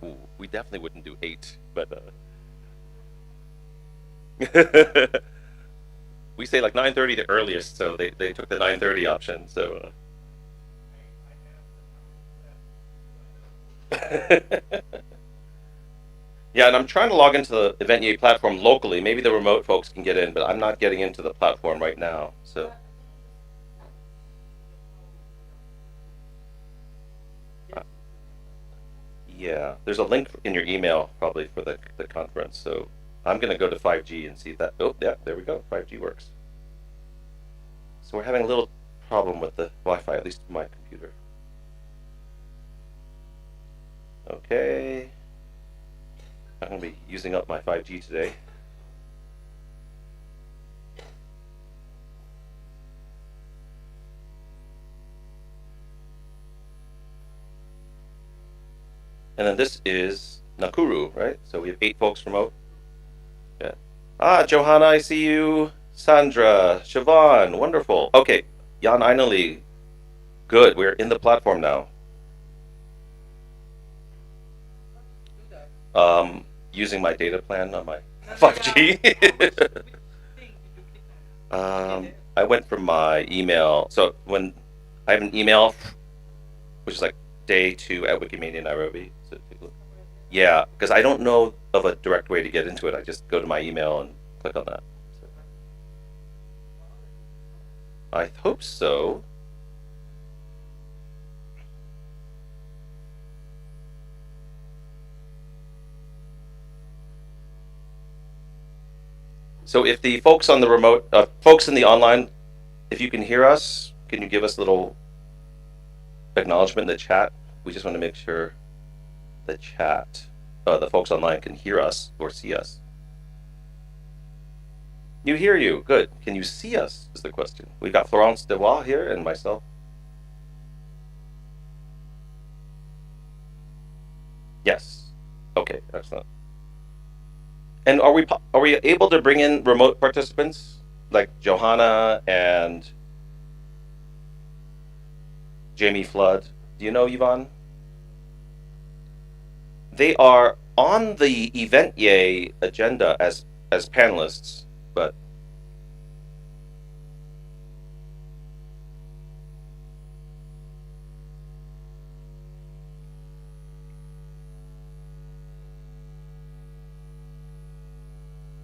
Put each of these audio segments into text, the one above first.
Ooh, we definitely wouldn't do 8, but we say like 9:30 the earliest, so they took the 9:30 option. So yeah, and I'm trying to log into the Event platform locally. Maybe the remote folks can get in, but I'm not getting into the platform right now. So uh, yeah, there's a link in your email probably for the conference. So I'm gonna go to 5G and see if that. Oh, yeah, there we go. 5G works. So we're having a little problem with the Wi-Fi, at least my computer. Okay, I'm gonna be using up my 5G today. And then this is Nakuru, right? So we have 8 folks remote. Yeah. Ah, Johanna, I see you. Sandra, Siobhan, wonderful. Okay, Jan Einali, good. We're in the platform now. Using my data plan on my 5G. I went from my email. So when I have an email, which is like day 2 at Wikimania Nairobi. So take a look. Yeah, because I don't know of a direct way to get into it. I just go to my email and click on that. So I hope so. So if the folks on the remote, folks in the online, if you can hear us, can you give us a little acknowledgement in the chat? We just want to make sure the chat, the folks online can hear us or see us. You hear you. Good. Can you see us is the question. We got Florence Dewa here and myself. Yes. Okay, excellent. And are we able to bring in remote participants like Johanna and Jamie Flood? Do you know Yvonne? They are on the Event agenda as panelists, but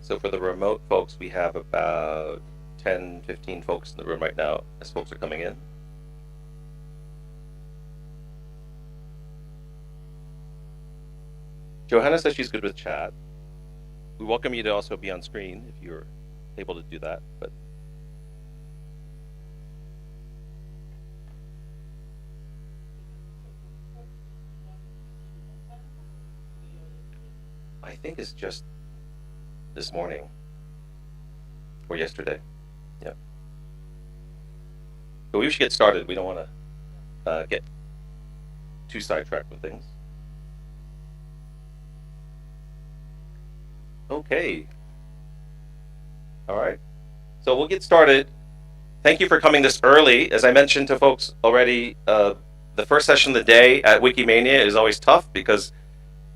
so for the remote folks, we have about 10, 15 folks in the room right now as folks are coming in. Johanna says she's good with chat. We welcome you to also be on screen if you're able to do that, but I think it's just this morning or yesterday. Yeah. But we should get started. We don't want to get too sidetracked with things. Okay. All right. So we'll get started. Thank you for coming this early. As I mentioned to folks already, the first session of the day at Wikimania is always tough because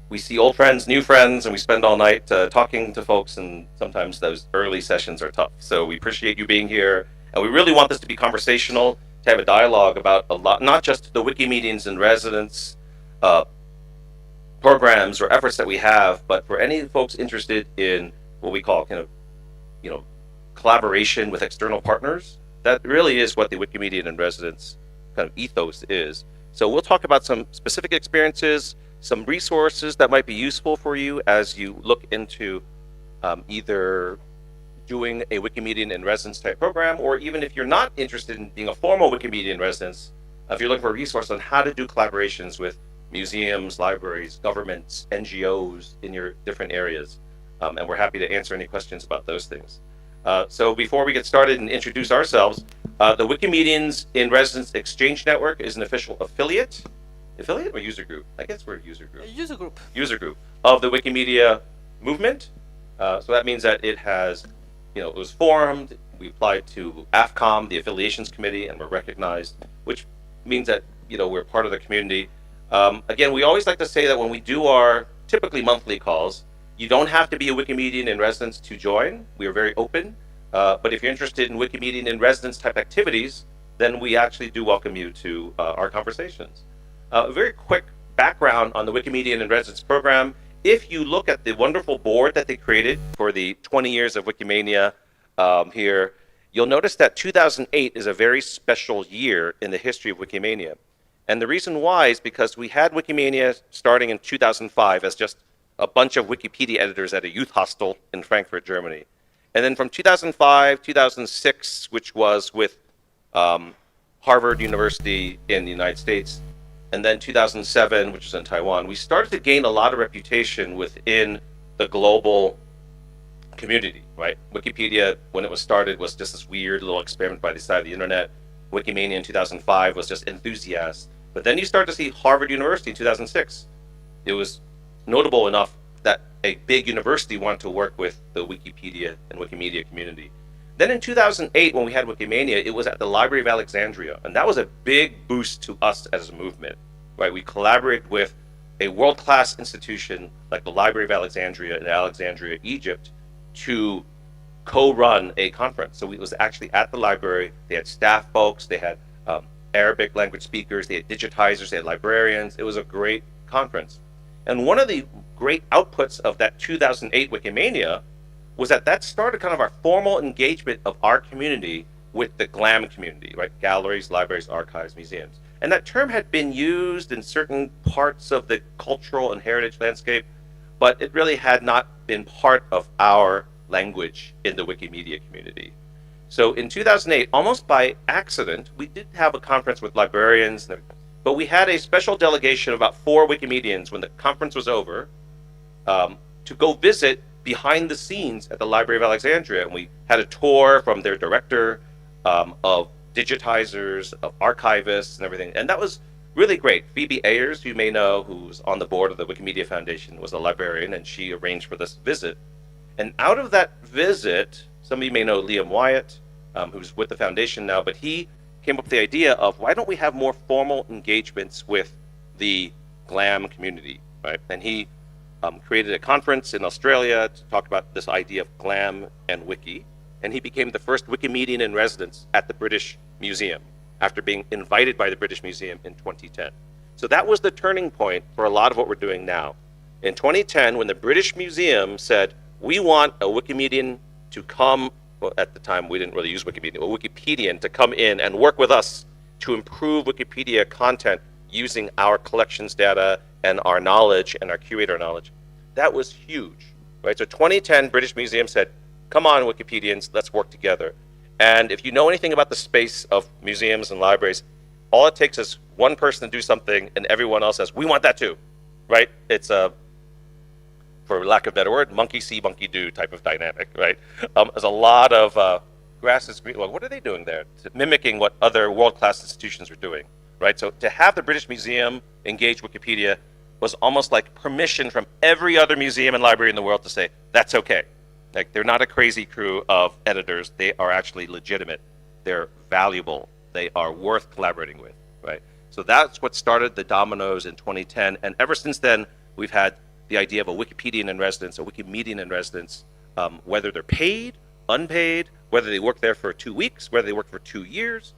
we see old friends, new friends, and we spend all night talking to folks, and sometimes those early sessions are tough. So we appreciate you being here, and we really want this to be conversational, to have a dialogue about a lot, not just the wiki meetings and residents uh, programs or efforts that we have, but for any folks interested in what we call kind of, you know, collaboration with external partners. That really is what the Wikimedia and residents kind of ethos is. So we'll talk about some specific experiences, some resources that might be useful for you as you look into either doing a Wikimedia in residence type program, or even if you're not interested in being a formal Wikimedia in residence, if you're looking for a resource on how to do collaborations with museums, libraries, governments, NGOs in your different areas. And we're happy to answer any questions about those things. So before we get started and introduce ourselves, the Wikimedians in Residence Exchange Network is an official affiliate or user group? I guess we're a user group. User group of the Wikimedia movement. So that means that it has, it was formed. We applied to AFCOM, the affiliations committee, and we're recognized, which means that we're part of the community. Again, we always like to say that when we do our typically monthly calls, you don't have to be a Wikimedian in residence to join. We are very open. But if you're interested in Wikimedian in residence type activities, then we actually do welcome you to our conversations. A very quick background on the Wikimedian in residence program. If you look at the wonderful board that they created for the 20 years of Wikimania here, you'll notice that 2008 is a very special year in the history of Wikimania. And the reason why is because we had Wikimania starting in 2005 as just a bunch of Wikipedia editors at a youth hostel in Frankfurt, Germany. And then from 2005, 2006, which was with Harvard University in the United States, and then 2007, which was in Taiwan, we started to gain a lot of reputation within the global community, right? Wikipedia, when it was started, was just this weird little experiment by the side of the internet. Wikimania in 2005 was just enthusiasts. But then you start to see Harvard University in 2006. It was notable enough that a big university wanted to work with the Wikipedia and Wikimedia community. Then in 2008, when we had Wikimania, it was at the Library of Alexandria, and that was a big boost to us as a movement, right? We collaborated with a world-class institution like the Library of Alexandria in Alexandria, Egypt, to co-run a conference. So it was actually at the library. They had staff folks, they had Arabic language speakers, they had digitizers, they had librarians. It was a great conference. And one of the great outputs of that 2008 Wikimania was that started kind of our formal engagement of our community with the GLAM community, right? Galleries, libraries, archives, museums. And that term had been used in certain parts of the cultural and heritage landscape, but it really had not been part of our language in the Wikimedia community. So in 2008, almost by accident, we did have a conference with librarians, but we had a special delegation of about 4 Wikimedians when the conference was over to go visit behind the scenes at the Library of Alexandria. And we had a tour from their director of digitizers, of archivists and everything. And that was really great. Phoebe Ayers, who you may know, who's on the board of the Wikimedia Foundation, was a librarian, and she arranged for this visit. And out of that visit, some of you may know Liam Wyatt, who's with the foundation now, but he came up with the idea of why don't we have more formal engagements with the GLAM community, right? And he created a conference in Australia to talk about this idea of GLAM and Wiki. And he became the first Wikimedian in residence at the British Museum after being invited by the British Museum in 2010. So that was the turning point for a lot of what we're doing now. In 2010, when the British Museum said, we want a Wikimedian to come, well, at the time we didn't really use Wikimedia, a Wikipedian to come in and work with us to improve Wikipedia content using our collections data and our knowledge and our curator knowledge. That was huge, right? So 2010, British Museum said, come on, Wikipedians, let's work together. And if you know anything about the space of museums and libraries, all it takes is one person to do something and everyone else says, we want that too, right? It's a, for lack of a better word, monkey see, monkey do type of dynamic, right? There's a lot of grass is green. Well, what are they doing there? Mimicking what other world-class institutions are doing, right? So to have the British Museum engage Wikipedia was almost like permission from every other museum and library in the world to say, that's okay. Like, they're not a crazy crew of editors. They are actually legitimate. They're valuable. They are worth collaborating with, right? So that's what started the dominoes in 2010. And ever since then, we've had the idea of a Wikipedian in residence, a Wikimedian in residence, whether they're paid, unpaid, whether they work there for 2 weeks, whether they work for 2 years.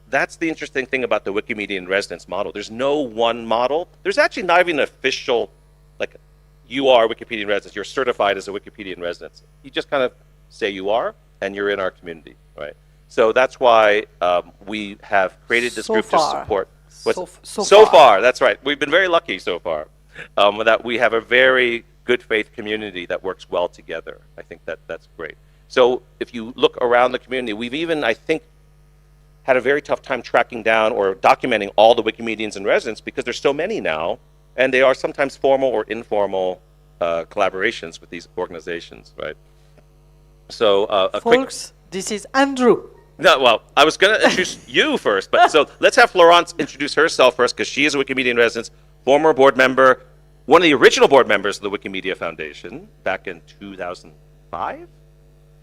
That's the interesting thing about the Wikimedian in residence model. There's no one model. There's actually not even an official, like, you are Wikipedian residence, you're certified as a Wikipedian residence. You just kind of say you are, and you're in our community, right? So that's why we have created this group to support. So far, that's right. We've been very lucky so far that we have a very good faith community that works well together. I think that's great. So if you look around the community, we've even, I think, had a very tough time tracking down or documenting all the Wikimedians in residence because there's so many now. And they are sometimes formal or informal collaborations with these organizations, right? So Folks, this is Andrew. No, well, I was going to introduce you first, but so let's have Florence introduce herself first because she is a Wikimedia in residence, former board member, one of the original board members of the Wikimedia Foundation back in 2005,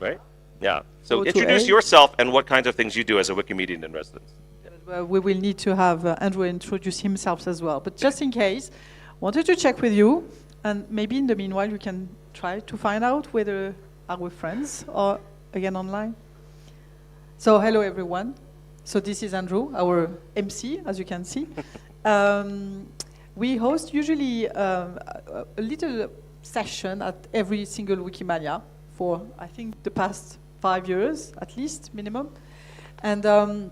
right? Yeah. So introduce yourself and what kinds of things you do as a Wikimedian in residence. We will need to have Andrew introduce himself as well. But just in case, wanted to check with you, and maybe in the meanwhile we can try to find out whether our friends are again online. So hello everyone. So this is Andrew, our MC, as you can see. We host usually a little session at every single Wikimania for, I think, the past 5 years, at least, minimum. And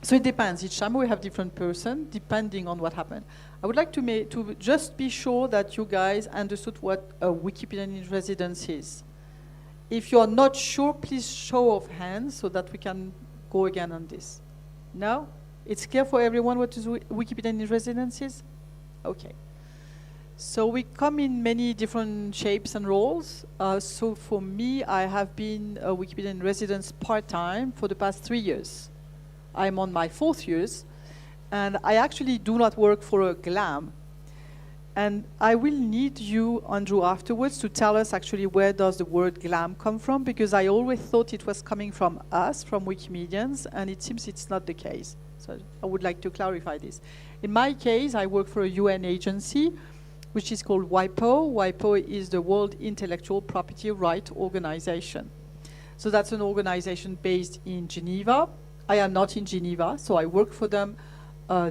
so it depends. Each time we have different person, depending on what happened. I would like to just be sure that you guys understood what a Wikipedian in residence is. If you're not sure, please show of hands so that we can go again on this. No? It's clear for everyone what is Wikipedian in residence is? Okay. So we come in many different shapes and roles. So for me, I have been a Wikipedian residence part-time for the past 3 years. I'm on my 4th years, and I actually do not work for a GLAM. And I will need you, Andrew, afterwards to tell us actually where does the word GLAM come from, because I always thought it was coming from us, from Wikimedians, and it seems it's not the case. So I would like to clarify this. In my case, I work for a UN agency, which is called WIPO. WIPO is the World Intellectual Property Right Organization. So that's an organization based in Geneva. I am not in Geneva, so I work for them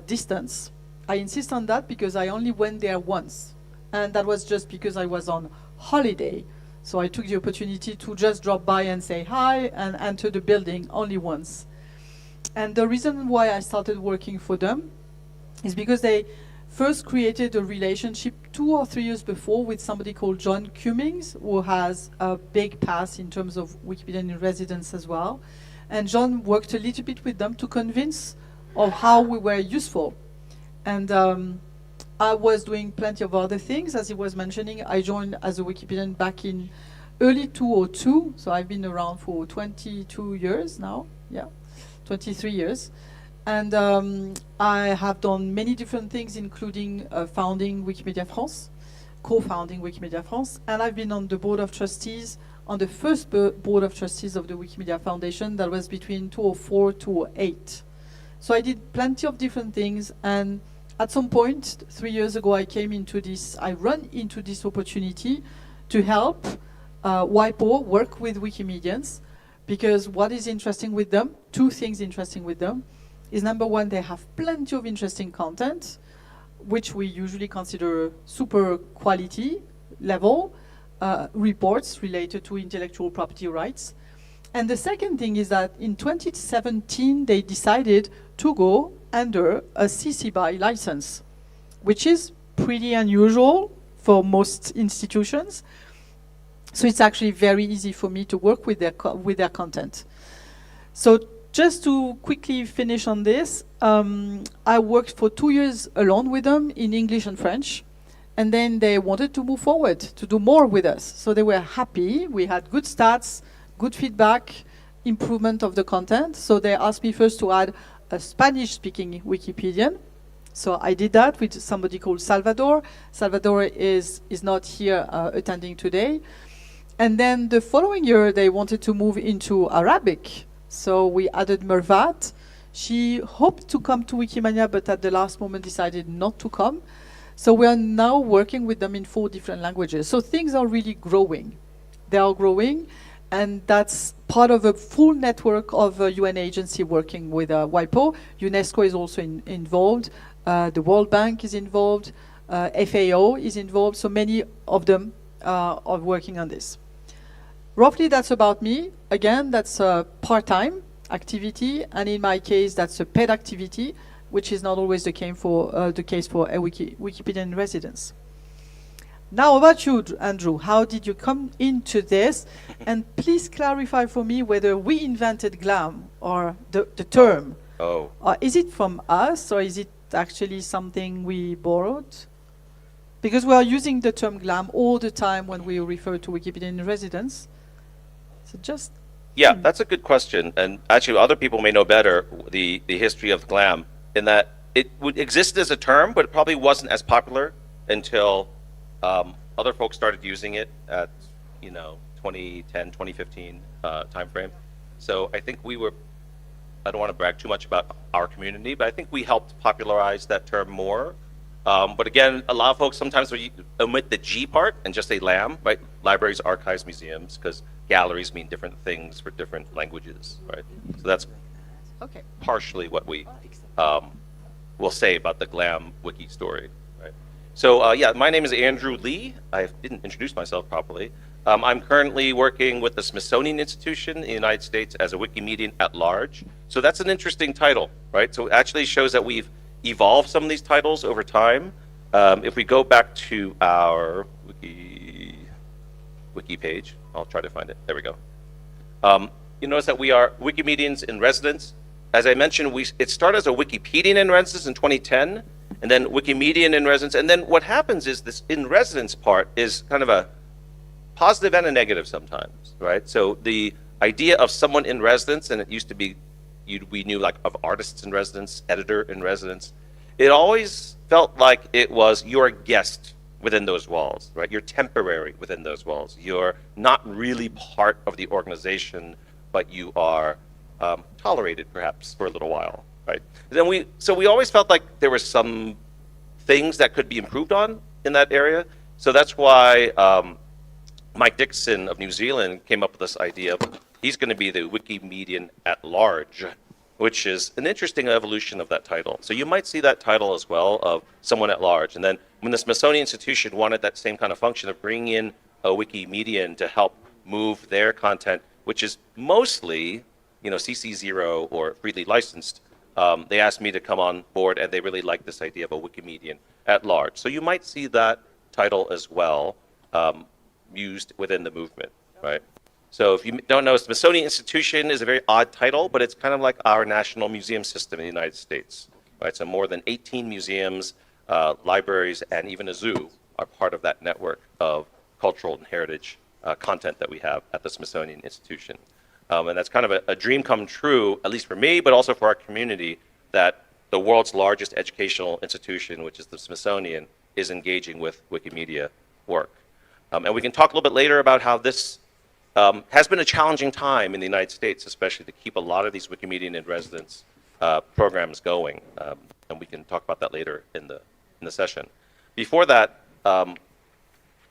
distance. I insist on that because I only went there once. And that was just because I was on holiday. So I took the opportunity to just drop by and say hi and enter the building only once. And the reason why I started working for them is because they first created a relationship 2 or 3 years before with somebody called John Cummings, who has a big past in terms of Wikipedian in residence as well. And John worked a little bit with them to convince of how we were useful. And I was doing plenty of other things. As he was mentioning, I joined as a Wikipedian back in early 2002. So I've been around for 22 years now. Yeah, 23 years. And I have done many different things, including founding Wikimedia France, co-founding Wikimedia France. And I've been on the board of trustees, on the first board of trustees of the Wikimedia Foundation. That was between 2004 to 2008. So I did plenty of different things. And at some point, 3 years ago, I ran into this opportunity to help WIPO work with Wikimedians. Because what is interesting with them, 2 things interesting with them, is number one, they have plenty of interesting content, which we usually consider super quality level reports related to intellectual property rights. And the second thing is that in 2017, they decided to go under a CC BY license, which is pretty unusual for most institutions. So it's actually very easy for me to work with their content. So just to quickly finish on this, I worked for 2 years alone with them in English and French. And then they wanted to move forward, to do more with us. So they were happy. We had good stats, good feedback, improvement of the content. So they asked me first to add a Spanish-speaking Wikipedian. So I did that with somebody called Salvador. Salvador is not here attending today. And then the following year, they wanted to move into Arabic. So we added Mervat. She hoped to come to Wikimania, but at the last moment decided not to come. So we are now working with them in 4 different languages. So things are really growing. They are growing, and that's part of a full network of a UN agency working with WIPO. UNESCO is also involved. The World Bank is involved. FAO is involved. So many of them are working on this. Roughly, that's about me. Again, that's a part-time activity, and in my case, that's a paid activity, which is not always the case for a Wikipedian residence. Now, about you, Andrew, how did you come into this? And please clarify for me whether we invented GLAM or the term. Oh. Is it from us, or is it actually something we borrowed? Because we are using the term GLAM all the time when we refer to Wikipedian residence. So just... Yeah, that's a good question. And actually, other people may know better the history of GLAM, in that it would exist as a term, but it probably wasn't as popular until other folks started using it at, 2010, 2015 timeframe. So I think we were I don't want to brag too much about our community, but I think we helped popularize that term more. But again, a lot of folks sometimes we omit the G part and just say LAM, right? Libraries, archives, museums, because galleries mean different things for different languages, right? So that's Okay. partially what we will say about the GLAM wiki story, right? So yeah, my name is Andrew Lee. I didn't introduce myself properly. I'm currently working with the Smithsonian Institution in the United States as a Wikimedian at large. So that's an interesting title, right? So it actually shows that we've evolved some of these titles over time. If we go back to our wiki page, I'll try to find it. There we go. You notice that we are Wikimedians in residence. As I mentioned, it started as a Wikipedian in residence in 2010, and then Wikimedian in residence. And then what happens is this in residence part is kind of a positive and a negative sometimes, right? So the idea of someone in residence, and it used to be, we knew like of artists in residence, editor in residence. It always felt like it was you're a guest within those walls, right? You're temporary within those walls. You're not really part of the organization, but you are tolerated perhaps for a little while, right? So we always felt like there were some things that could be improved on in that area. So that's why Mike Dixon of New Zealand came up with this idea of he's going to be the Wikimedian at large, which is an interesting evolution of that title. So you might see that title as well of someone at large. And then when the Smithsonian Institution wanted that same kind of function of bringing in a Wikimedian to help move their content, which is mostly, CC0 or freely licensed, they asked me to come on board, and they really liked this idea of a Wikimedian at large. So you might see that title as well used within the movement, right? So if you don't know, Smithsonian Institution is a very odd title, but it's kind of like our national museum system in the United States, right? So more than 18 museums, libraries, and even a zoo are part of that network of cultural and heritage content that we have at the Smithsonian Institution. And that's kind of a dream come true, at least for me, but also for our community, that the world's largest educational institution, which is the Smithsonian, is engaging with Wikimedia work. And we can talk a little bit later about how this has been a challenging time in the United States, especially to keep a lot of these Wikimedian in residence programs going. And we can talk about that later in the session. Before that,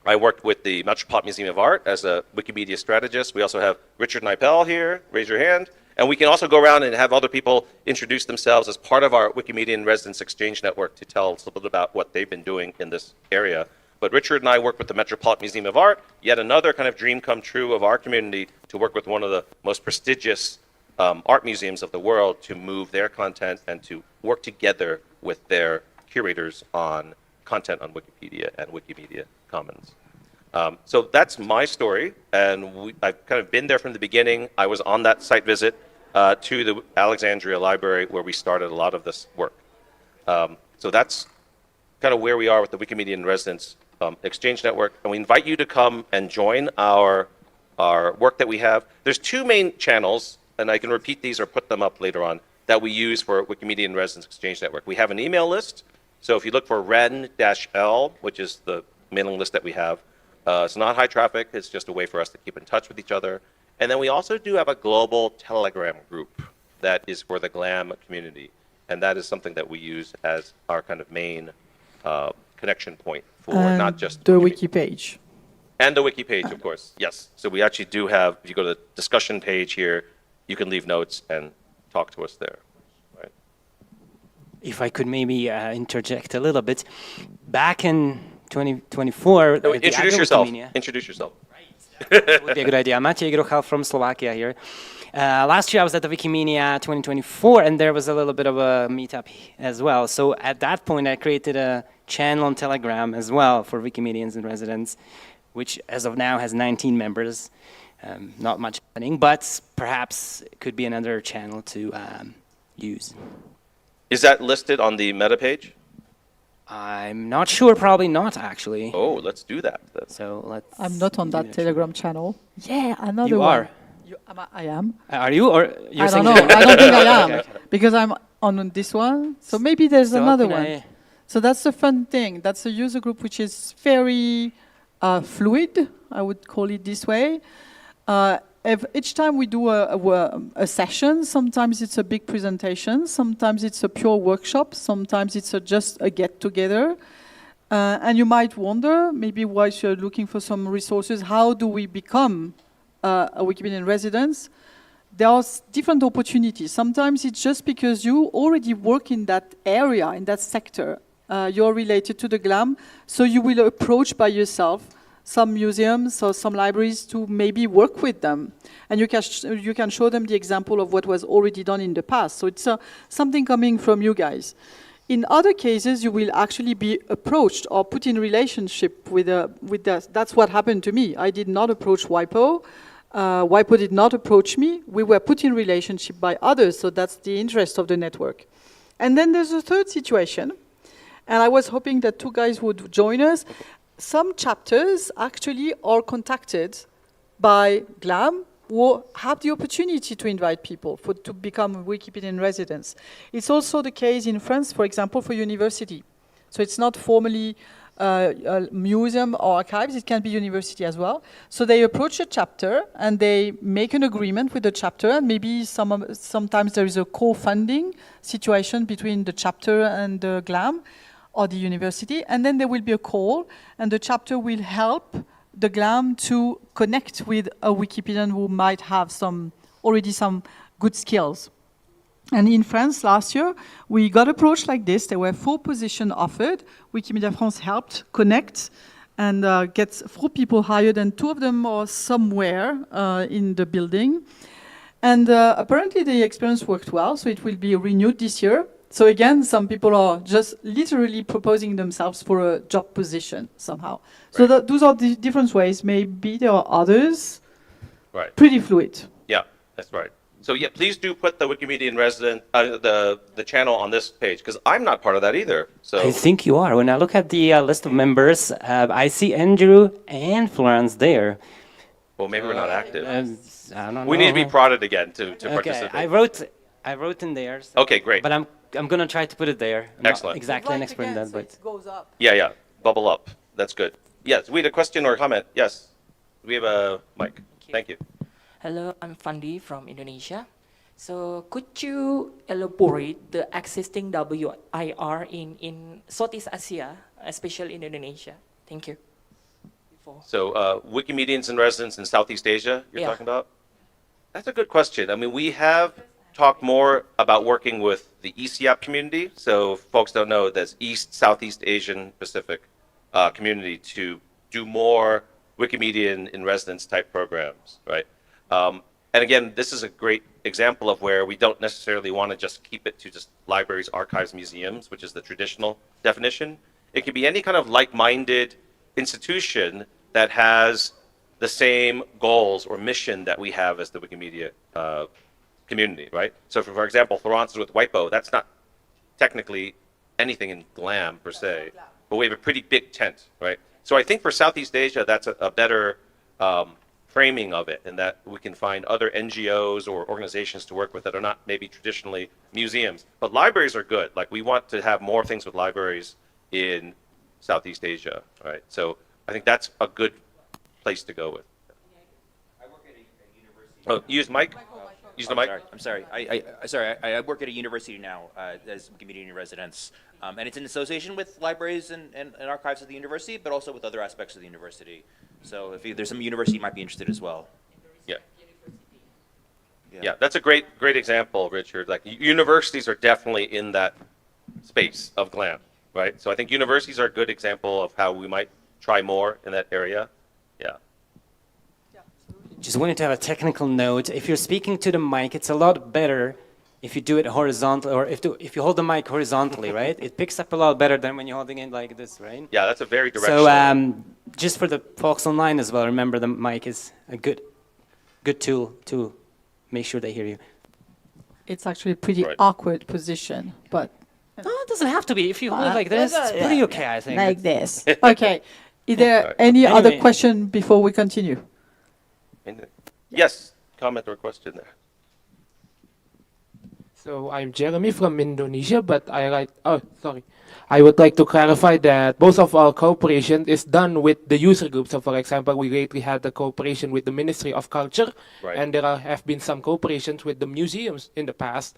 I worked with the Metropolitan Museum of Art as a Wikimedia strategist. We also have Richard Nipel here. Raise your hand. And we can also go around and have other people introduce themselves as part of our Wikimedia in Residence Exchange Network to tell us a little bit about what they've been doing in this area. But Richard and I work with the Metropolitan Museum of Art, yet another kind of dream come true of our community to work with one of the most prestigious art museums of the world to move their content and to work together with their curators on content on Wikipedia and Wikimedia Commons. So that's my story, and I've kind of been there from the beginning. I was on that site visit to the Alexandria Library where we started a lot of this work. So that's kind of where we are with the Wikimedia in Residence Exchange Network, and we invite you to come and join our work that we have. There's two main channels, and I can repeat these or put them up later on, that we use for Wikimedia in Residence Exchange Network. We have an email list, so if you look for REN-L, which is the mailing list that we have, it's not high traffic, it's just a way for us to keep in touch with each other. And then we also do have a global Telegram group that is for the GLAM community, and that is something that we use as our kind of main connection point for not just the wiki page. And the wiki page, of course, yes. So we actually do have, if you go to the discussion page here, you can leave notes and talk to us there. Right? If I could maybe interject a little bit, back in 2024... No, introduce yourself. Introduce yourself. Right. That would be a good idea. Maciej Gruchal from Slovakia here. Last year I was at the Wikimania 2024, and there was a little bit of a meetup as well. So at that point I created a channel on Telegram as well for Wikimedians in Residence, which as of now has 19 members. Not much happening, but perhaps it could be another channel to use. Is that listed on the meta page? I'm not sure, probably not actually. Oh, let's do that. So let's. I'm not on that Telegram channel. Yeah, another you one. You are. I am. Are you, or you're I don't saying? know. I don't think I am Okay. because I'm on this one. So maybe there's So another can one. I- So that's the fun thing. That's a user group which is very fluid. I would call it this way. each time we do a session, sometimes it's a big presentation, sometimes it's a pure workshop, sometimes it's just a get-together. And you might wonder, maybe while you're looking for some resources, how do we become a Wikimedian residence? There are different opportunities. Sometimes it's just because you already work in that area, in that sector. You're related to the GLAM, so you will approach by yourself some museums or some libraries to maybe work with them. And you can show them the example of what was already done in the past. So it's something coming from you guys. In other cases, you will actually be approached or put in relationship with that. That's what happened to me. I did not approach WIPO. WIPO did not approach me. We were put in relationship by others, so that's the interest of the network. And then there's a third situation, and I was hoping that two guys would join us. Some chapters actually are contacted by GLAM who have the opportunity to invite people to become Wikipedian residents. It's also the case in France, for example, for university. So it's not formally a museum or archives, it can be university as well. So they approach a chapter and they make an agreement with the chapter, and maybe sometimes there is a co-funding situation between the chapter and the GLAM or the university, and then there will be a call, and the chapter will help the GLAM to connect with a Wikipedian who might have already some good skills. And in France last year, we got approached like this. There were 4 positions offered. Wikimedia France helped connect and get 4 people hired, and 2 of them are somewhere in the building. And apparently the experience worked well, so it will be renewed this year. So again, some people are just literally proposing themselves for a job position somehow. Right. So those are the different ways. Maybe there are others. Right. Pretty fluid. Yeah, that's right. So yeah, please do put the Wikimedian resident, the channel on this page, because I'm not part of that either. So I think you are. When I look at the list of members, I see Andrew and Florence there. Well, maybe we're not active. I don't know. We need to be prodded again to participate. I wrote in there. So, okay, great. But I'm gonna try to put it there. I'm Excellent. not exactly an expert in that, but it goes up. Yeah, bubble up. That's good. Yes, we had a question or a comment. Yes, we have a mic. Thank you. Hello, I'm Fandi from Indonesia. So could you elaborate the existing WIR in Southeast Asia, especially in Indonesia? Thank you. So Wikimedians in residence in Southeast Asia, you're talking about? That's a good question. I mean, we have talked more about working with the ECAP community. So folks don't know, that's East Southeast Asian Pacific community, to do more Wikimedian in residence type programs, right? And again, this is a great example of where we don't necessarily want to just keep it to just libraries, archives, museums, which is the traditional definition. It could be any kind of like-minded institution that has the same goals or mission that we have as the Wikimedia community, right? So for example, Florence is with WIPO. That's not technically anything in GLAM per se, but we have a pretty big tent, right? So I think for Southeast Asia, that's a better framing of it, and that we can find other NGOs or organizations to work with that are not maybe traditionally museums. But libraries are good. Like, we want to have more things with libraries in Southeast Asia, right? So I think that's a good place to go with. I work at a university. Oh, use mic? Use the mic. I'm sorry. I work at a university now as Wikimedian in residence, and it's in association with libraries and archives of the university, but also with other aspects of the university. So if there's some university you might be interested as well. Yeah. Yeah, that's a great example, Richard. Like, universities are definitely in that space of GLAM, right? So I think universities are a good example of how we might try more in that area. Yeah. just wanted to have a technical note. If you're speaking to the mic, it's a lot better if you do it horizontally, or if you hold the mic horizontally, right? It picks up a lot better than when you're holding it like this, right? Yeah, that's a very directional. So just for the folks online as well, remember the mic is a good tool to make sure they hear you. It's actually a pretty Right. awkward position, but No, it doesn't have to be. If you hold it like this, it's pretty okay, I think. like this. Okay. Is there any other Anyway. question before we continue? Yes, comment or question there. So I'm Jeremy from Indonesia, but I would like to clarify that most of our cooperation is done with the user group. So for example, we lately had a cooperation with the Ministry of Culture, Right. and have been some cooperations with the museums in the past.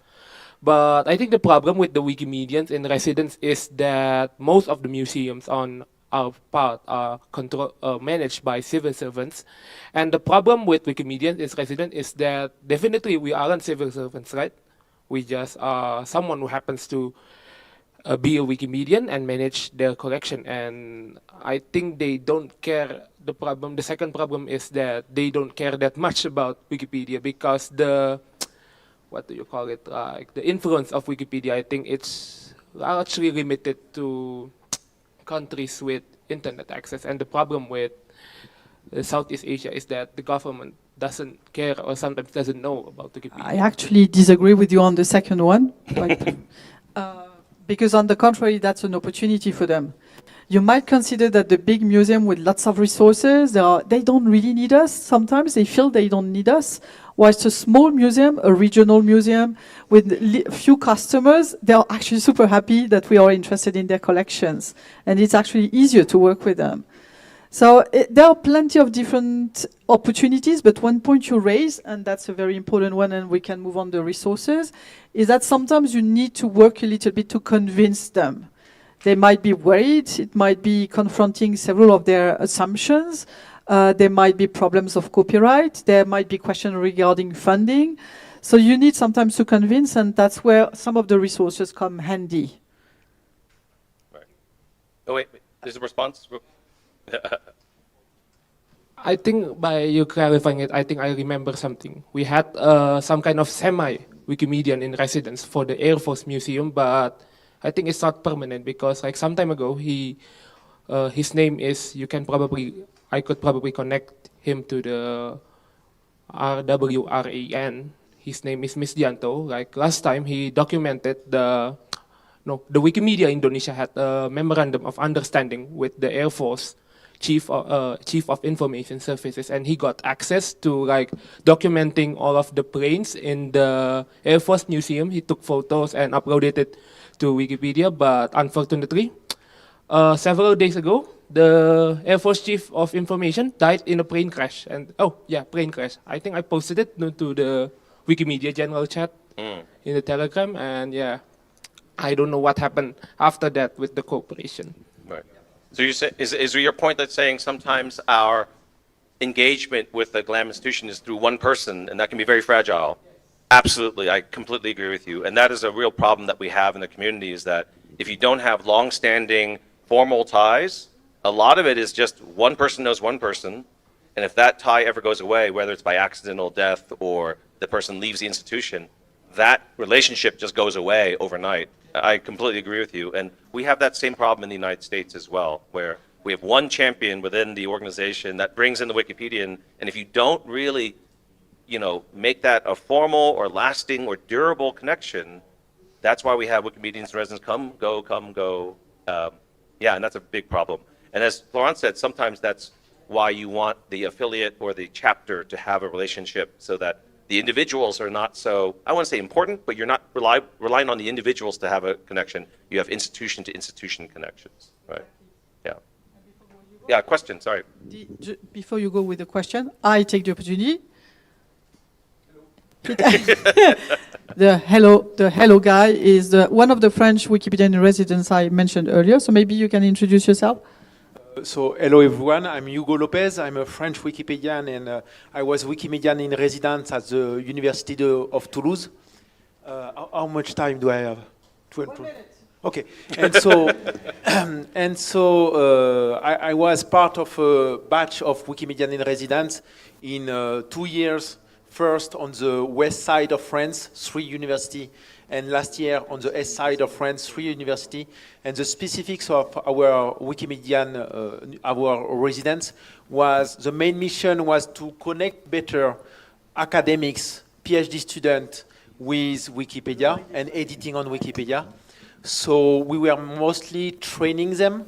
But I think the problem with the Wikimedians in residence is that most of the museums on our part are managed by civil servants. And the problem with Wikimedians in residence is that definitely we aren't civil servants, right? We just are someone who happens to be a Wikimedian and manage their collection. And I think they don't care. The second problem is that they don't care that much about Wikipedia because what do you call it? Like the influence of Wikipedia, I think it's actually limited to countries with internet access. And the problem with Southeast Asia is that the government doesn't care or sometimes doesn't know about Wikipedia. I actually disagree with you on the second one, because on the contrary, that's an opportunity for them. You might consider that the big museum with lots of resources, they don't really need us. Sometimes they feel they don't need us. Whilst a small museum, a regional museum with few customers, they are actually super happy that we are interested in their collections. And it's actually easier to work with them. So there are plenty of different opportunities, but one point you raise, and that's a very important one, and we can move on the resources, is that sometimes you need to work a little bit to convince them. They might be worried, it might be confronting several of their assumptions, there might be problems of copyright, there might be questions regarding funding. So you need sometimes to convince, and that's where some of the resources come handy. Right. Oh, wait. There's a response? I think by you clarifying it, I think I remember something. We had some kind of semi-Wikimedian in residence for the Air Force Museum, but I think it's not permanent because like some time ago, his name is, I could probably connect him to the RWRAN. His name is Miss Dianto. Like last time, he documented the Wikimedia Indonesia had a memorandum of understanding with the Air Force Chief of Information Services, and he got access to like documenting all of the planes in the Air Force Museum. He took photos and uploaded it to Wikipedia, but unfortunately, several days ago, the Air Force Chief of Information died in a plane crash. Plane crash. I think I posted it to the Wikimedia general chat in the Telegram, and yeah, I don't know what happened after that with the cooperation. Right. So you say, is your point that saying sometimes our engagement with the GLAM institution is through one person, and that can be very fragile? Absolutely, I completely agree with you. And that is a real problem that we have in the community, is that if you don't have long-standing formal ties, a lot of it is just one person knows one person, and if that tie ever goes away, whether it's by accidental death or the person leaves the institution, that relationship just goes away overnight. I completely agree with you. And we have that same problem in the United States as well, where we have one champion within the organization that brings in the Wikipedian, and if you don't really, make that a formal or lasting or durable connection, that's why we have Wikimedians residents come, go. And that's a big problem. And as Florence said, sometimes that's why you want the affiliate or the chapter to have a relationship so that the individuals are not so, I want to say important, but you're not relying on the individuals to have a connection. You have institution-to-institution connections, right? Yeah. Yeah, question, sorry. Before you go with the question, I take the opportunity. The hello guy is one of the French Wikipedian in residence I mentioned earlier, so maybe you can introduce yourself. So hello everyone, I'm Hugo Lopez, I'm a French Wikipedian and I was Wikimedian in residence at the University of Toulouse. How much time do I have? 1 minute. Okay, and so I was part of a batch of Wikimedian in residence in 2 years, first on the west side of France, 3 universities, and last year on the east side of France, 3 universities. And the specifics of our Wikimedian, our residence, the main mission was to connect better academics, PhD students with Wikipedia and editing on Wikipedia. So we were mostly training them.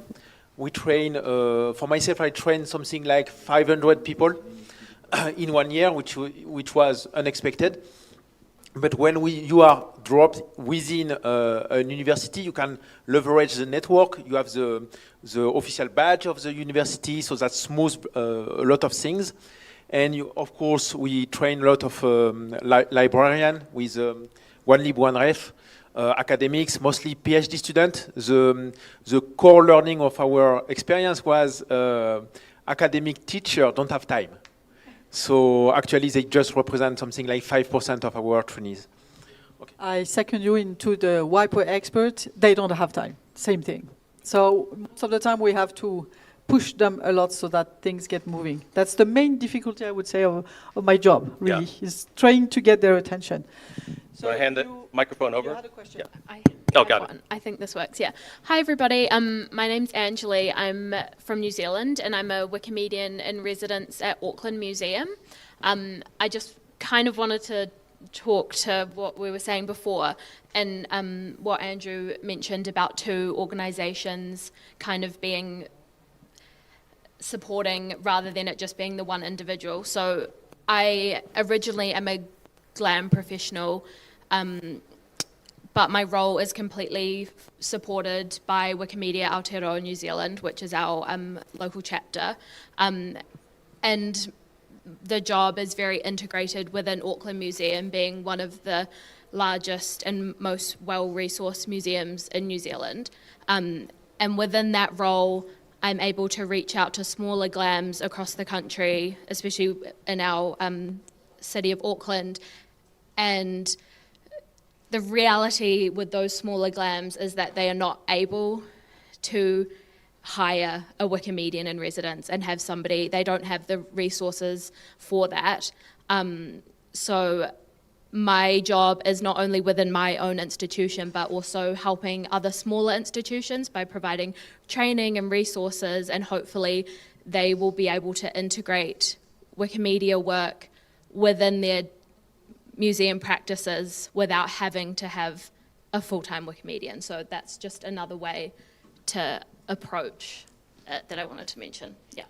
We train, for myself, I trained something like 500 people in 1 year, which was unexpected. But when you are dropped within an university, you can leverage the network. You have the official badge of the university, so that smooths a lot of things. And of course, we train a lot of librarians with one lib, one ref, academics, mostly PhD students. The core learning of our experience was academic teachers don't have time. So actually, they just represent something like 5% of our trainees. Okay. I second you into the WIPO expert. They don't have time. Same thing. So most of the time we have to push them a lot so that things get moving. That's the main difficulty, I would say, of my job, really, is trying to get their attention. So I hand the microphone over. You had a question. I Oh, have got it. one. I think this works, yeah. Hi, everybody. My name's Angeli. I'm from New Zealand, and I'm a Wikimedian in residence at Auckland Museum. I just kind of wanted to talk to what we were saying before, and what Andrew mentioned about two organisations kind of being supporting rather than it just being the one individual. So I originally am a glam professional, but my role is completely supported by Wikimedia Aotearoa New Zealand, which is our local chapter. And the job is very integrated within Auckland Museum, being one of the largest and most well-resourced museums in New Zealand. And within that role, I'm able to reach out to smaller glams across the country, especially in our city of Auckland. And the reality with those smaller glams is that they are not able to hire a Wikimedian in residence and have somebody, they don't have the resources for that. So my job is not only within my own institution, but also helping other smaller institutions by providing training and resources, and hopefully they will be able to integrate Wikimedia work within their museum practices without having to have a full-time Wikimedian. So that's just another way to approach it that I wanted to mention. Yeah.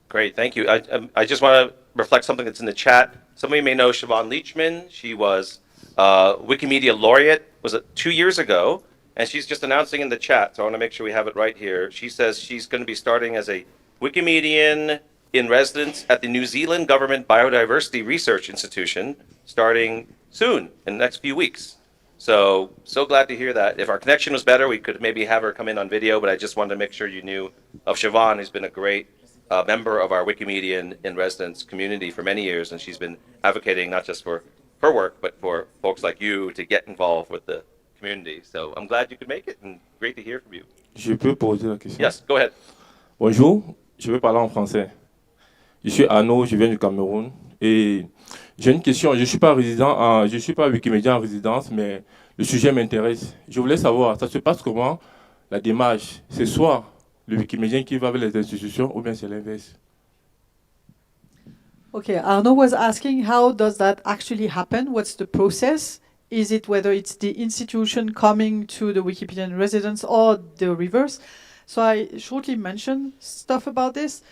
Great, thank you. I just want to reflect something that's in the chat. Some of you may know Siobhan Leachman. She was Wikimedia laureate, was it 2 years ago? And she's just announcing in the chat, so I want to make sure we have it right here. She says she's going to be starting as a Wikimedian in residence at the New Zealand Government Biodiversity Research Institution, starting soon, in the next few weeks. So glad to hear that. If our connection was better, we could maybe have her come in on video, but I just wanted to make sure you knew of Siobhan, who's been a great member of our Wikimedian in residence community for many years, and she's been advocating not just for her work, but for folks like you to get involved with the community. So I'm glad you could make it, and great to hear from you. Je peux poser la question? Yes, go ahead. Bonjour, je vais parler en français. Je suis Arnaud, je viens du Cameroun et j'ai une question. Je ne suis pas résident, je suis pas Wikimédien en résidence, mais le sujet m'intéresse. Je voulais savoir, ça se passe comment la démarche? C'est soit le Wikimédien qui va avec les institutions ou bien c'est l'inverse? Okay, Arnaud was asking, how does that actually happen? What's the process? Is it whether it's the institution coming to the Wikipedian residence or the reverse? So I shortly mentioned stuff about this.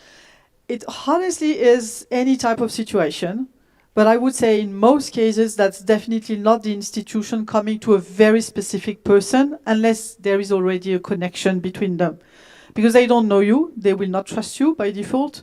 It honestly is any type of situation, but I would say in most cases that's definitely not the institution coming to a very specific person unless there is already a connection between them. Because they don't know you, they will not trust you by default.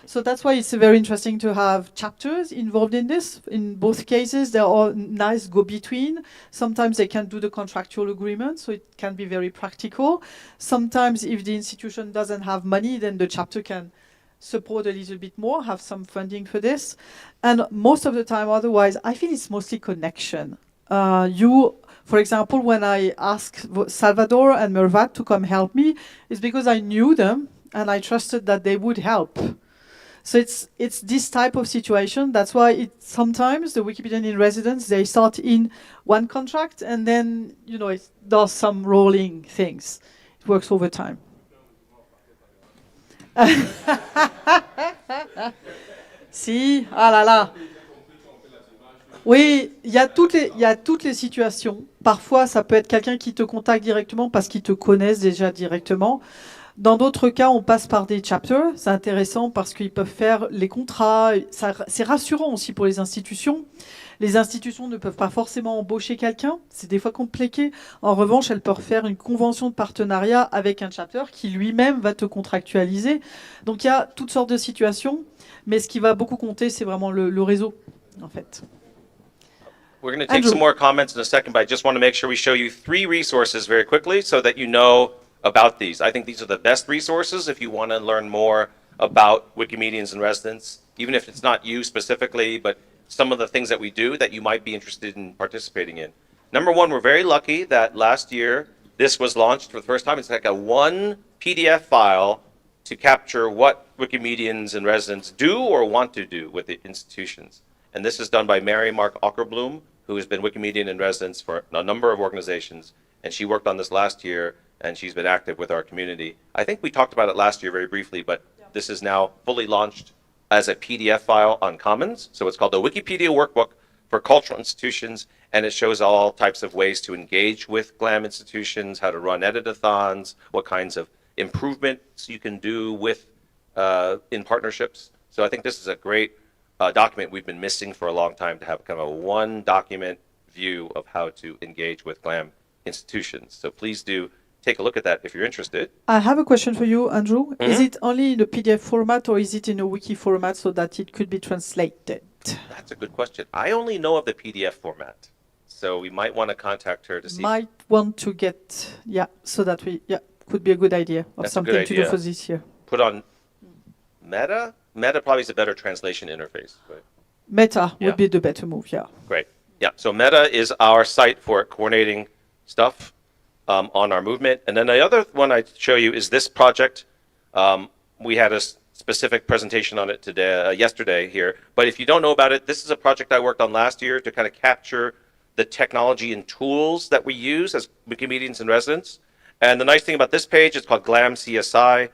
So that's why it's very interesting to have chapters involved in this. In both cases, there are nice go-between. Sometimes they can do the contractual agreement, so it can be very practical. Sometimes if the institution doesn't have money, then the chapter can support a little bit more, have some funding for this. And most of the time, otherwise, I feel it's mostly connection. For example, when I asked Salvador and Mervat to come help me, it's because I knew them and I trusted that they would help. So it's this type of situation. That's why sometimes the Wikipedian in residence, they start in one contract and then, it does some rolling things. It works over time. Si, ah là là. Oui, il y a toutes les situations. Parfois, ça peut être quelqu'un qui te contacte directement parce qu'ils te connaissent déjà directement. Dans d'autres cas, on passe par des chapters. C'est intéressant parce qu'ils peuvent faire les contrats. C'est rassurant aussi pour les institutions. Les institutions ne peuvent pas forcément embaucher quelqu'un. C'est des fois compliqué. En revanche, elles peuvent faire une convention de partenariat avec un chapter qui lui-même va te contractualiser. Donc il y a toutes sortes de situations. Mais ce qui va beaucoup compter, c'est vraiment le réseau, en fait. We're going to take Andrew. some more comments in a second, but I just want to make sure we show you 3 resources very quickly so that you know about these. I think these are the best resources if you want to learn more about Wikimedians in residence, even if it's not you specifically, but some of the things that we do that you might be interested in participating in. Number one, we're very lucky that last year this was launched for the first time. It's like a 1 PDF file to capture what Wikimedians in residence do or want to do with the institutions. And this is done by Mary Mark Ockerbloom, who has been Wikimedian in residence for a number of organizations. And she worked on this last year, and she's been active with our community. I think we talked about it last year very briefly, but this is now fully launched as a PDF file on Commons. So it's called the Wikipedia Workbook for Cultural Institutions, and it shows all types of ways to engage with GLAM institutions, how to run editathons, what kinds of improvements you can do with in partnerships. So I think this is a great document we've been missing for a long time, to have kind of a one document view of how to engage with GLAM institutions. So please do take a look at that if you're interested. I have a question for you, Andrew. Is it only in a PDF format or is it in a wiki format so that it could be translated? That's a good question. I only know of the PDF format, so we might want to contact her to see. Might want to get, so that could be a good idea of That's a good something to do idea. for this year. Put on Meta. Meta probably is a better translation interface. But Meta Yeah. would be the better move, great. Yeah. So Meta is our site for coordinating stuff on our movement. And then the other one I'd show you is this project. We had a specific presentation on it today, yesterday here. But if you don't know about it, this is a project I worked on last year to kind of capture the technology and tools that we use as Wikimedians in residence. And the nice thing about this page, it's called GLAM CSI.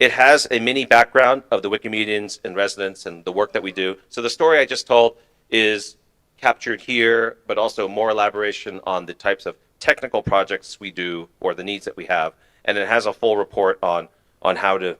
It has a mini background of the Wikimedians in residence and the work that we do. So the story I just told is captured here, but also more elaboration on the types of technical projects we do or the needs that we have. And it has a full report on how to,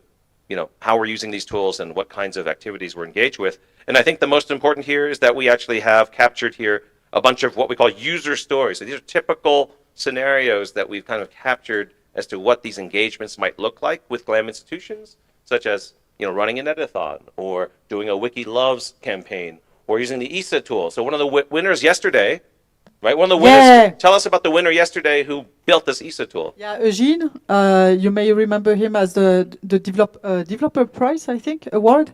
how we're using these tools and what kinds of activities we're engaged with. And I think the most important here is that we actually have captured here a bunch of what we call user stories. So these are typical scenarios that we've kind of captured as to what these engagements might look like with GLAM institutions, such as running an editathon or doing a Wiki Loves campaign or using the ESA tool. So one of the winners yesterday, right? One of the winners. Yeah. Tell us about the winner yesterday who built this ESA tool. Yeah, Eugene, you may remember him as the Developer Prize, I think, award.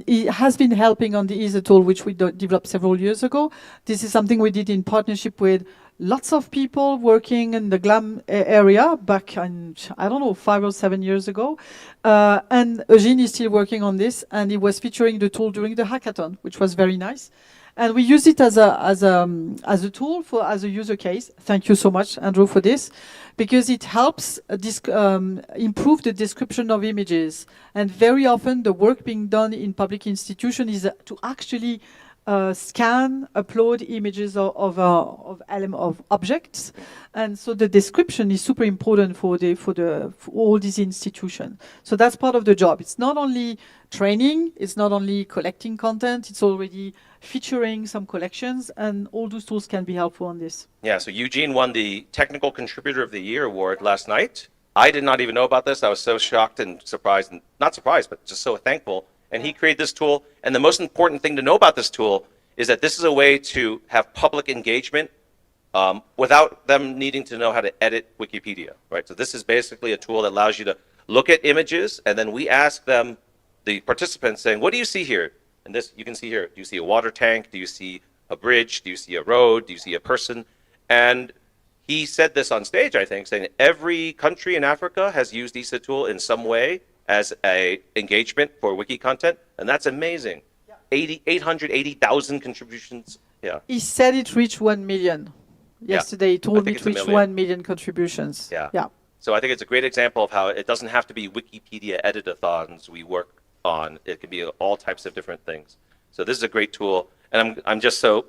He has been helping on the ESA tool, which we developed several years ago. This is something we did in partnership with lots of people working in the GLAM area back in, 5 or 7 years ago. And Eugene is still working on this, and he was featuring the tool during the hackathon, which was very nice. And we use it as a tool as a user case. Thank you so much, Andrew, for this, because it helps improve the description of images. And very often, the work being done in public institutions is to actually scan, upload images of objects, and so the description is super important for all these institutions. So that's part of the job. It's not only training, it's not only collecting content, it's already featuring some collections, and all those tools can be helpful on this. Yeah, so Eugene won the Technical Contributor of the Year award last night. I did not even know about this. I was so shocked and surprised, and not surprised, but just so thankful. And he created this tool. And the most important thing to know about this tool is that this is a way to have public engagement without them needing to know how to edit Wikipedia, right? So this is basically a tool that allows you to look at images, and then we ask them, the participants, saying, what do you see here? And this, you can see here, do you see a water tank? Do you see a bridge? Do you see a road? Do you see a person? And he said this on stage, I think, saying every country in Africa has used ESA tool in some way as a engagement for wiki content, and that's amazing. 880,000 contributions. Yeah. He said it reached 1 million. Yesterday, he told me think it it's a reached million. 1 million contributions. Yeah. So I think it's a great example of how it doesn't have to be Wikipedia editathons we work on. It can be all types of different things. So this is a great tool, and I'm just so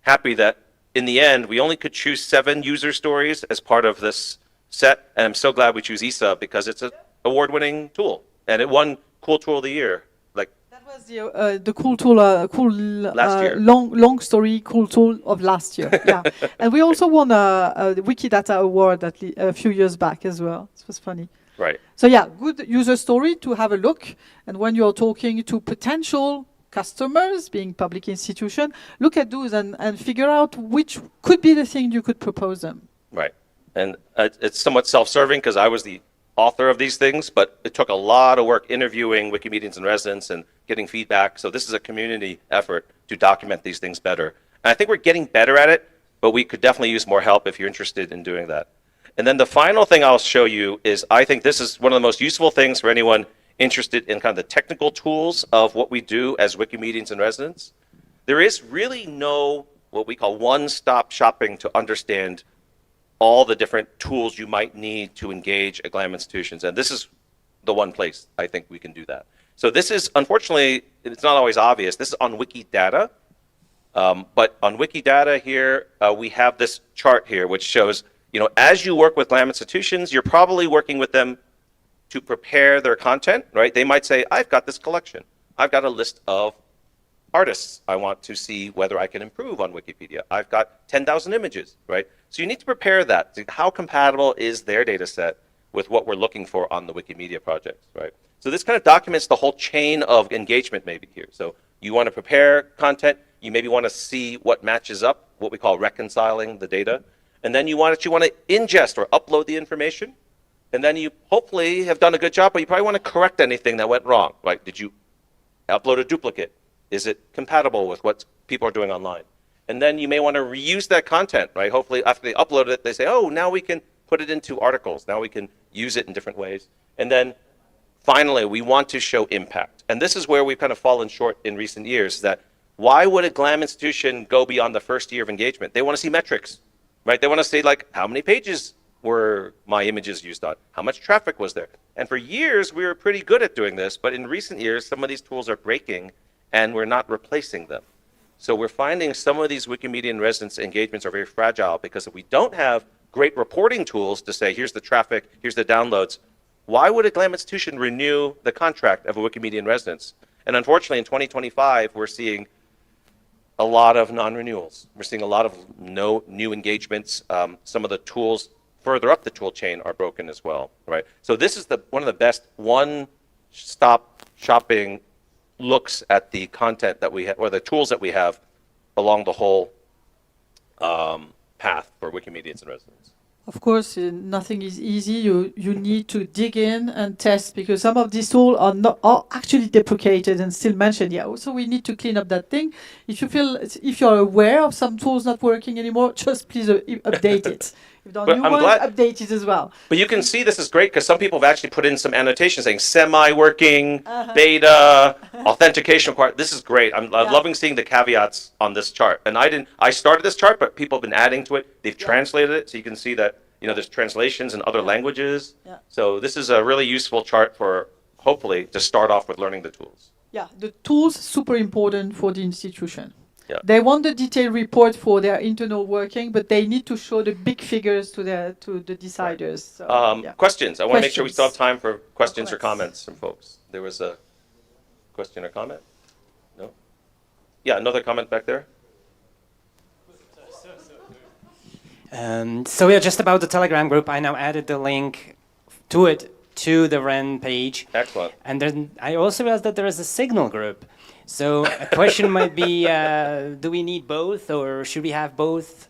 happy that in the end we only could choose 7 user stories as part of this set, and I'm so glad we choose ESA because it's an award-winning tool, and it won Cool Tool of the Year. Like That was the cool tool, Last year. long story cool tool of last year. Yeah, and we also won the Wikidata award a few years back as well. It was funny. right. So yeah, good user story to have a look. And when you're talking to potential customers, being public institution, look at those and figure out which could be the thing you could propose them. Right. And it's somewhat self-serving because I was the author of these things, but it took a lot of work interviewing Wikimedians and residents and getting feedback. So this is a community effort to document these things better. And I think we're getting better at it, but we could definitely use more help if you're interested in doing that. And then the final thing I'll show you is I think this is one of the most useful things for anyone interested in kind of the technical tools of what we do as Wikimedians and residents. There is really no what we call one-stop shopping to understand all the different tools you might need to engage at GLAM institutions. And this is the one place I think we can do that. So this is, unfortunately, it's not always obvious. This is on Wikidata. But on Wikidata here, we have this chart here, which shows, as you work with GLAM institutions, you're probably working with them to prepare their content, right? They might say, I've got this collection. I've got a list of artists. I want to see whether I can improve on Wikipedia. I've got 10,000 images, right? So you need to prepare that. How compatible is their data set with what we're looking for on the Wikimedia project, right? So this kind of documents the whole chain of engagement maybe here. So you want to prepare content. You maybe want to see what matches up, what we call reconciling the data. And then you want to ingest or upload the information. And then you hopefully have done a good job, but you probably want to correct anything that went wrong. Like, did you upload a duplicate? Is it compatible with what people are doing online? And then you may want to reuse that content, right? Hopefully after they upload it, they say, oh, now we can put it into articles. Now we can use it in different ways. And then finally, we want to show impact. And this is where we've kind of fallen short in recent years, that why would a GLAM institution go beyond the first year of engagement? They want to see metrics, right? They want to see, like, how many pages were my images used on? How much traffic was there? And for years, we were pretty good at doing this, but in recent years, some of these tools are breaking, and we're not replacing them. So we're finding some of these Wikimedian residents' engagements are very fragile because if we don't have great reporting tools to say, here's the traffic, here's the downloads, why would a GLAM institution renew the contract of a Wikimedian residence? And unfortunately, in 2025, we're seeing a lot of non-renewals. We're seeing a lot of no new engagements. Some of the tools further up the tool chain are broken as well, right? So this is one of the best one-stop shopping looks at the content that we have, or the tools that we have along the whole path for Wikimedians and residents. Of course, nothing is easy. You need to dig in and test because some of these tools are actually deprecated and still mentioned. Yeah, so we need to clean up that thing. If you're aware of some tools not working anymore, just please update it. If there are new ones, update it as well. But you can see this is great because some people have actually put in some annotations saying semi-working, beta, authentication required. This is great. I'm loving seeing the caveats on this chart. And I started this chart, but people have been adding to it. They've translated it, so you can see that there's translations in other languages. Yeah. So this is a really useful chart for hopefully to start off with learning the tools. Yeah, the tools super important for the institution. Yeah. They want the detailed report for their internal working, but they need to show the big figures to the deciders. Right. So, questions. I want to make sure we still have time for questions or comments from folks. There was a question or comment? No? Yeah, another comment back there. So yeah, just about the Telegram group, I now added the link to the REN page. Excellent. And then I also realized that there is a Signal group. So a question might be, do we need both or should we have both?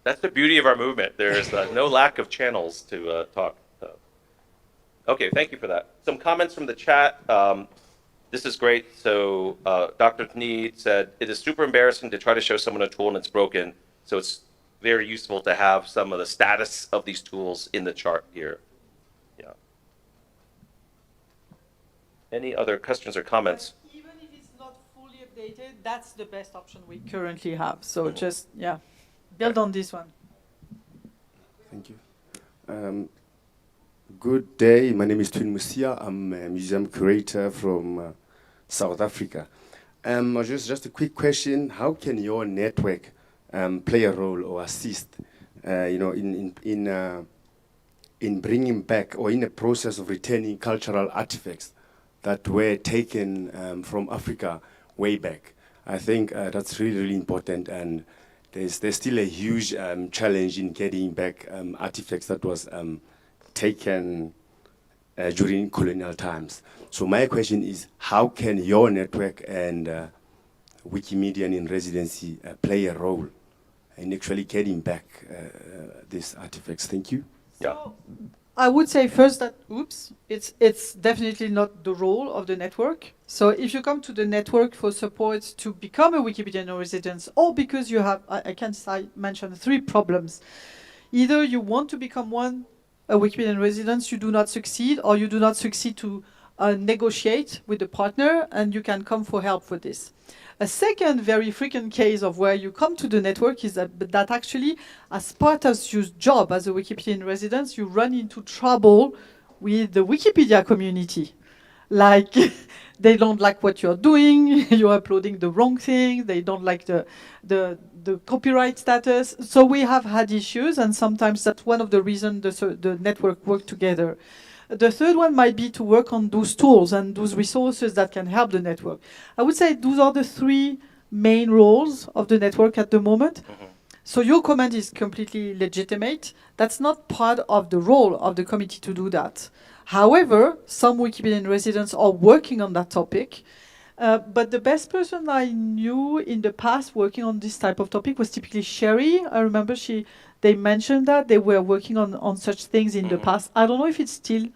That's the beauty of our movement. There's no lack of channels to talk. Okay, thank you for that. Some comments from the chat. This is great. So Dr. Tnee said, it is super embarrassing to try to show someone a tool and it's broken. So it's very useful to have some of the status of these tools in the chart here. Yeah. Any other questions or comments? But even if it's not fully updated, that's the best option we currently have. So just, build on this one. Thank you. Good day. My name is Twin Musia. I'm a museum curator from South Africa. Just a quick question. How can your network play a role or assist in bringing back or in the process of returning cultural artifacts that were taken from Africa way back. I think that's really, really important, and there's still a huge challenge in getting back artifacts that was taken during colonial times. So my question is, how can your network and Wikimedian in residency play a role in actually getting back these artifacts? Thank you. Yeah. So, I would say first that, it's definitely not the role of the network. So if you come to the network for support to become a Wikipedian resident, or because you have, I can mention 3 problems. Either you want to become a Wikipedian resident, you do not succeed, or you do not succeed to negotiate with the partner, and you can come for help for this. A second very frequent case of where you come to the network is that actually, as part of your job as a Wikipedian resident, you run into trouble with the Wikipedia community. Like, they don't like what you're doing, you're uploading the wrong thing, they don't like the copyright status. So we have had issues, and sometimes that's one of the reasons the network work together. The third one might be to work on those tools and those resources that can help the network. I would say those are the 3 main roles of the network at the moment. So your comment is completely legitimate. That's not part of the role of the committee to do that. However, some Wikipedian residents are working on that topic. But the best person I knew in the past working on this type of topic was typically Sherry. I remember they mentioned that they were working on such things in the past. I don't know if it's still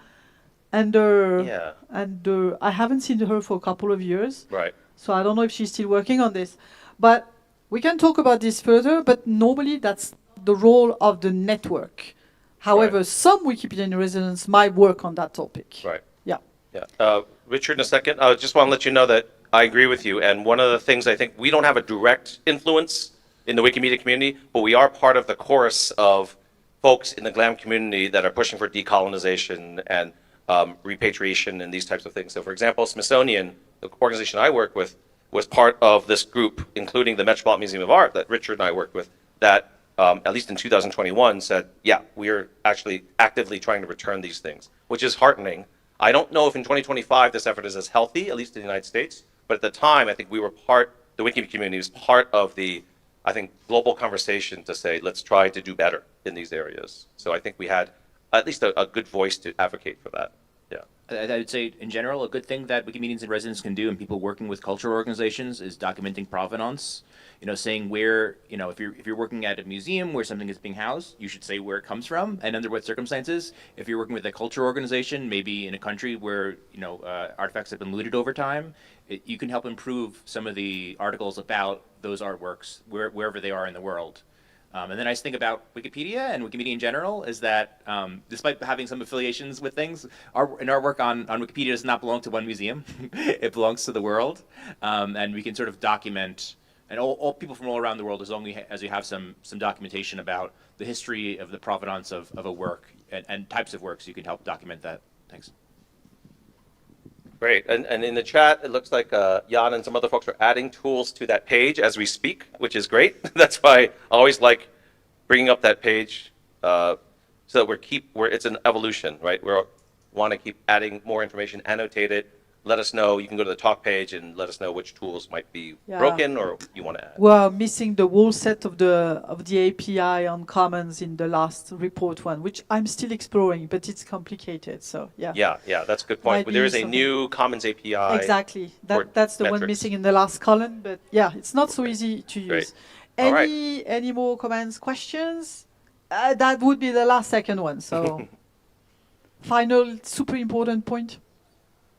under, I haven't seen her for a couple of years. Right. So I don't know if she's still working on this. But we can talk about this further, but normally that's the role of the network. However, some Wikipedian residents might work on that topic. Right. Yeah. Yeah. Richard, in a second, I just want to let you know that I agree with you. And one of the things I think, we don't have a direct influence in the Wikimedia community, but we are part of the chorus of folks in the GLAM community that are pushing for decolonization and repatriation and these types of things. So for example, Smithsonian, the organization I work with, was part of this group, including the Metropolitan Museum of Art that Richard and I worked with, that at least in 2021 said, yeah, we are actually actively trying to return these things, which is heartening. I don't know if in 2025 this effort is as healthy, at least in the United States, but at the time I think we were the Wiki community was part of the, I think, global conversation to say, let's try to do better in these areas. So I think we had at least a good voice to advocate for that. Yeah. I would say, in general, a good thing that Wikimedians and residents can do, and people working with cultural organizations, is documenting provenance. Saying where, if you're working at a museum where something is being housed, you should say where it comes from and under what circumstances. If you're working with a cultural organization, maybe in a country where, artifacts have been looted over time, you can help improve some of the articles about those artworks wherever they are in the world. And the nice thing about Wikipedia and Wikimedia in general is that, despite having some affiliations with things, our work on Wikipedia does not belong to one museum. It belongs to the world. And we can sort of document, and all people from all around the world, as long as you have some documentation about the history of the provenance of a work and types of works, you can help document that. Thanks. Great. And in the chat, it looks like Jan and some other folks are adding tools to that page as we speak, which is great. That's why I always like bringing up that page so that it's an evolution, right? We want to keep adding more information, annotate it, let us know. You can go to the talk page and let us know which tools might be broken or you want to add. We're missing the whole set of the API on Commons in the last report one, which I'm still exploring, but it's complicated. So yeah. Yeah, that's a good point. There is a new Commons API. Exactly. That's the one missing in the last column, but yeah, it's not so easy to use. Great. Any more comments, questions? That would be the last second one. So final super important point.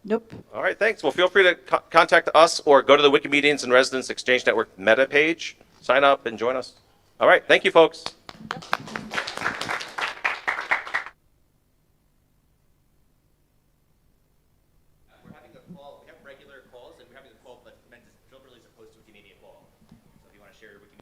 Nope. All right, thanks. Well, feel free to contact us or go to the Wikimedians and Residents Exchange Network meta page, sign up and join us. All right, thank you, folks. We're having a call. We have regular calls, and we're having a call, but meant deliberately as opposed to a Wikimedia call. So if you want to share your Wikimedia.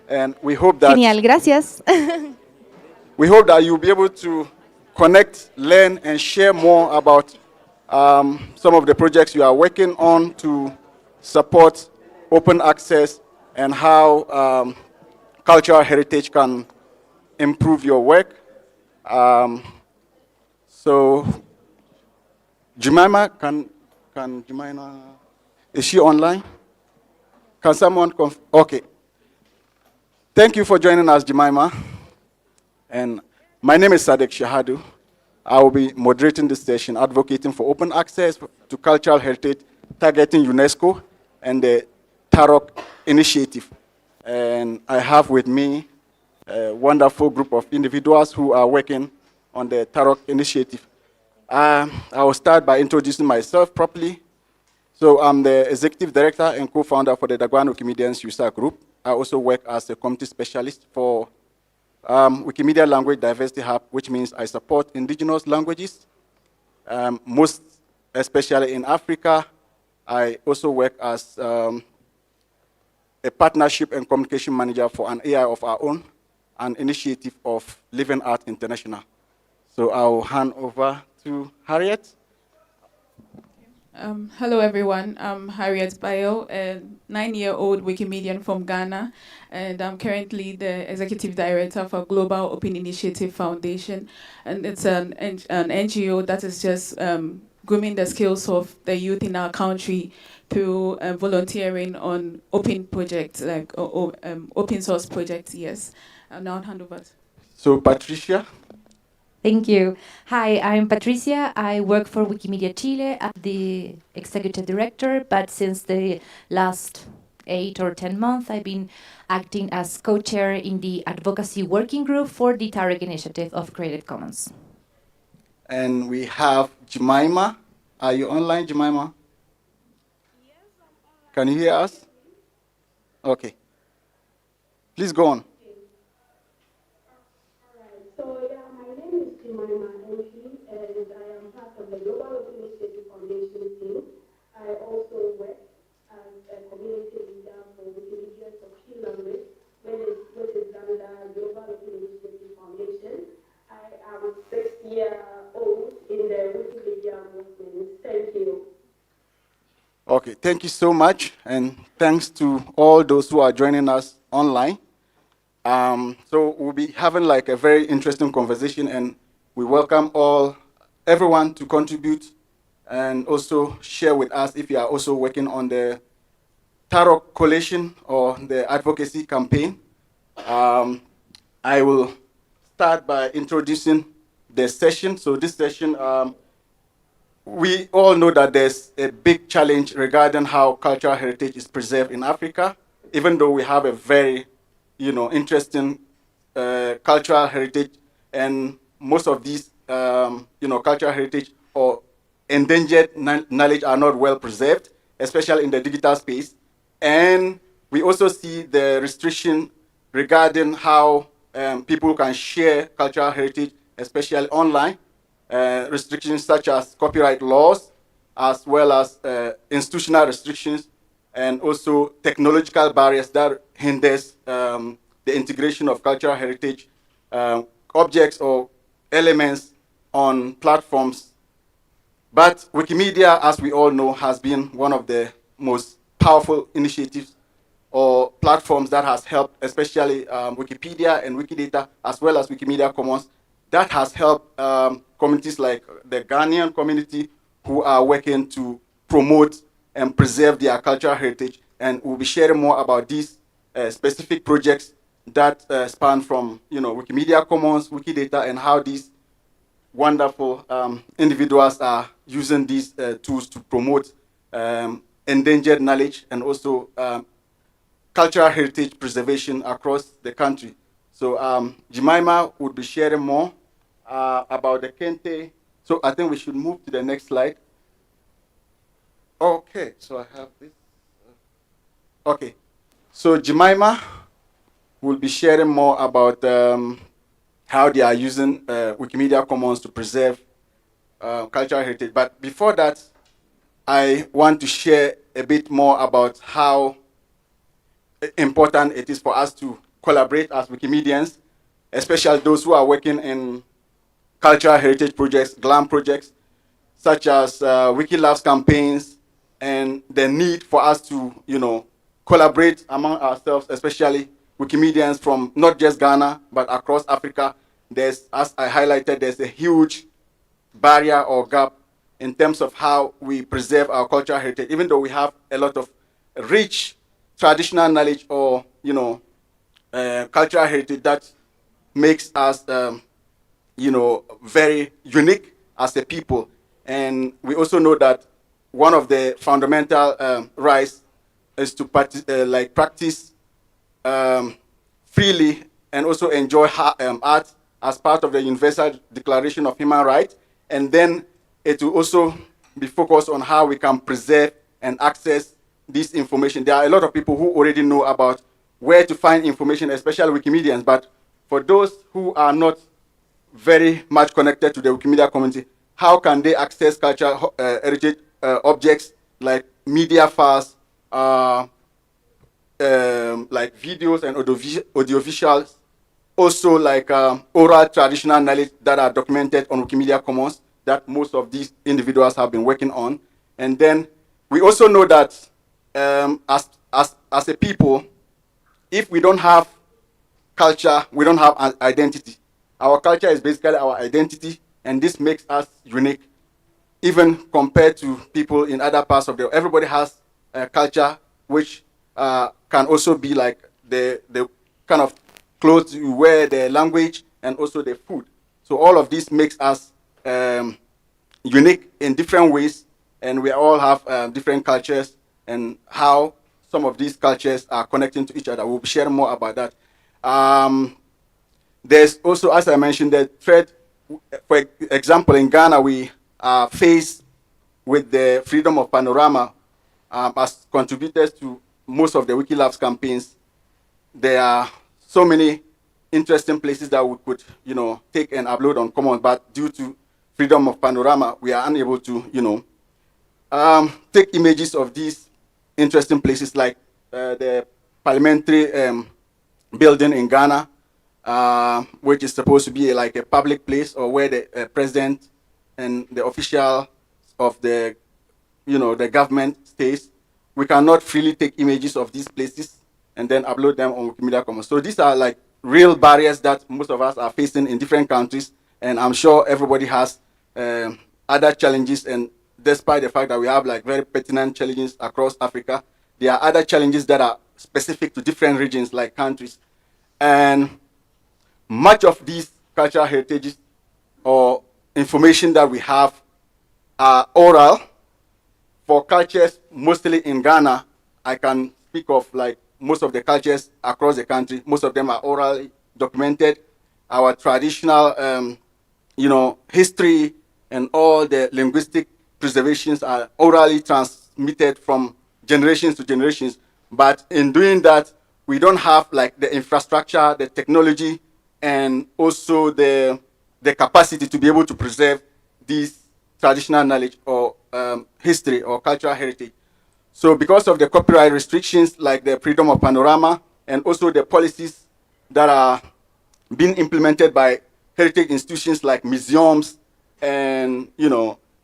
And we hope that Genial, gracias. we hope that you'll be able to connect, learn, and share more about some of the projects you are working on to support open access and how cultural heritage can improve your work. So, Jemima, can Jemima, is she online? Can someone okay. Thank you for joining us, Jemima. And my name is Sadek Shahadu. I will be moderating this session, advocating for open access to cultural heritage, targeting UNESCO and the Tarok initiative. And I have with me a wonderful group of individuals who are working on the Tarok initiative. I will start by introducing myself properly. So I'm the executive director and co-founder for the Dagwan Wikimedians user group. I also work as a community specialist for Wikimedia Language Diversity Hub, which means I support indigenous languages, most especially in Africa. I also work as a partnership and communication manager for an AI of our own, an initiative of Living Art International. So I'll hand over to Harriet. Hello everyone, I'm Harriet Bayo, a 9-year-old Wikimedian from Ghana, and I'm currently the Executive Director for Global Open Initiative Foundation, and it's an NGO that is just grooming the skills of the youth in our country through volunteering on open projects, like open source projects, yes. I'll now hand over. So Patricia. Thank you. Hi, I'm Patricia. I work for Wikimedia Chile as the executive director, but since the last 8 or 10 months, I've been acting as co-chair in the advocacy working group for the Tarek initiative of Creative Commons. And we have Jemima. Are you online, Jemima? Yes, I'm online. Can you hear us? Okay. Please go on. Wikimania entry, and I am part of the Global Open Initiative Foundation team. I also work as a community leader for Wikimedians of Key Language, which is under Global Open Initiative Foundation. I am 6-year-old in the Wikimedia movement. Thank you. Okay, thank you so much, and thanks to all those who are joining us online. So we'll be having like a very interesting conversation, and we welcome everyone to contribute and also share with us if you are also working on the Tarok Coalition or the advocacy campaign. I will start by introducing the session. So this session, we all know that there's a big challenge regarding how cultural heritage is preserved in Africa, even though we have a very, interesting cultural heritage, and most of these, cultural heritage or endangered knowledge are not well preserved, especially in the digital space. And we also see the restriction regarding how people can share cultural heritage, especially online. Restrictions such as copyright laws, as well as institutional restrictions, and also technological barriers that hinders the integration of cultural heritage objects or elements on platforms. But Wikimedia, as we all know, has been one of the most powerful initiatives or platforms that has helped, especially Wikipedia and Wikidata, as well as Wikimedia Commons, that has helped communities like the Ghanaian community who are working to promote and preserve their cultural heritage. And we'll be sharing more about these specific projects that span from Wikimedia Commons, Wikidata, and how these wonderful individuals are using these tools to promote endangered knowledge and also cultural heritage preservation across the country. So Jemima would be sharing more about the Kente. So I think we should move to the next slide. Okay, so I have this. Okay, so Jemima will be sharing more about how they are using Wikimedia Commons to preserve cultural heritage. But before that, I want to share a bit more about how important it is for us to collaborate as Wikimedians, especially those who are working in cultural heritage projects, GLAM projects, such as Wiki Labs campaigns, and the need for us to, collaborate among ourselves, especially Wikimedians from not just Ghana, but across Africa. There's, as I highlighted, there's a huge barrier or gap in terms of how we preserve our cultural heritage, even though we have a lot of rich traditional knowledge or, cultural heritage that makes us, very unique as a people. And we also know that one of the fundamental rights is to practice freely and also enjoy art as part of the Universal Declaration of Human Rights. And then it will also be focused on how we can preserve and access this information. There are a lot of people who already know about where to find information, especially Wikimedians, but for those who are not very much connected to the Wikimedia community, how can they access cultural heritage objects like media files, like videos and audiovisuals, also like oral traditional knowledge that are documented on Wikimedia Commons that most of these individuals have been working on. And then we also know that as a people, if we don't have culture, we don't have an identity. Our culture is basically our identity, and this makes us unique, even compared to people in other parts of the world. Everybody has a culture which can also be like the kind of clothes you wear, the language, and also the food. So all of this makes us unique in different ways, and we all have different cultures and how some of these cultures are connecting to each other. We'll share more about that. There's also, as I mentioned, the threat. For example, in Ghana, we are faced with the freedom of panorama as contributors to most of the Wikilabs campaigns. There are so many interesting places that we could, take and upload on Commons, but due to freedom of panorama, we are unable to, take images of these interesting places like the parliamentary building in Ghana, which is supposed to be like a public place or where the president and the official of the, the government stays. We cannot freely take images of these places and then upload them on Wikimedia Commons. So these are like real barriers that most of us are facing in different countries, and I'm sure everybody has other challenges. And despite the fact that we have like very pertinent challenges across Africa, there are other challenges that are specific to different regions, like countries. And much of these cultural heritages or information that we have are oral. For cultures, mostly in Ghana, I can speak of like most of the cultures across the country. Most of them are orally documented. Our traditional, history and all the linguistic preservations are orally transmitted from generations to generations. But in doing that, we don't have like the infrastructure, the technology, and also the capacity to be able to preserve these traditional knowledge or history or cultural heritage. So because of the copyright restrictions like the freedom of panorama and also the policies that are being implemented by heritage institutions like museums and,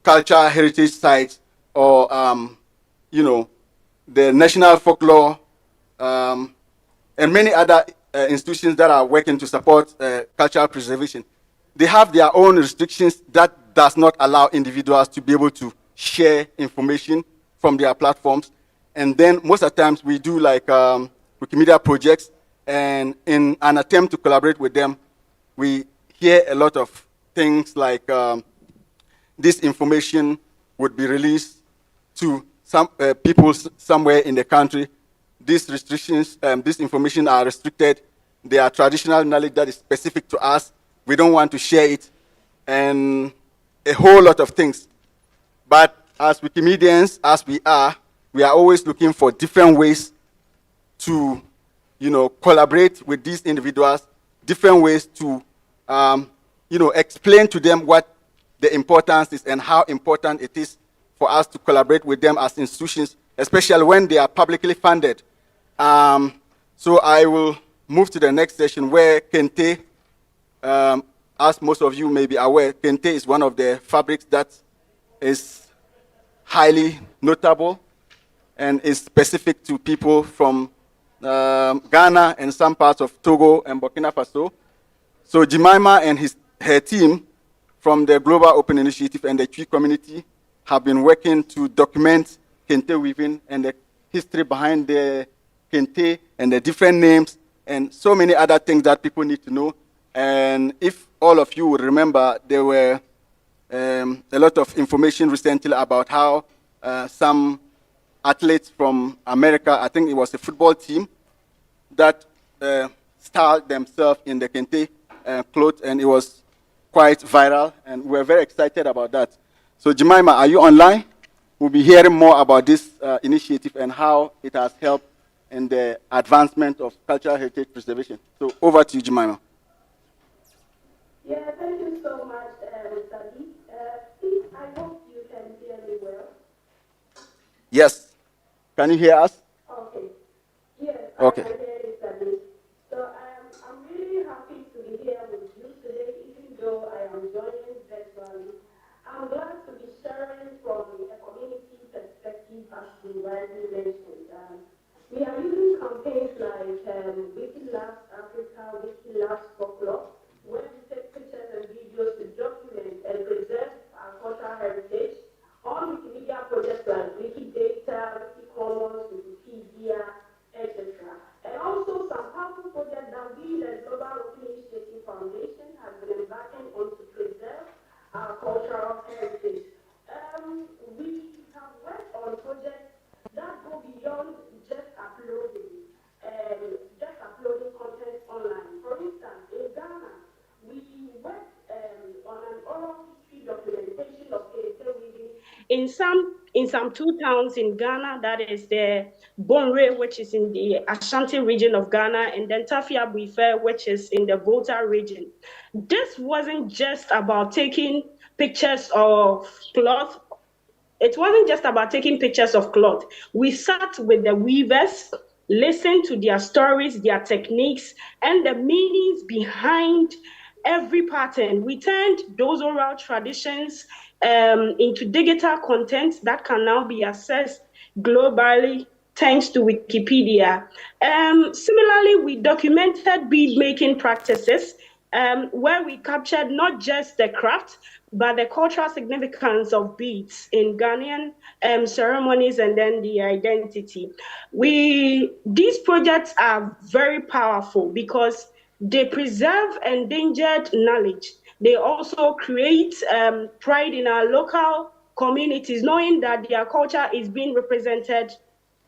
cultural heritage sites or, the national folklore and many other institutions that are working to support cultural preservation, they have their own restrictions that does not allow individuals to be able to share information from their platforms. And then most of the times we do like Wikimedia projects, and in an attempt to collaborate with them, we hear a lot of things like this information would be released to some people somewhere in the country. These restrictions, this information are restricted. They are traditional knowledge that is specific to us. We don't want to share it, and a whole lot of things. But as Wikimedians, as we are always looking for different ways to, collaborate with these individuals, different ways to, explain to them what the importance is and how important it is for us to collaborate with them as institutions, especially when they are publicly funded. So I will move to the next session where Kente, as most of you may be aware, Kente is one of the fabrics that is highly notable and is specific to people from Ghana and some parts of Togo and Burkina Faso. So Jemima and her team from the Global Open Initiative and the Tree community have been working to document Kente weaving and the history behind the Kente and the different names and so many other things that people need to know. And if all of you would remember, there were a lot of information recently about how some athletes from America, I think it was a football team, that styled themselves in the Kente clothes, and it was quite viral, and we're very excited about that. So Jemima, are you online? We'll be hearing more about this initiative and how it has helped in the advancement of cultural heritage preservation. So over to you, Jemima. Yeah, thank you so much, Sadi. Please, I hope you can hear me well. Yes. Can you hear us? Okay. Yes, okay. I can hear you, Sadi. So I'm really happy to be here with you today, even though I am joining virtually. I'm glad to be sharing from a community perspective, as you rightly mentioned. We are using campaigns like Wiki Labs Africa, Wiki Labs Folklore, where we take pictures and videos to document and preserve our cultural heritage on Wikimedia projects like Wikidata, Wikicommons, Wikipedia, etc. And also some powerful projects that we, the Global Open Initiative Foundation, have been embarking on to preserve our cultural heritage. We have worked on projects that go beyond just uploading content online. For instance, in Ghana, we worked on an oral history documentation of Kente weaving in some two towns in Ghana, that is the Bonre, which is in the Ashanti region of Ghana, and then Tafia Buife, which is in the Volta region. This wasn't just about taking pictures of cloth. It wasn't just about taking pictures of cloth. We sat with the weavers, listened to their stories, their techniques, and the meanings behind every pattern. We turned those oral traditions into digital content that can now be accessed globally thanks to Wikipedia. Similarly, we documented bead making practices where we captured not just the craft, but the cultural significance of beads in Ghanaian ceremonies and then the identity. These projects are very powerful because they preserve endangered knowledge. They also create pride in our local communities, knowing that their culture is being represented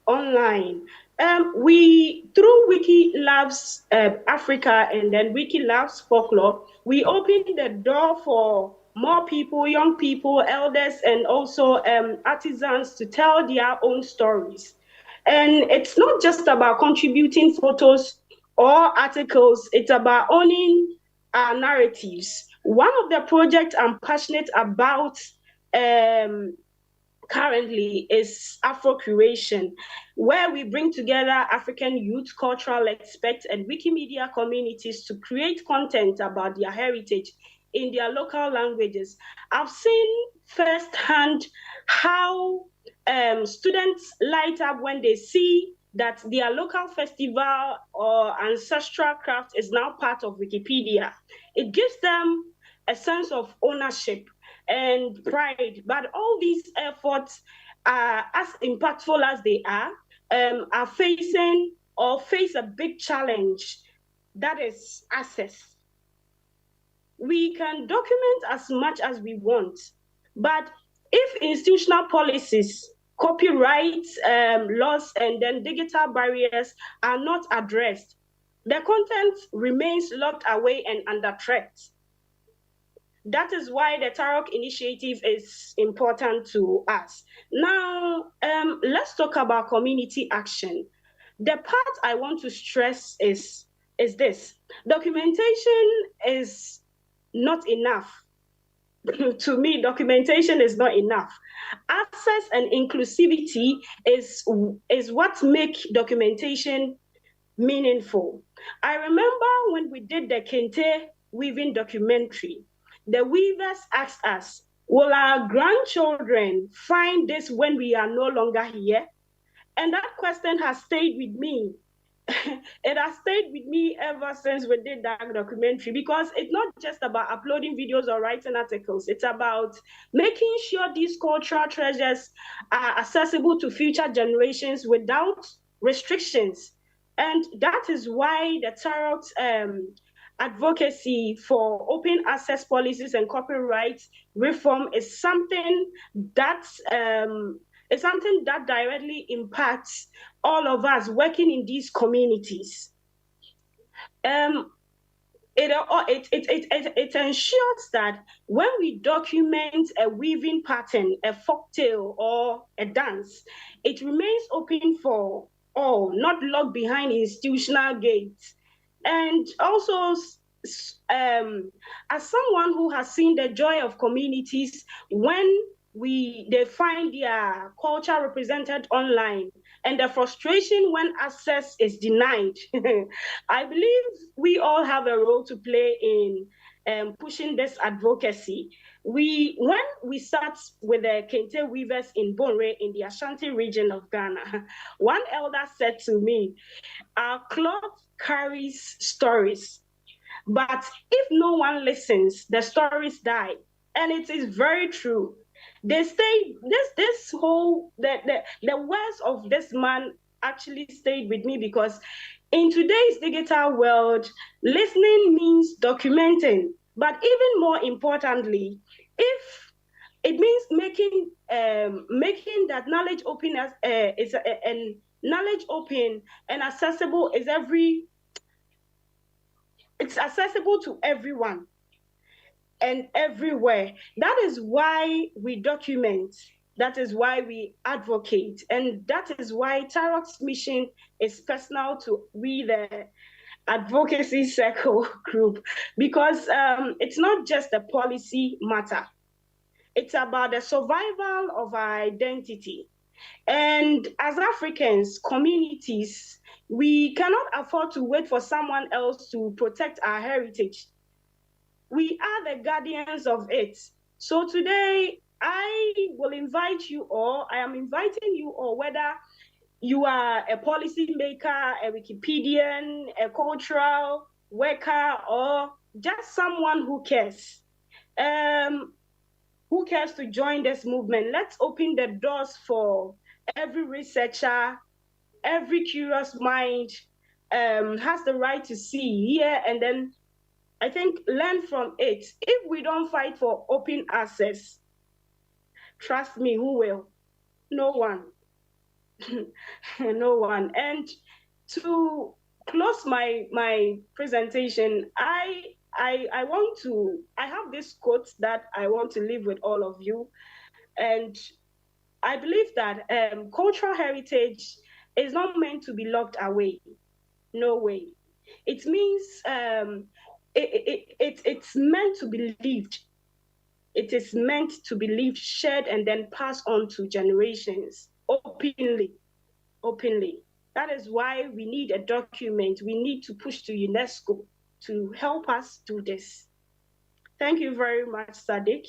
online. Through Wiki Labs Africa and then Wiki Labs Folklore, we opened the door for more people, young people, elders, and also artisans to tell their own stories. And it's not just about contributing photos or articles, it's about owning our narratives. One of the projects I'm passionate about currently is Afro Curation, where we bring together African youth, cultural experts, and Wikimedia communities to create content about their heritage in their local languages. I've seen firsthand how students light up when they see that their local festival or ancestral craft is now part of Wikipedia. It gives them a sense of ownership and pride. But all these efforts, as impactful as they are facing or face a big challenge, that is access. We can document as much as we want, but if institutional policies, copyright laws, and then digital barriers are not addressed, the content remains locked away and under threat. That is why the Tarok initiative is important to us. Now, let's talk about community action. The part I want to stress is this. Documentation is not enough. To me, documentation is not enough. Access and inclusivity is what make documentation meaningful. I remember when we did the Kente weaving documentary, the weavers asked us, will our grandchildren find this when we are no longer here? And that question has stayed with me. It has stayed with me ever since we did that documentary, because it's not just about uploading videos or writing articles. It's about making sure these cultural treasures are accessible to future generations without restrictions. And that is why the Tarot advocacy for open access policies and copyright reform is something that directly impacts all of us working in these communities. It ensures that when we document a weaving pattern, a folktale, or a dance, it remains open for all, not locked behind institutional gates. And also, as someone who has seen the joy of communities when they find their culture represented online, and the frustration when access is denied, I believe we all have a role to play in pushing this advocacy. When we start with the Kente weavers in Bonre in the Ashanti region of Ghana, one elder said to me, our cloth carries stories, but if no one listens, the stories die. And it is very true. They say the words of this man actually stayed with me, because in today's digital world, listening means documenting. But even more importantly, if it means making that knowledge open as and knowledge open and accessible it's accessible to everyone and everywhere. That is why we document. That is why we advocate. And that is why Tarot's mission is personal to we, the advocacy circle group, because it's not just a policy matter. It's about the survival of our identity. And as Africans, communities, we cannot afford to wait for someone else to protect our heritage. We are the guardians of it. So today, I will invite you all, I am inviting you all, whether you are a policy maker, a Wikipedian, a cultural worker, or just someone who cares. Who cares to join this movement? Let's open the doors for every researcher, every curious mind has the right to see, hear, and then I think learn from it. If we don't fight for open access, trust me, who will? No one. No one. And to close my presentation, I have this quote that I want to leave with all of you. And I believe that cultural heritage is not meant to be locked away. No way. It means it's meant to be lived. It is meant to be lived, shared, and then passed on to generations openly. That is why we need a document. We need to push to UNESCO to help us do this. Thank you very much, Sadiq.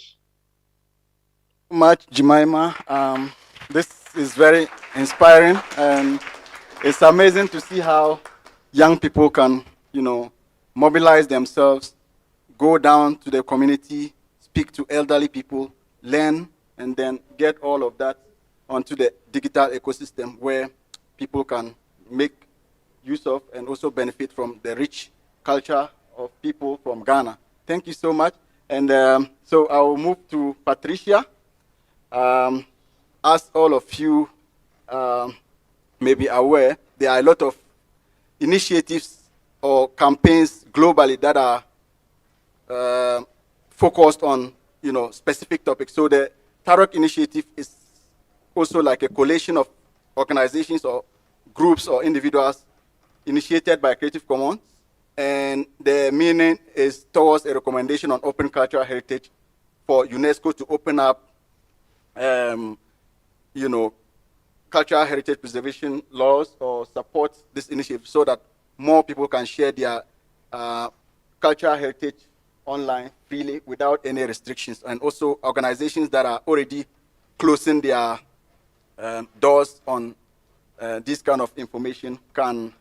Much, Jemima. This is very inspiring, and it's amazing to see how young people can, mobilize themselves, go down to the community, speak to elderly people, learn, and then get all of that onto the digital ecosystem where people can make use of and also benefit from the rich culture of people from Ghana. Thank you so much. And so I will move to Patricia. As all of you may be aware, there are a lot of initiatives or campaigns globally that are focused on specific topics. So the Tarok initiative is also like a coalition of organizations or groups or individuals initiated by Creative Commons, and the meaning is towards a recommendation on open cultural heritage for UNESCO to open up cultural heritage preservation laws or support this initiative so that more people can share their cultural heritage online freely without any restrictions, and also organizations that are already closing their doors on this kind of information can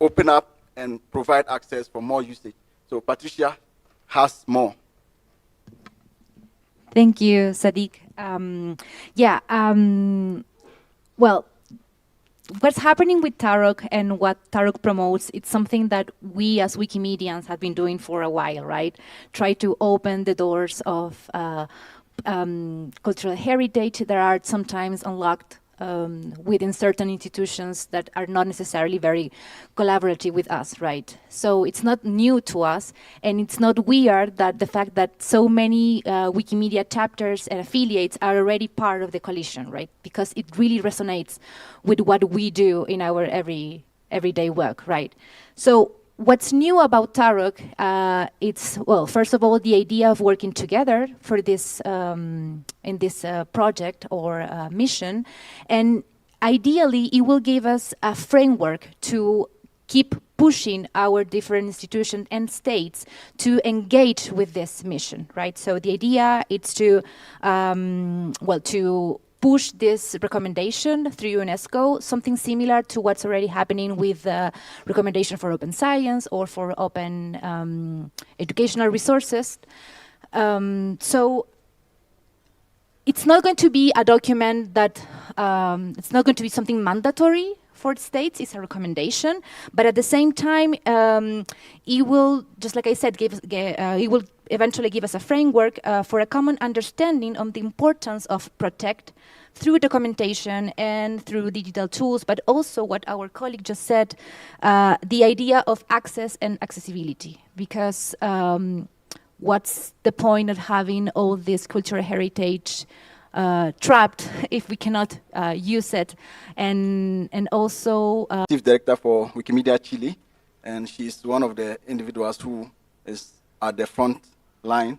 open up and provide access for more usage. So Patricia has more. Thank you, Sadiq. Well, what's happening with Tarok and what Tarok promotes, it's something that we as Wikimedians have been doing for a while, right? Try to open the doors of cultural heritage that are sometimes unlocked within certain institutions that are not necessarily very collaborative with us, right? So it's not new to us, and it's not weird that the fact that so many Wikimedia chapters and affiliates are already part of the coalition, right? Because it really resonates with what we do in our everyday work, right? So what's new about Tarok, it's, well, first of all, the idea of working together for this, in this project or mission. And ideally, it will give us a framework to keep pushing our different institutions and states to engage with this mission, right? So the idea is to, to push this recommendation through UNESCO, something similar to what's already happening with the recommendation for open science or for open educational resources. So it's not going to be a document that, it's not going to be something mandatory for the states, it's a recommendation, but at the same time, it will, just like I said, it will eventually give us a framework for a common understanding on the importance of protect through documentation and through digital tools, but also what our colleague just said, the idea of access and accessibility. Because what's the point of having all this cultural heritage trapped if we cannot use it? And also... Chief Director for Wikimedia Chile, and she's one of the individuals who is at the front line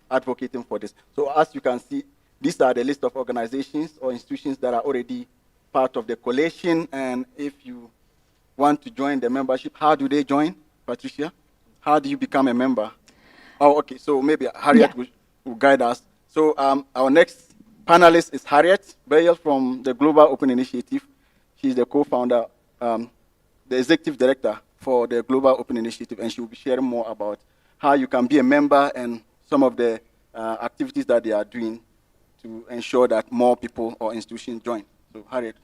advocating for this. So as you can see, these are the list of organizations or institutions that are already part of the coalition, and if you want to join the membership, how do they join, Patricia? How do you become a member? Oh, okay, so maybe Harriet will guide us. So our next panelist is Harriet Bayel from the Global Open Initiative. She's the co-founder, the executive director for the Global Open Initiative, and she will be sharing more about how you can be a member and some of the activities that they are doing to ensure that more people or institutions join. So Harriet.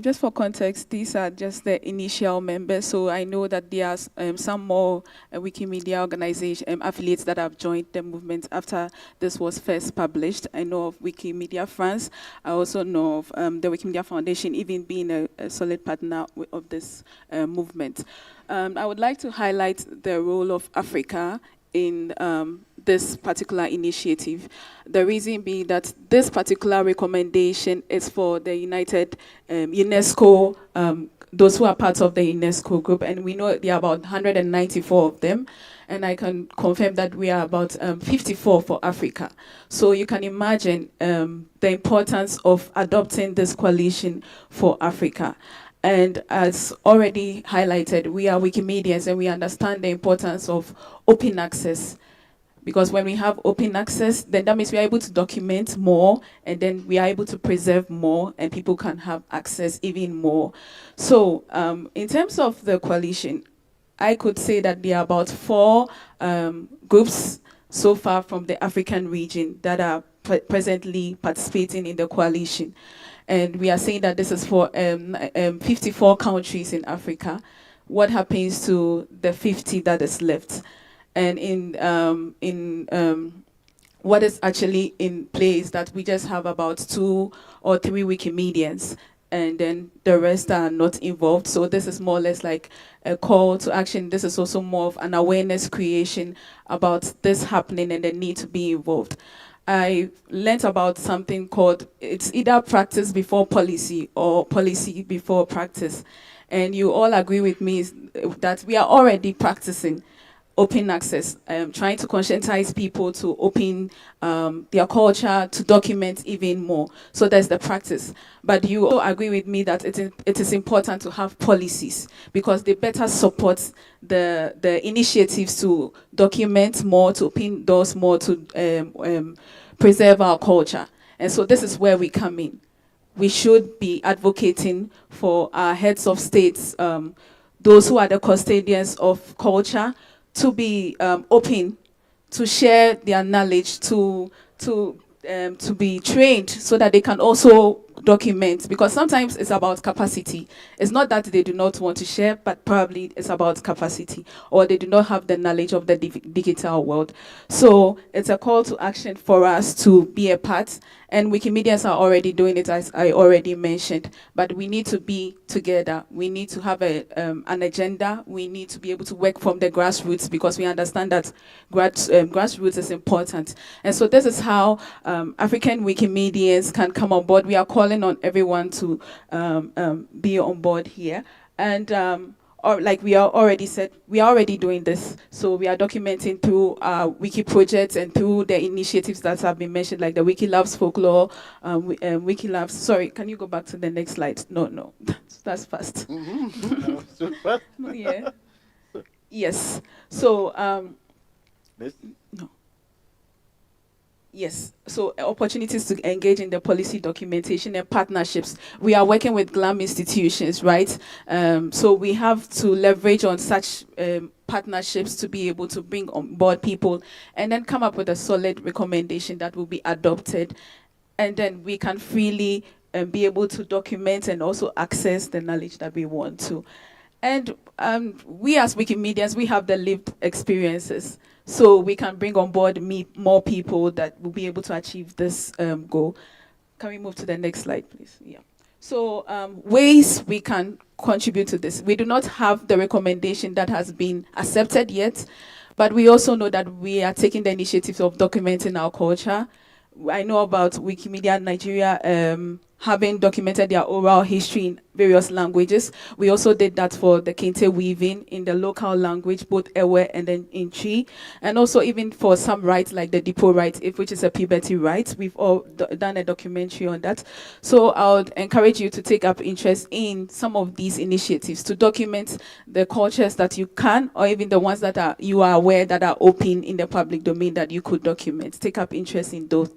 Just for context, these are just the initial members. So I know that there are some more Wikimedia organization affiliates that have joined the movement after this was first published. I know of Wikimedia France. I also know of the Wikimedia Foundation even being a solid partner of this movement. I would like to highlight the role of Africa in this particular initiative. The reason being that this particular recommendation is for the United UNESCO, those who are part of the UNESCO group, and we know there are about 194 of them, and I can confirm that we are about 54 for Africa. So you can imagine the importance of adopting this coalition for Africa. And as already highlighted, we are Wikimedians and we understand the importance of open access. Because when we have open access, then that means we are able to document more, and then we are able to preserve more, and people can have access even more. So in terms of the coalition, I could say that there are about 4 groups so far from the African region that are presently participating in the coalition. And we are saying that this is for 54 countries in Africa. What happens to the 50 that is left? And what is actually in place that we just have about 2 or 3 Wikimedians, and then the rest are not involved. So this is more or less like a call to action. This is also more of an awareness creation about this happening and the need to be involved. I learned about something called, it's either practice before policy or policy before practice. And you all agree with me that we are already practicing. open access, trying to conscientize people to open their culture, to document even more. So that's the practice. But you also agree with me that it is important to have policies because they better support the initiatives to document more, to open doors more, to preserve our culture. And so this is where we come in. We should be advocating for our heads of states, those who are the custodians of culture, to be open, to share their knowledge, to be trained so that they can also document, because sometimes it's about capacity. It's not that they do not want to share, but probably it's about capacity, or they do not have the knowledge of the digital world. So it's a call to action for us to be a part, and Wikimedians are already doing it, as I already mentioned, but we need to be together. We need to have an agenda. We need to be able to work from the grassroots, because we understand that grassroots is important. And so this is how African Wikimedians can come on board. We are calling on everyone to be on board here. And or like we are already said, we are already doing this. So we are documenting through our wiki projects and through the initiatives that have been mentioned, like the Wiki Labs Folklore, Wiki Labs. Sorry, can you go back to the next slide? No, that's fast. Super. Yeah. Yes. So no. Yes, so opportunities to engage in the policy documentation and partnerships. We are working with GLAM institutions, right? So we have to leverage on such partnerships to be able to bring on board people and then come up with a solid recommendation that will be adopted. And then we can freely be able to document and also access the knowledge that we want to. And we as Wikimedians, we have the lived experiences. So we can bring on board more people that will be able to achieve this goal. Can we move to the next slide, please? Yeah. So ways we can contribute to this. We do not have the recommendation that has been accepted yet, but we also know that we are taking the initiative of documenting our culture. I know about Wikimedia Nigeria having documented their oral history in various languages. We also did that for the Kente weaving in the local language, both Ewe and then in Chi. And also even for some rites like the Depot rite, which is a puberty rite. We've all done a documentary on that. So I would encourage you to take up interest in some of these initiatives to document the cultures that you can, or even the ones that you are aware that are open in the public domain that you could document. Take up interest in those.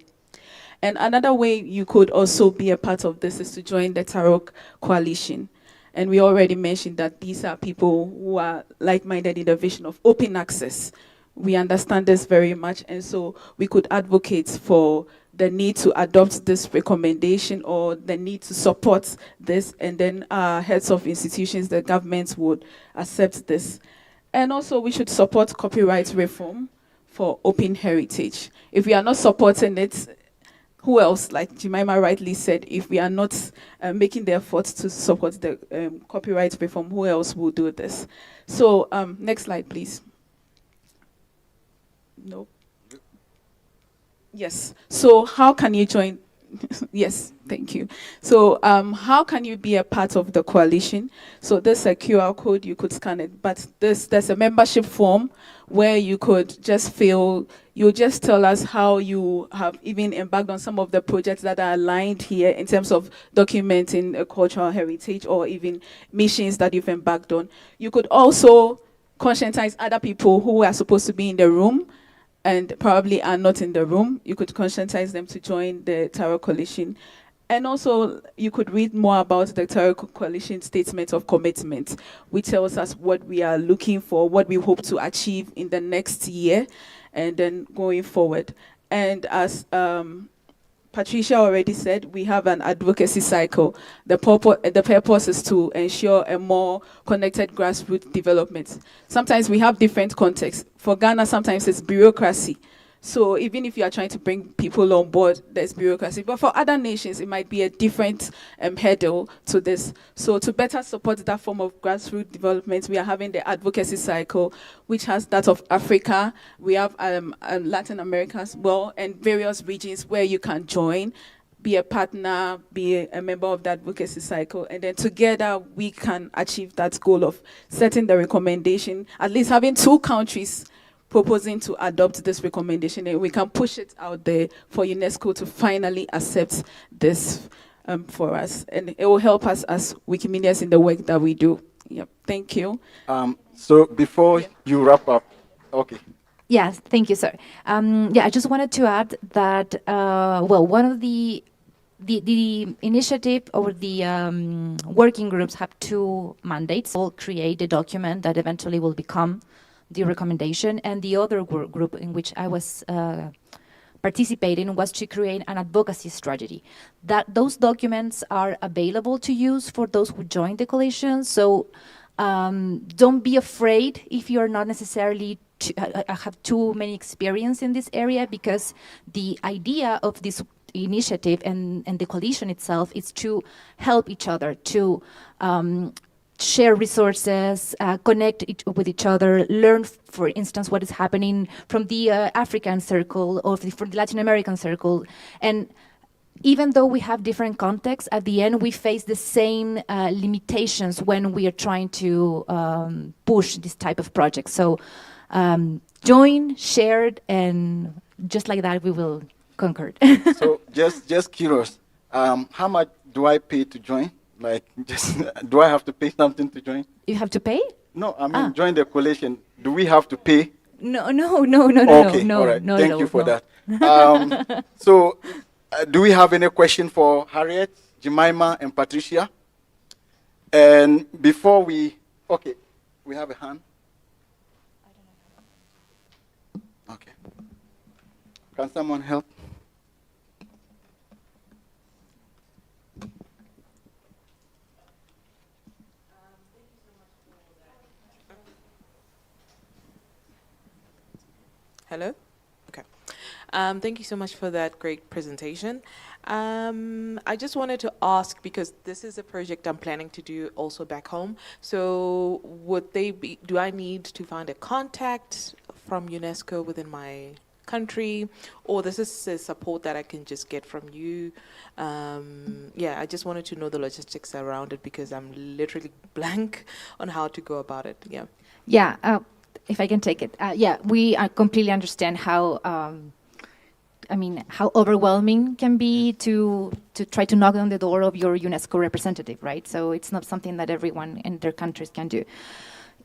And another way you could also be a part of this is to join the Tarok Coalition. And we already mentioned that these are people who are like-minded in the vision of open access. We understand this very much, and so we could advocate for the need to adopt this recommendation or the need to support this, and then heads of institutions, the governments would accept this. And also we should support copyright reform for open heritage. If we are not supporting it, who else, like Jemima rightly said, if we are not making the efforts to support the copyright reform, who else will do this? So next slide, please. No. Yes. So how can you join? Yes, thank you. So how can you be a part of the coalition? So there's a QR code, you could scan it, but there's a membership form where you could just you just tell us how you have even embarked on some of the projects that are aligned here in terms of documenting a cultural heritage, or even missions that you've embarked on. You could also conscientize other people who are supposed to be in the room and probably are not in the room. You could conscientize them to join the Tarot Coalition. And also, you could read more about the Tarot Coalition Statement of Commitment, which tells us what we are looking for, what we hope to achieve in the next year, and then going forward. And as Patricia already said, we have an advocacy cycle. The purpose is to ensure a more connected grassroots development. Sometimes we have different contexts. For Ghana, sometimes it's bureaucracy. So even if you are trying to bring people on board, there's bureaucracy. But for other nations, it might be a different hurdle to this. So to better support that form of grassroots development, we are having the advocacy cycle, which has that of Africa. We have Latin America as well, and various regions where you can join, be a partner, be a member of that advocacy cycle, and then together we can achieve that goal of setting the recommendation, at least having 2 countries proposing to adopt this recommendation, and we can push it out there for UNESCO to finally accept this for us. And it will help us as Wikimedians in the work that we do. Yep. Thank you. So before you wrap up, okay. Yes, thank you, sir. Yeah, I just wanted to add that, well, one of the initiative or the working groups have two mandates. We'll create a document that eventually will become the recommendation, and the other group in which I was participating was to create an advocacy strategy. Those documents are available to use for those who join the coalition, so don't be afraid if you're not necessarily have too many experience in this area, because the idea of this initiative and the coalition itself is to help each other, to share resources, connect with each other, learn, for instance, what is happening from the African circle or from the Latin American circle. And even though we have different contexts, at the end we face the same limitations when we are trying to push this type of project. So join, shared, and just like that we will conquer. So just curious, how much do I pay to join? Like, just do I have to pay something to join? You have to pay? No, I mean join the coalition. Do we have to pay? No, Okay, no, all right. no, Thank no, you for no. that. So, do we have any question for Harriet, Jemima, and Patricia? And before we have a hand. Okay. Can someone help? Hello? Okay. Thank you so much for that great presentation. I just wanted to ask, because this is a project I'm planning to do also back home, so do I need to find a contact from UNESCO within my country, or this is a support that I can just get from you? Yeah, I just wanted to know the logistics around it, because I'm literally blank on how to go about it. Yeah. Yeah, if I can take it. Yeah, we completely understand how, how overwhelming can be to try to knock on the door of your UNESCO representative, right? So it's not something that everyone in their countries can do.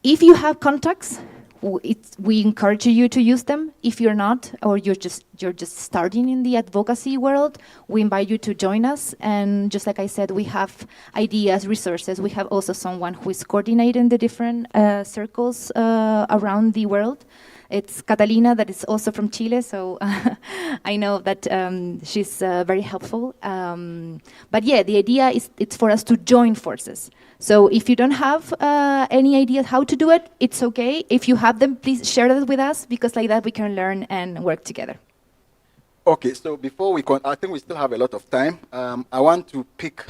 If you have contacts, we encourage you to use them. If you're not, or you're just starting in the advocacy world, we invite you to join us. And just like I said, we have ideas, resources. We have also someone who is coordinating the different circles around the world. It's Catalina, that is also from Chile, so I know that she's very helpful. But yeah, the idea is it's for us to join forces. So if you don't have any idea how to do it, it's okay. If you have them, please share that with us, because like that we can learn and work together. Okay, so before we I think we still have a lot of time. I want to pick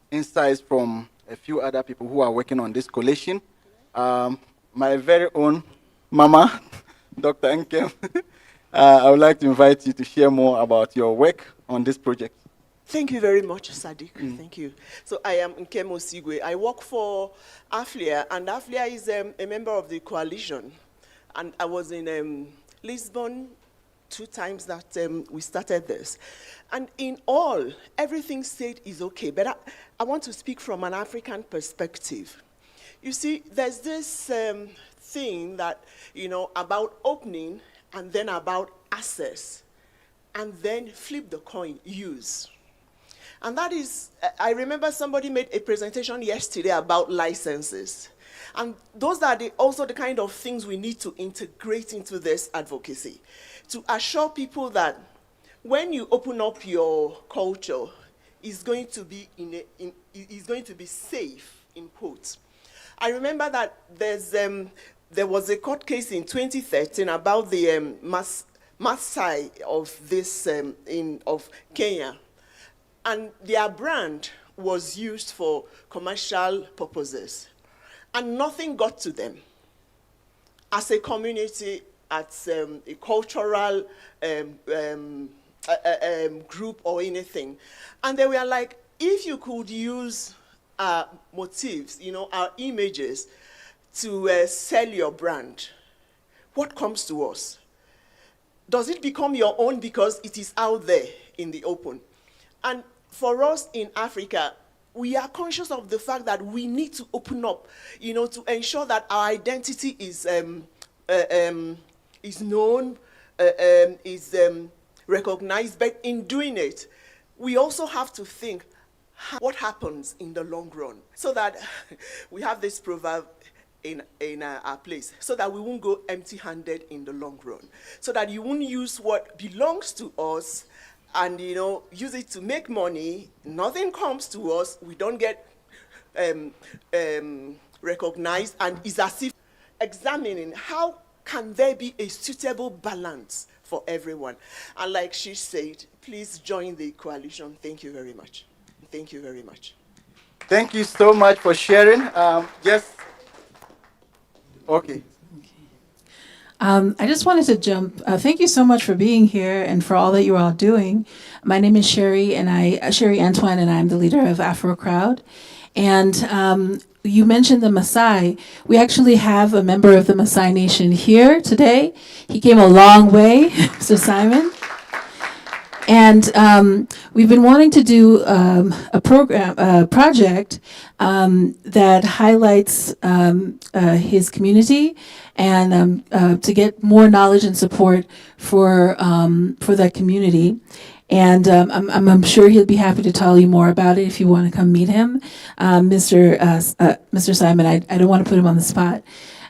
insights from a few other people who are working on this coalition. My very own mama, Dr. Nkem, I would like to invite you to share more about your work on this project. Thank you very much, Sadiq. Thank you. So I am Nkem Osigwe. I work for AFLIA, and AFLIA is a member of the coalition. And I was in Lisbon 2 times that we started this. And in all, everything said is okay. But I want to speak from an African perspective. You see, there's this thing that, about opening and then about access, and then flip the coin, use. And that is, I remember somebody made a presentation yesterday about licenses. And those are also the kind of things we need to integrate into this advocacy, to assure people that when you open up your culture, it's going to be safe, in quotes. I remember that there was a court case in 2013 about the Maasai of Kenya, and their brand was used for commercial purposes, and nothing got to them as a community, as a cultural group or anything. And they were like, if you could use our motifs, our images, to sell your brand, what comes to us? Does it become your own because it is out there in the open? And for us in Africa, we are conscious of the fact that we need to open up, to ensure that our identity is known, is recognized. But in doing it, we also have to think what happens in the long run, so that we have this proverb in our place, so that we won't go empty-handed in the long run, so that you won't use what belongs to us and use it to make money. Nothing comes to us, we don't get recognized, and it's as if examining how can there be a suitable balance for everyone. And like she said, please join the coalition. Thank you very much. Thank you very much. Thank you so much for sharing. Yes. Okay. I just wanted to jump. Thank you so much for being here and for all that you're all doing. My name is Sherry Antoine, and I'm the leader of Afro Crowd. And you mentioned the Maasai. We actually have a member of the Maasai Nation here today. He came a long way, Mr. Simon. And we've been wanting to do a project that highlights his community and to get more knowledge and support for that community. And I'm sure he'll be happy to tell you more about it if you want to come meet him. Mr. Simon, I don't want to put him on the spot.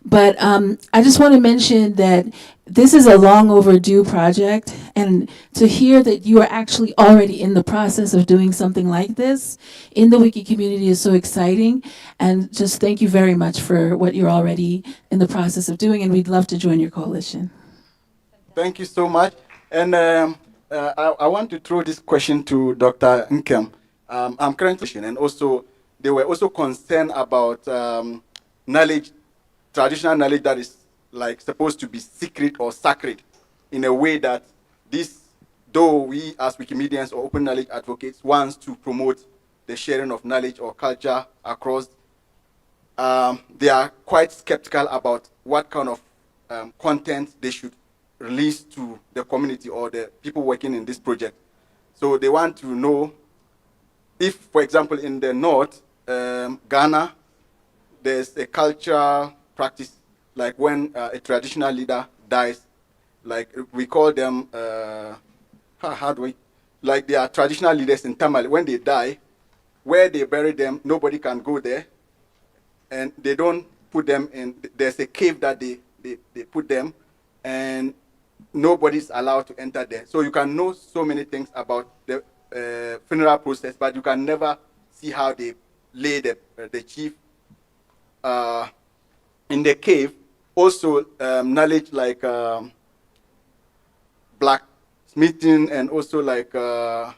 But I just want to mention that this is a long overdue project, and to hear that you are actually already in the process of doing something like this in the Wiki community is so exciting. And just thank you very much for what you're already in the process of doing, and we'd love to join your coalition. Thank you so much. And I want to throw this question to Dr. Nkem. I'm currently, and also they were also concerned about knowledge, traditional knowledge that is like supposed to be secret or sacred, in a way that this, though we as Wikimedians or open knowledge advocates wants to promote the sharing of knowledge or culture across, they are quite skeptical about what kind of content they should release to the community or the people working in this project. So they want to know if, for example, in the north, Ghana, there's a culture practice, like when a traditional leader dies, like we call them, how do we, like they are traditional leaders in Tamale. When they die, where they bury them, nobody can go there, and they don't put them in, there's a cave that they put them, and nobody's allowed to enter there. So you can know so many things about the funeral process, but you can never see how they lay the chief in the cave. Also, knowledge like blacksmithing, and also like a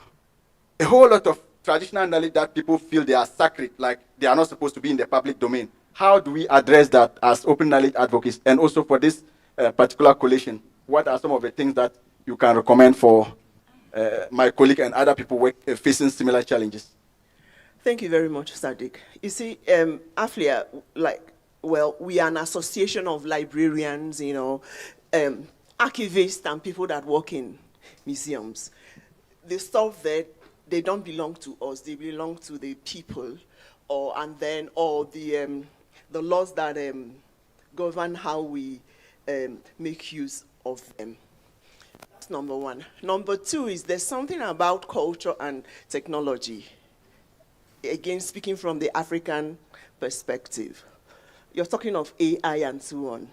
whole lot of traditional knowledge that people feel they are sacred, like they are not supposed to be in the public domain. How do we address that as open knowledge advocates? And also for this particular coalition, what are some of the things that you can recommend for my colleague and other people facing similar challenges? Thank you very much, Sadiq. You see, AFLIA, we are an association of librarians, archivists and people that work in museums. The stuff that they don't belong to us, they belong to the people, or the laws that govern how we make use of them. That's number one. Number two is there's something about culture and technology. Again, speaking from the African perspective. You're talking of AI and so on.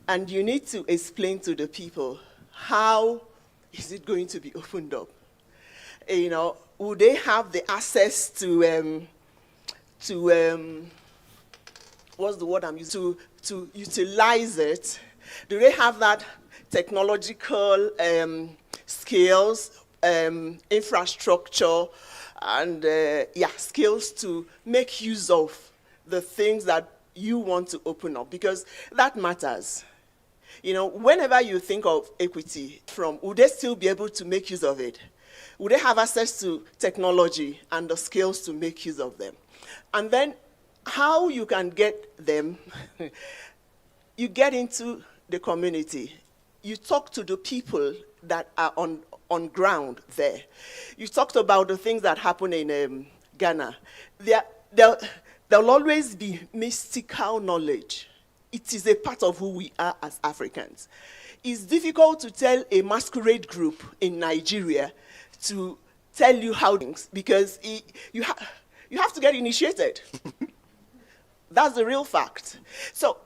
And you need to explain to the people, how is it going to be opened up? Would they have the access to what's the word I'm using, to utilize it? Do they have that technological skills, infrastructure, and skills to make use of the things that you want to open up? Because that matters. Whenever you think of equity, would they still be able to make use of it? Would they have access to technology and the skills to make use of them? And then how you can get them, you get into the community. You talk to the people that are on ground there. You talked about the things that happen in Ghana. There'll always be mystical knowledge. It is a part of who we are as Africans. It's difficult to tell a masquerade group in Nigeria to tell you how things, because you have to get initiated. That's the real fact. So,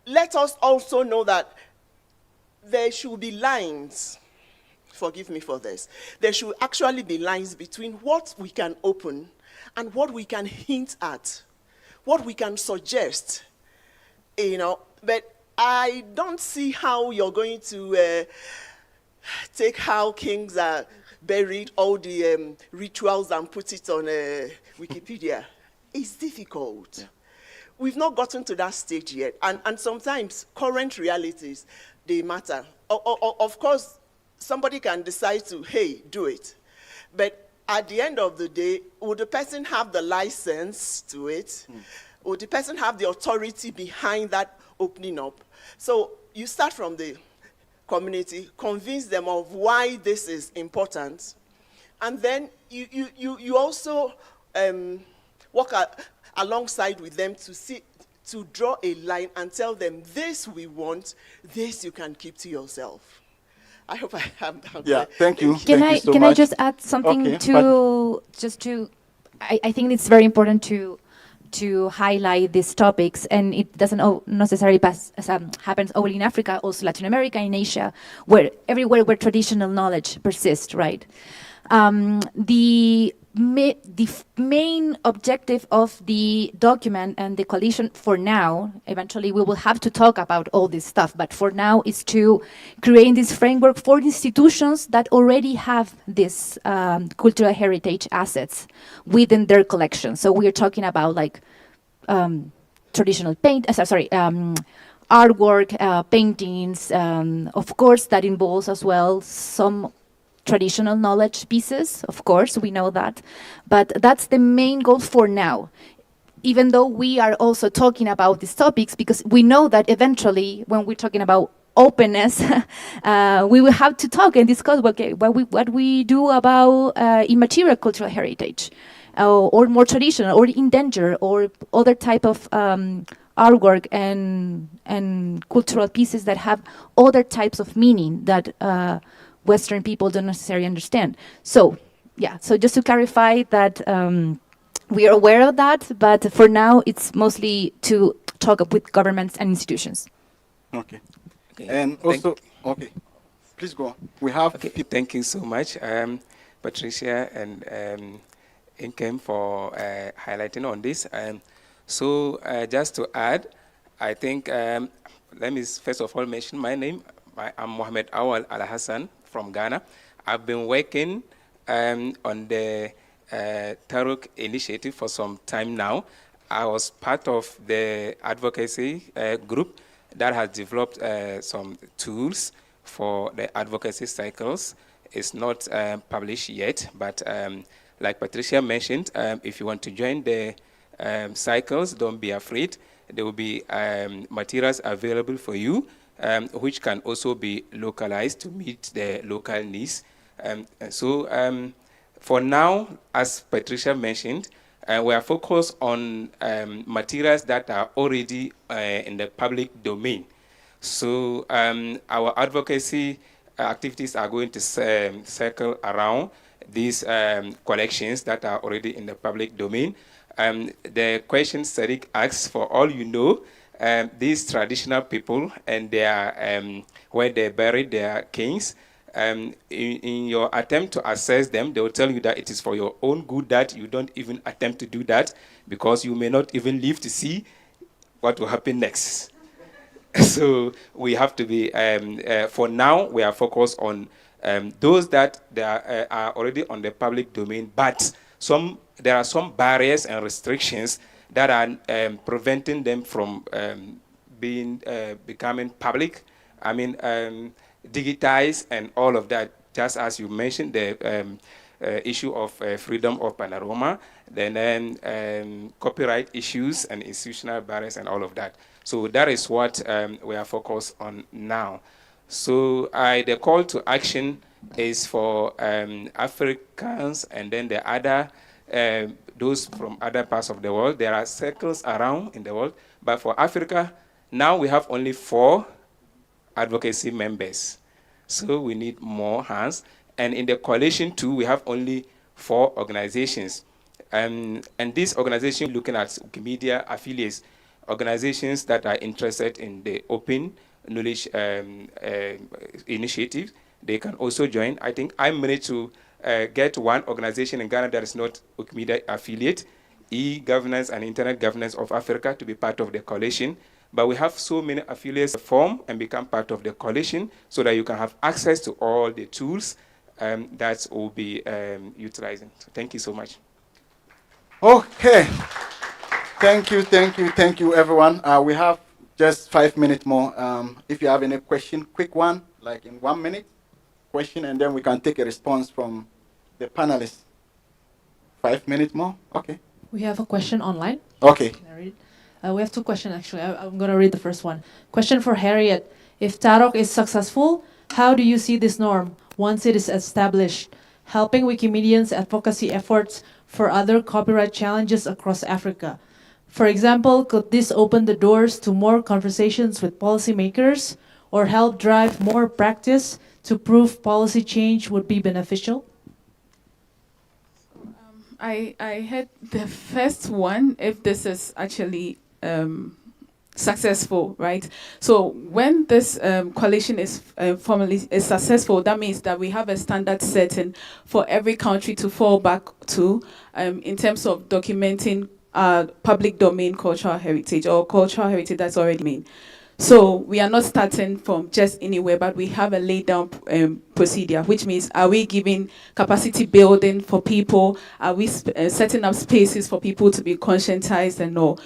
let us also know that there should be lines. Forgive me for this. There should actually be lines between what we can open and what we can hint at, what we can suggest, But I don't see how you're going to take how kings are buried, all the rituals, and put it on Wikipedia. It's difficult. Yeah. We've not gotten to that stage yet. And sometimes current realities, they matter. Of course, somebody can decide to, hey, do it. But at the end of the day, would the person have the license to it? Would the person have the authority behind that opening up? So you start from the community, convince them of why this is important, and then you also work alongside with them to draw a line and tell them, this we want, this you can keep to yourself. I hope I have that. Yeah, thank you. Can thank you so I much. just add something I think it's very important to highlight these topics, and it doesn't necessarily happens only in Africa, also Latin America, in Asia, everywhere where traditional knowledge persists, right? The main objective of the document and the coalition for now, eventually we will have to talk about all this stuff, but for now is to create this framework for institutions that already have this cultural heritage assets within their collection. So we are talking about like traditional artwork, paintings, of course that involves as well some traditional knowledge pieces, of course, we know that. But that's the main goal for now, even though we are also talking about these topics, because we know that eventually, when we're talking about openness, we will have to talk and discuss what we do about immaterial cultural heritage, or more traditional, or endangered, or other type of artwork and cultural pieces that have other types of meaning that Western people don't necessarily understand. So, yeah, so just to clarify that we are aware of that, but for now it's mostly to talk with governments and institutions. Okay. And also, okay, please go on. We have Thank you so much, Patricia and Inkem, for highlighting on this. So just to add, I think, let me first of all mention my name. I'm Mohamed Awal Al-Hassan from Ghana. I've been working on the Taruk initiative for some time now. I was part of the advocacy group that has developed some tools for the advocacy cycles. It's not published yet, but like Patricia mentioned, if you want to join the cycles, don't be afraid. There will be materials available for you, which can also be localized to meet the local needs. So for now, as Patricia mentioned, we are focused on materials that are already in the public domain. So our advocacy activities are going to circle around these collections that are already in the public domain. The question Sadiq asks, for all you know, these traditional people and their where they buried their kings, in your attempt to assess them, they will tell you that it is for your own good that you don't even attempt to do that, because you may not even live to see what will happen next. So we have to be, for now, we are focused on those that they are already on the public domain, but there are some barriers and restrictions that are preventing them from becoming public. I mean, digitized and all of that. Just as you mentioned, the issue of freedom of panorama, then copyright issues and institutional barriers and all of that. So that is what we are focused on now. So the call to action is for Africans and then the other, those from other parts of the world. There are circles around in the world, but for Africa, now we have only 4 advocacy members. So we need more hands. And in the coalition too, we have only 4 organizations. And this organization looking at Wikimedia affiliates, organizations that are interested in the open knowledge initiative. They can also join. I think I managed to get one organization in Ghana that is not Wikimedia affiliate, e-governance and internet governance of Africa, to be part of the coalition. But we have so many affiliates form and become part of the coalition so that you can have access to all the tools that will be utilizing. So thank you so much. Okay. Thank you, everyone. We have just 5 minutes more. If you have any question, quick one, like in 1 minute, question, and then we can take a response from the panelists. 5 minutes more? Okay. We have a question online. Okay. Can I read it? We have 2 questions, actually. I'm going to read the first one. Question for Harriet. If Tarok is successful, how do you see this norm once it is established, helping Wikimedians' advocacy efforts for other copyright challenges across Africa? For example, could this open the doors to more conversations with policymakers or help drive more practice to prove policy change would be beneficial? I had the first one, if this is actually successful, right? So when this coalition is formally is successful, that means that we have a standard setting for every country to fall back to in terms of documenting public domain cultural heritage or cultural heritage that's already made. So we are not starting from just anywhere, but we have a laid down procedure, which means, are we giving capacity building for people? Are we setting up spaces for people to be conscientized and all?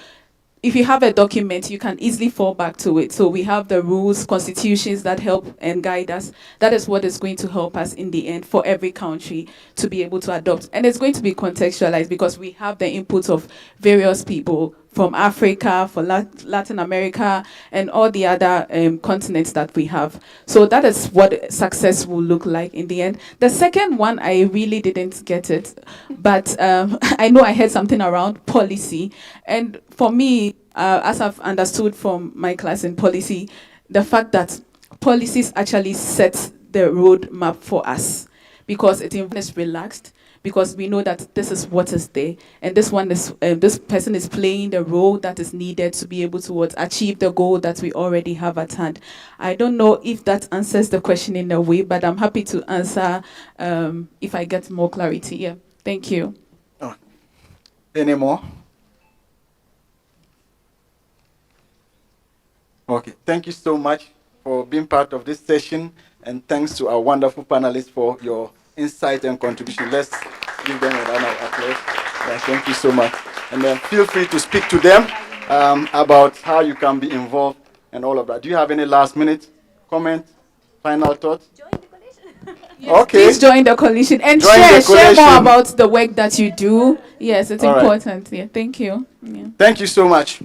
If you have a document, you can easily fall back to it. So we have the rules, constitutions that help and guide us. That is what is going to help us in the end for every country to be able to adopt. And it's going to be contextualized because we have the input of various people from Africa, for Latin America, and all the other continents that we have. So that is what success will look like in the end. The second one, I really didn't get it, but I know I heard something around policy. And for me, as I've understood from my class in policy, the fact that policies actually set the roadmap for us because it is relaxed, because we know that this is what is there, and this one is this person is playing the role that is needed to be able to achieve the goal that we already have at hand. I don't know if that answers the question in a way, but I'm happy to answer if I get more clarity. Yeah, thank you. Oh. Any more? Okay, thank you so much for being part of this session, and thanks to our wonderful panelists for your insight and contribution. Let's give them a round of applause. Yeah, thank you so much. And then feel free to speak to them about how you can be involved and all of that. Do you have any last minute comment, final thought? Join the coalition. Yes, Okay. please join the coalition and share more about the work that you do. Yes, it's important. Yeah, thank you. Yeah. Thank you so much.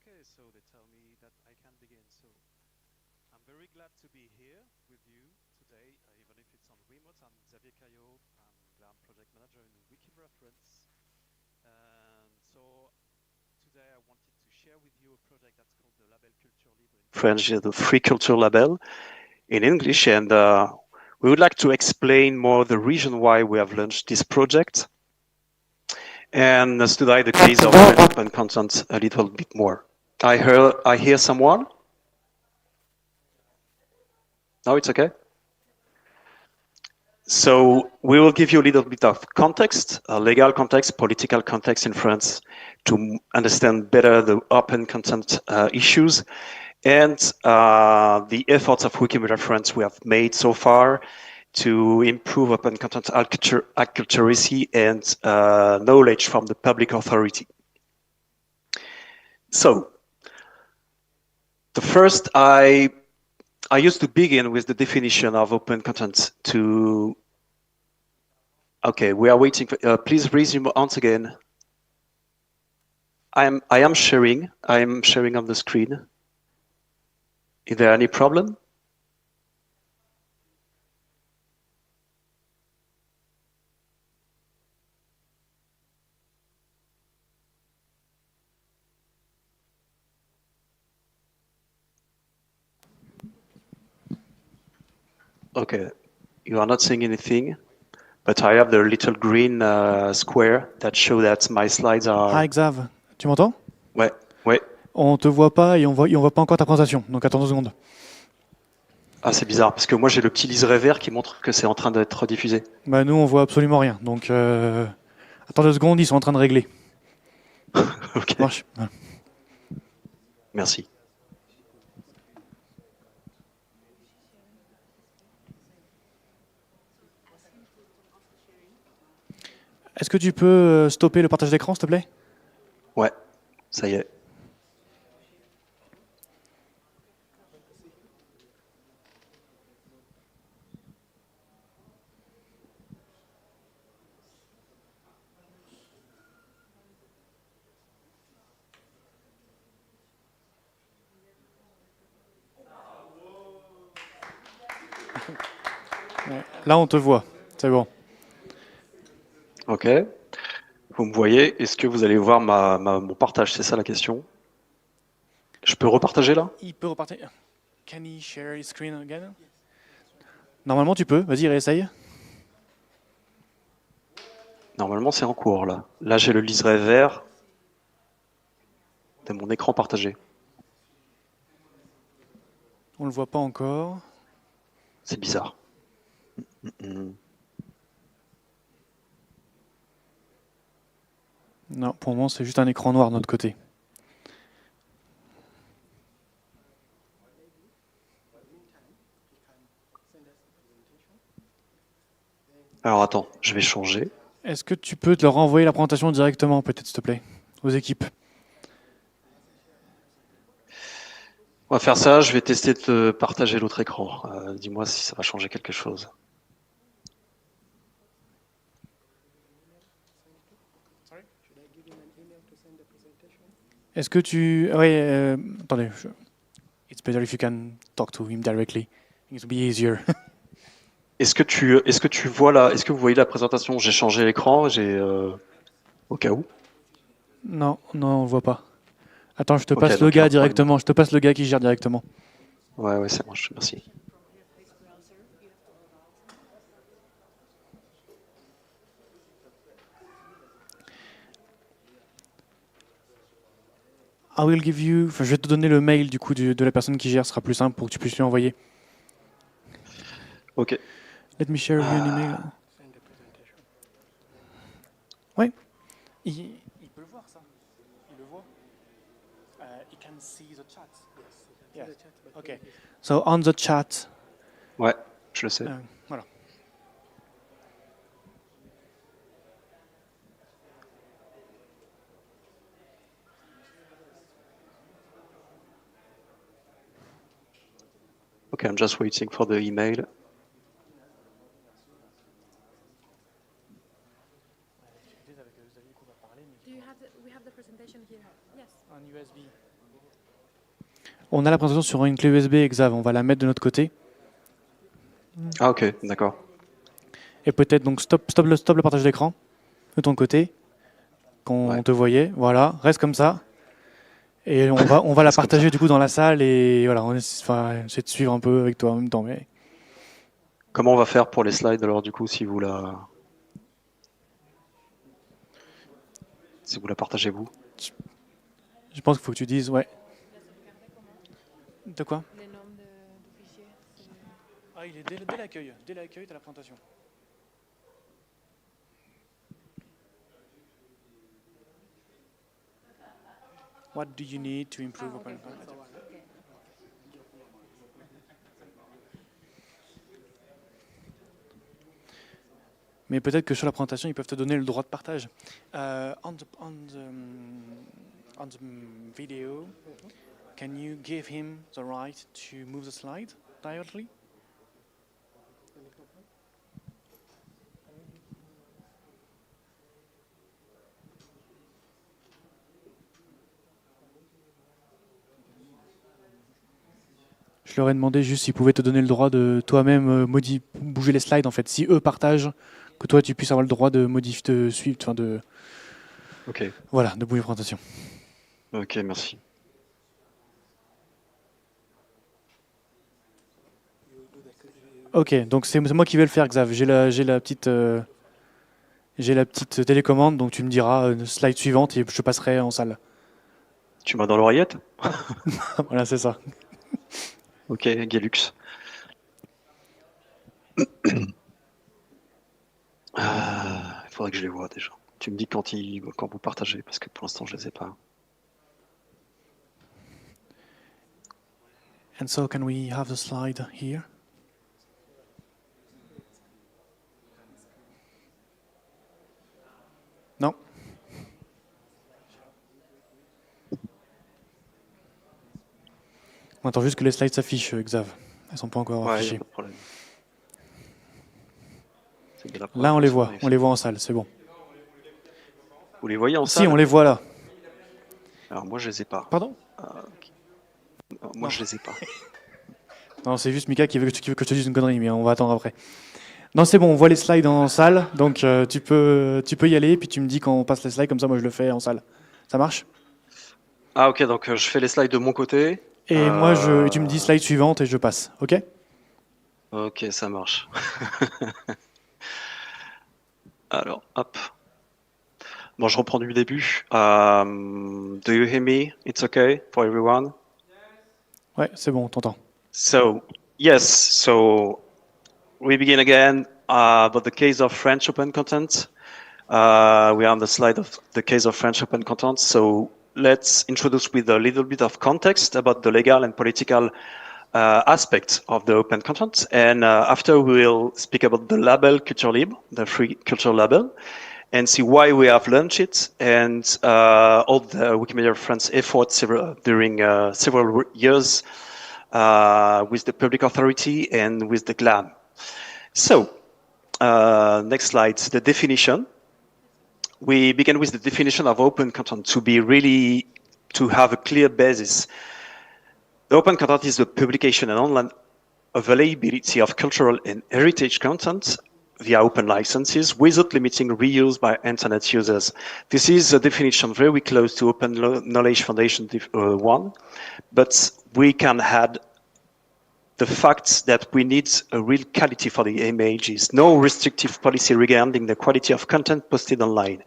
Okay, so they tell me that I can begin. So I'm very glad to be here with you today, even if it's on remote. I'm Xavier Caillot. I'm project manager in Wikireference. And so today I wanted to share with you a project that's called the Label Culture Libre in French, the Free Culture Label in English. And we would like to explain more the reason why we have launched this project and study the case of open content a little bit more. I hear someone. No, it's okay. So we will give you a little bit of context, legal context, political context in France to understand better the open content issues and the efforts of Wikimedia France we have made so far to improve open content accuracy and knowledge from the public authority. So, the first, I used to begin with the definition of open content to... Okay, we are waiting for... please resume once again. I am sharing. I am sharing on the screen. Is there any problem? Okay, you are not saying anything, but I have the little green square that show that my slides are... Hi Xav, tu m'entends? Ouais, ouais. On te voit pas et on voit pas encore ta présentation, donc attends 2 secondes. Ah, c'est bizarre, parce que moi j'ai le petit liseré vert qui montre que c'est en train d'être diffusé. Bah nous on voit absolument rien, donc attends 2 secondes, ils sont en train de régler. Ok. Marche. Voilà. Merci. Est-ce que tu peux stopper le partage d'écran, s'il te plaît? Ouais, ça y est. Ouais. Là on te voit, c'est bon. Ok. Vous me voyez. Est-ce que vous allez voir mon partage? C'est ça la question. Je peux repartager là? Il peut repartager. Can he share his screen again? Normalement tu peux, vas-y réessaye. Normalement c'est en cours là. Là j'ai le liseré vert de mon écran partagé. On le voit pas encore. C'est bizarre. Non, pour le moment c'est juste un écran noir de notre côté. Alors attends, je vais changer. Est-ce que tu peux te leur envoyer la présentation directement, peut-être, s'il te plaît, aux équipes? On va faire ça, je vais tester de te partager l'autre écran. Dis-moi si ça va changer quelque chose. Est-ce que tu... Oui, attendez. It's better if you can talk to him directly. It will be easier. Est-ce que tu vois là, est-ce que vous voyez la présentation? J'ai changé l'écran, au cas où. Non, on ne voit pas. Attends, je te Ok, passe le donc il y a gars un problème. directement. Je te passe le gars qui gère directement. Ouais, c'est bon, merci. I will give you... Enfin, je vais te donner le mail du coup de la personne qui gère. Ce sera plus simple pour que tu puisses lui envoyer. Ok. Let me share you an email. Ouais. Il peut le voir ça. Il le voit. He can see the chat. Yes. Yes. Okay. So on the chat. Ouais, je le sais. Voilà. Okay, I'm just waiting for the email. Do you have we have the presentation here? Yes. On USB. On a la présentation sur une clé USB, Xav, on va la mettre de notre côté. Ah ok, d'accord. Et peut-être donc stop le partage d'écran de ton côté, qu'on te voyait. Voilà, reste comme ça. Et on va la partager du coup dans la salle et voilà, on essaie de suivre un peu avec toi en même temps. Mais... Comment on va faire pour les slides alors du coup si vous la partagez vous? Je pense qu'il faut que tu dises ouais. De quoi? Ah, il est dès l'accueil. Dès l'accueil, tu as la présentation. What do you need to improve open content? Mais peut-être que sur la présentation, ils peuvent te donner le droit de partage. On the video, can you give him the right to move the slide directly? Je leur ai demandé juste s'ils pouvaient te donner le droit de toi-même bouger les slides en fait. Si eux partagent, que toi tu puisses avoir le droit de modifier, de suivre, enfin de. Ok. Voilà, de bouger la présentation. Ok, merci. Ok, donc c'est moi qui vais le faire, Xav. J'ai la petite télécommande, donc tu me diras slide suivante et je passerai en salle. Tu m'as dans l'oreillette? Voilà, c'est ça. Ok, Galux. Il faudrait que je les vois déjà. Tu me dis quand vous partagez, parce que pour l'instant je les ai pas. And so can we have the slide here? Non. On attend juste que les slides s'affichent, Xav. Elles sont pas encore affichées. Pas de problème. Là, on les voit en salle, c'est bon. Vous les voyez en salle? Si, on les voit là. Alors moi je les ai pas. Pardon? Okay. Moi je les ai pas. Non, c'est juste Mika qui veut que je te dise une connerie, mais on va attendre après. Non, c'est bon, on voit les slides en salle, donc tu peux y aller, puis tu me dis quand on passe les slides, comme ça moi je le fais en salle. Ça marche? Ah ok, donc je fais les slides de mon côté. Et moi, tu me dis slide suivante et je passe, ok? Ok, ça marche. Alors, hop. Bon, je reprends du début. Do you hear me? It's okay for everyone? Ouais, c'est bon, on t'entend. So, yes, so we begin again about the case of French open content. We are on the slide of the case of French open content. So let's introduce with a little bit of context about the legal and political aspects of the open content. And after we'll speak about the label Culture Libre, the free culture label, and see why we have launched it and all the Wikimedia France efforts during several years with the public authority and with the GLAM. So, next slide, the definition. We begin with the definition of open content to have a clear basis. The open content is the publication and online availability of cultural and heritage content via open licenses without limiting reuse by internet users. This is a definition very close to Open Knowledge Foundation 1, but we can add the fact that we need a real quality for the images, no restrictive policy regarding the quality of content posted online,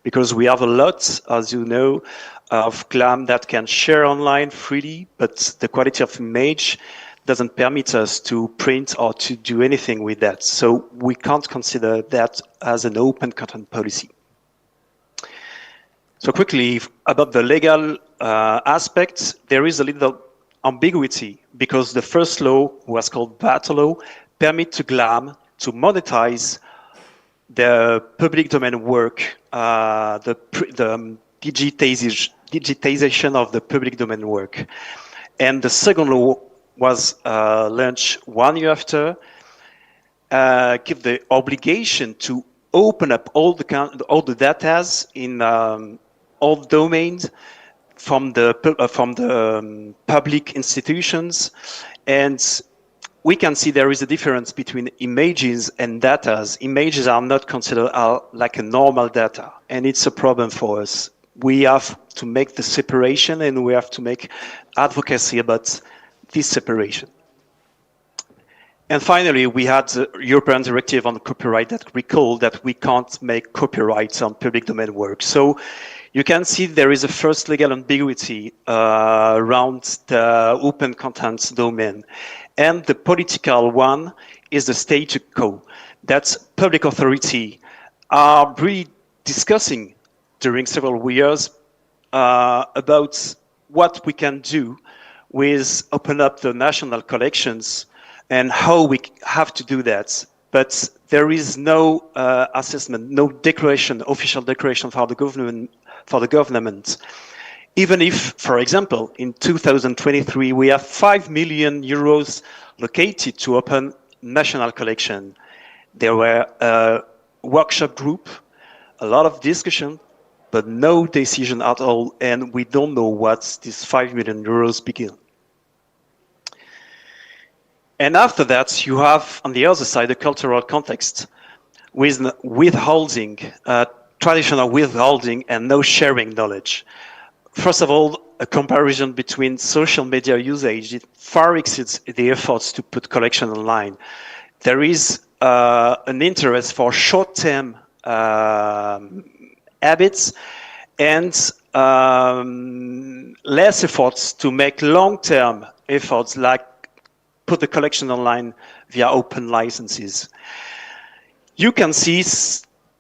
because we have a lot, as you know, of GLAM that can share online freely, but the quality of image doesn't permit us to print or to do anything with that. So we can't consider that as an open content policy. So quickly, about the legal aspects, there is a little ambiguity because the first law was called VAT law, permit to GLAM to monetize the public domain work, the digitization of the public domain work. And the second law was launched 1 year after, give the obligation to open up all the data in all domains from the public institutions, and we can see there is a difference between images and data. Images are not considered like a normal data, and it's a problem for us. We have to make the separation, and we have to make advocacy about this separation. And finally, we had the European Directive on Copyright that recalled that we can't make copyrights on public domain work. So you can see there is a first legal ambiguity around the open contents domain. And the political one is the status quo. That's public authority are really discussing during several years about what we can do with open up the national collections and how we have to do that. But there is no assessment, no declaration, official declaration for the government. Even if, for example, in 2023, we have 5 million euros located to open national collection. There were a workshop group, a lot of discussion, but no decision at all, and we don't know what these 5 million euros begin. And after that, you have, on the other side, the cultural context with withholding, traditional withholding and no sharing knowledge. First of all, a comparison between social media usage, it far exceeds the efforts to put collection online. There is an interest for short-term habits and less efforts to make long-term efforts like put the collection online via open licenses. You can see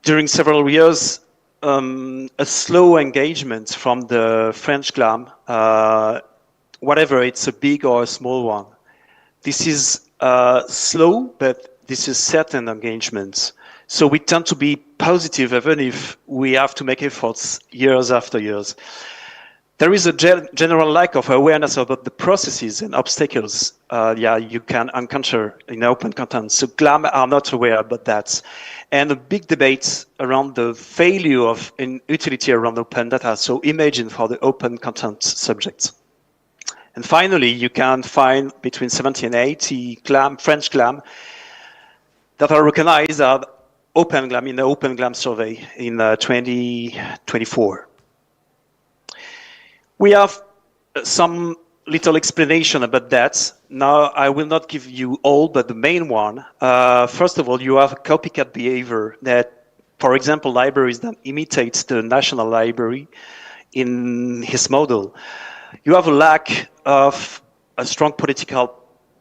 during several years a slow engagement from the French GLAM, whatever it's a big or a small one. This is slow, but this is certain engagement. So we tend to be positive even if we have to make efforts years after years. There is a general lack of awareness about the processes and obstacles you can encounter in open content. So GLAM are not aware about that. And a big debate around the failure of utility around open data, so imagine for the open content subjects. And finally, you can find between 70 and 80 GLAM, French GLAM that are recognized as open GLAM in the Open GLAM survey in 2024. We have some little explanation about that. Now, I will not give you all, but the main one. First of all, you have a copycat behavior that, for example, libraries that imitates the National Library in his model. You have a lack of a strong political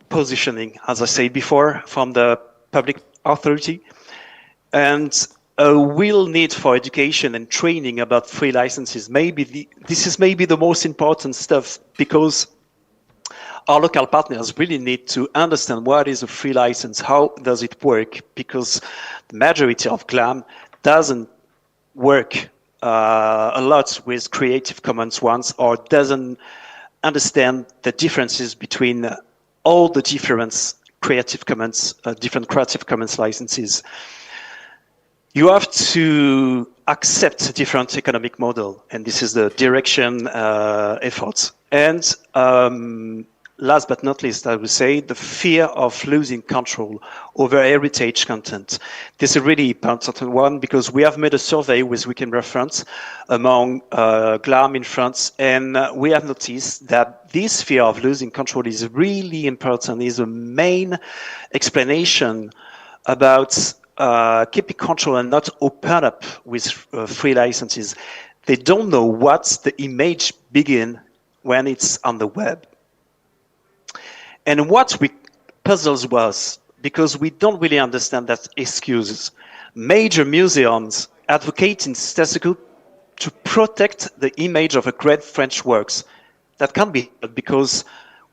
positioning, as I said before, from the public authority, and a real need for education and training about free licenses. This is maybe the most important stuff, because our local partners really need to understand what is a free license, how does it work, because the majority of GLAM doesn't work a lot with Creative Commons ones, or doesn't understand the differences between all the different Creative Commons licenses. You have to accept a different economic model, and this is the direction efforts. And last but not least, I would say the fear of losing control over heritage content. This is a really important one, because we have made a survey with Wikimania France among GLAM in France, and we have noticed that this fear of losing control is really important, is a main explanation about keeping control and not open up with free licenses. They don't know what's the image begin when it's on the web. And what puzzles us, because we don't really understand that excuses. Major museums advocating statistics to protect the image of a great French works. That can be, because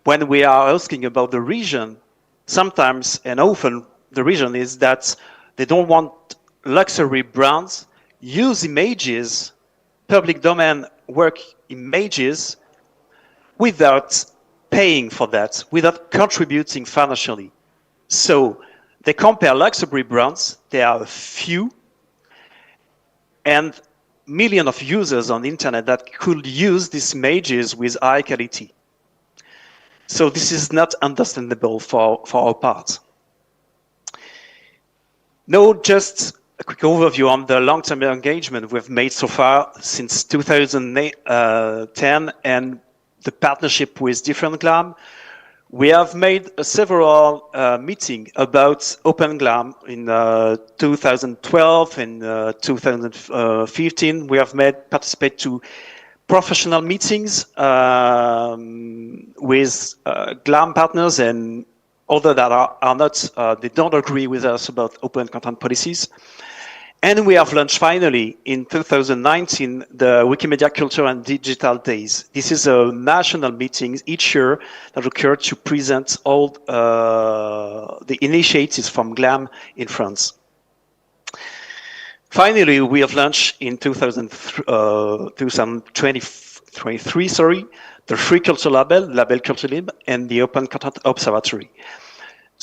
when we are asking about the region, sometimes and often the reason is that they don't want luxury brands use images, public domain work images, without paying for that, without contributing financially. So they compare luxury brands, there are a few, and millions of users on the internet that could use these images with high quality. So this is not understandable for our part. Now, just a quick overview on the long-term engagement we've made so far since 2010 and the partnership with different GLAM. We have made several meetings about Open GLAM in 2012 and 2015. We have participate to professional meetings with GLAM partners and other that are not, they don't agree with us about open content policies. And we have launched finally in 2019 the Wikimedia Culture and Digital Days. This is a national meeting each year that occurs to present all the initiatives from GLAM in France. Finally, we have launched in 2023, the Free Culture Label Culture Lib, and the Open Content Observatory.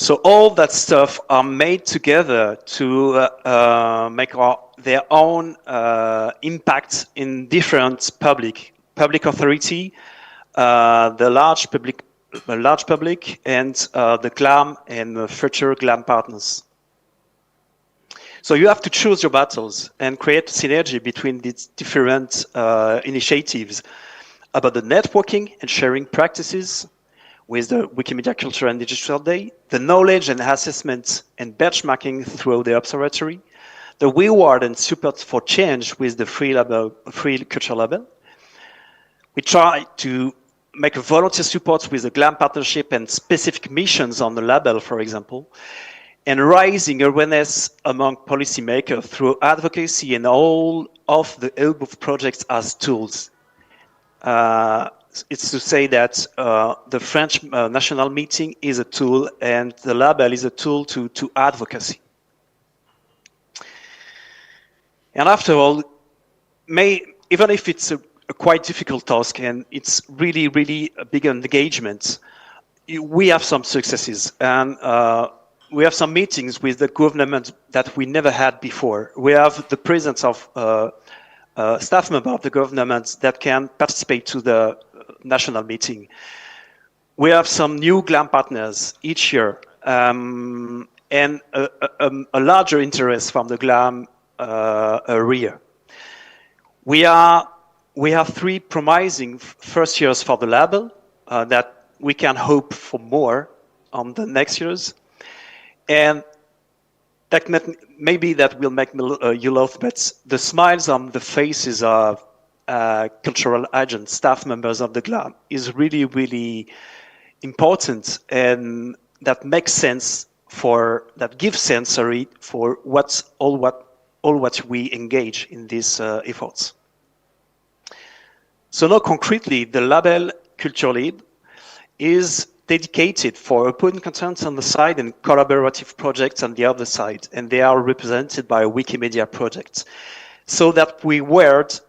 So all that stuff are made together to make their own impact in different public authority, the large public, and the GLAM and future GLAM partners. So you have to choose your battles and create synergy between these different initiatives about the networking and sharing practices with the Wikimedia Culture and Digital Day, the knowledge and assessment and benchmarking through the observatory, the reward and support for change with the free culture label. We try to make a volunteer support with the GLAM partnership and specific missions on the label, for example, and raising awareness among policymakers through advocacy and all of the above projects as tools. It's to say that the French national meeting is a tool and the label is a tool to advocacy. And after all, even if it's a quite difficult task and it's really, really a big engagement, we have some successes and we have some meetings with the government that we never had before. We have the presence of staff members of the government that can participate to the national meeting. We have some new GLAM partners each year and a larger interest from the GLAM area. We have 3 promising first years for the label that we can hope for more on the next years. And that maybe that will make you laugh, but the smiles on the faces of cultural agents, staff members of the GLAM is really, really important, and that makes sense that gives sense, for all what we engage in these efforts. So now concretely, the label Culture Lib is dedicated for open content on the side and collaborative projects on the other side, and they are represented by Wikimedia projects, so that we word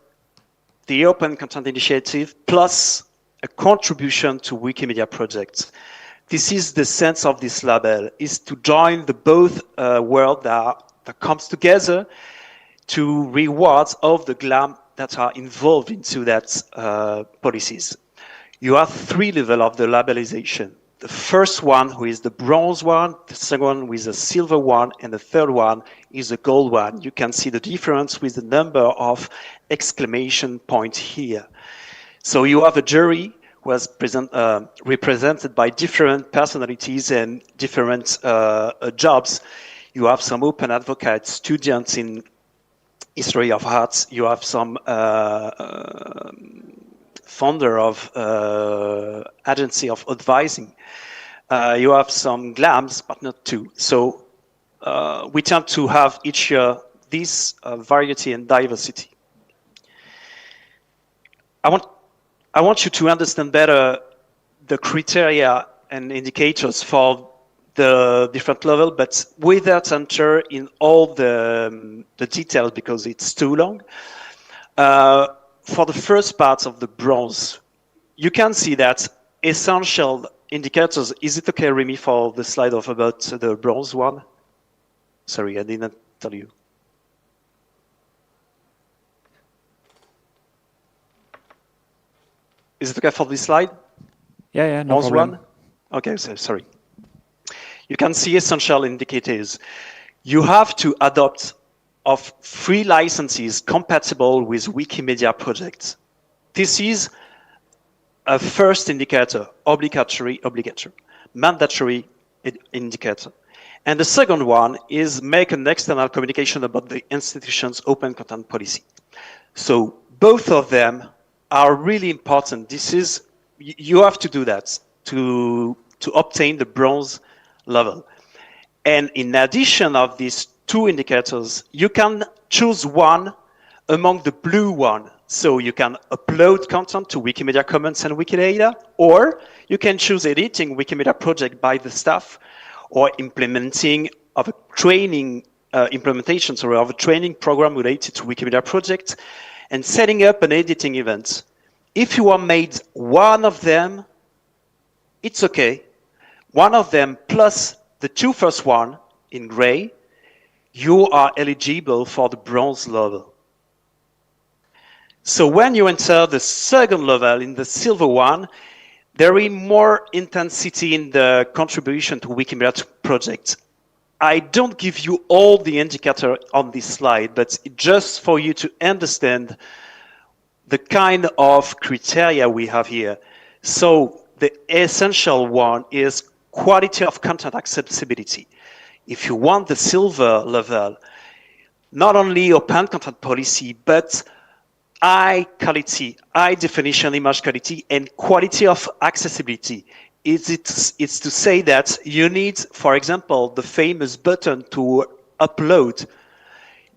the Open Content Initiative plus a contribution to Wikimedia projects. This is the sense of this label, is to join the both world that comes together to rewards of the GLAM that are involved into that policies. You have 3 levels of the labelization. The first one, who is the bronze one, the second one with the silver one, and the third one is the gold one. You can see the difference with the number of exclamation points here. So you have a jury who was represented by different personalities and different jobs. You have some open advocates, students in history of arts. You have some founder of agency of advising. You have some GLAMs, but not 2. So we tend to have each year this variety and diversity. I want you to understand better the criteria and indicators for the different level, but without enter in all the details because it's too long. For the first part of the bronze, you can see that essential indicators. Is it okay, Remy, for the slide of about the bronze one? Sorry, I didn't tell you. Is it okay for this slide? Yeah, no Pause problem. one. Okay, so sorry. You can see essential indicators. You have to adopt of free licenses compatible with Wikimedia projects. This is a first indicator, obligatory, mandatory indicator. And the second one is make an external communication about the institution's open content policy. So both of them are really important. This is, you have to do that to obtain the bronze level. And in addition of these two indicators, you can choose one among the blue one. So you can upload content to Wikimedia Commons and Wikidata, or you can choose editing Wikimedia project by the staff, or implementing of a training implementation, sorry, of a training program related to Wikimedia project, and setting up an editing event. If you are made one of them, it's okay. One of them plus the two first one in gray, you are eligible for the bronze level. So when you enter the second level in the silver one, there is more intensity in the contribution to Wikimedia project. I don't give you all the indicator on this slide, but just for you to understand the kind of criteria we have here. So the essential one is quality of content accessibility. If you want the silver level, not only open content policy, but high quality, high definition image quality, and quality of accessibility. It's to say that you need, for example, the famous button to upload.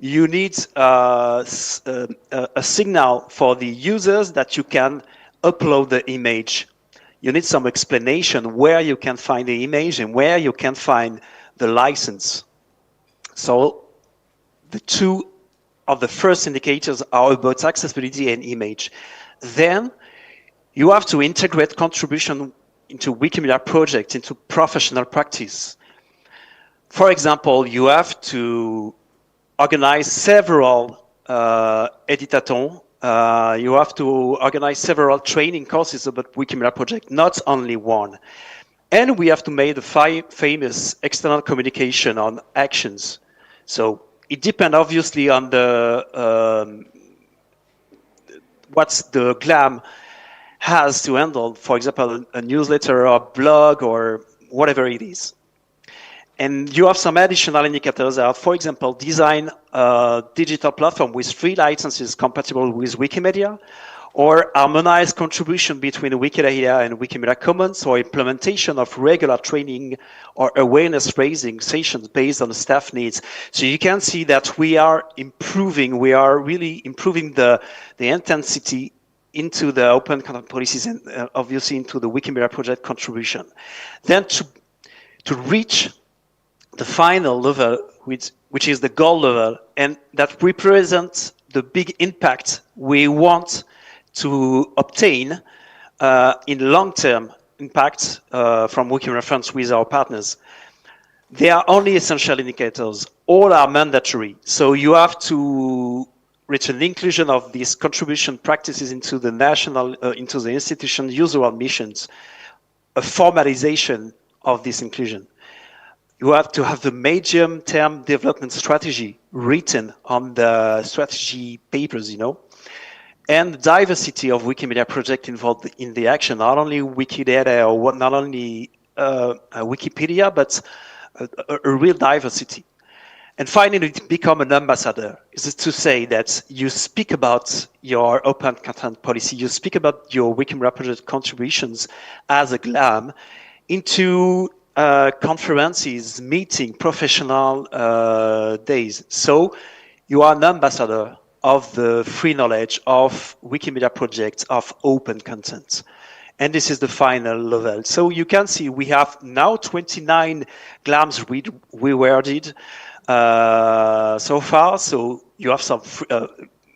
You need a signal for the users that you can upload the image. You need some explanation where you can find the image and where you can find the license. So the two of the first indicators are about accessibility and image. Then you have to integrate contribution into Wikimedia project, into professional practice. For example, you have to organize several editathons. You have to organize several training courses about Wikimedia project, not only one. And we have to make the famous external communication on actions. So it depends obviously on the what's the GLAM has to handle, for example, a newsletter or blog or whatever it is. And you have some additional indicators that, for example, design a digital platform with free licenses compatible with Wikimedia, or harmonized contribution between Wikidata and Wikimedia Commons, or implementation of regular training or awareness raising sessions based on the staff needs. So you can see that we are improving, we are really improving the intensity into the open content policies and obviously into the Wikimedia project contribution. Then to reach the final level, which is the gold level, and that represents the big impact we want to obtain in long-term impact from Wikimedia France with our partners. They are only essential indicators. All are mandatory. So you have to reach an inclusion of these contribution practices into the national, into the institution usual missions, a formalization of this inclusion. You have to have the medium-term development strategy written on the strategy papers, you know, and diversity of Wikimedia project involved in the action, not only Wikidata or not only Wikipedia, but a real diversity. And finally, to become an ambassador is to say that you speak about your open content policy, you speak about your Wikimedia project contributions as a GLAM into conferences, meeting, professional days. So you are an ambassador of the free knowledge of Wikimedia projects of open content. And this is the final level. So you can see we have now 29 GLAMs rewarded so far. So you have some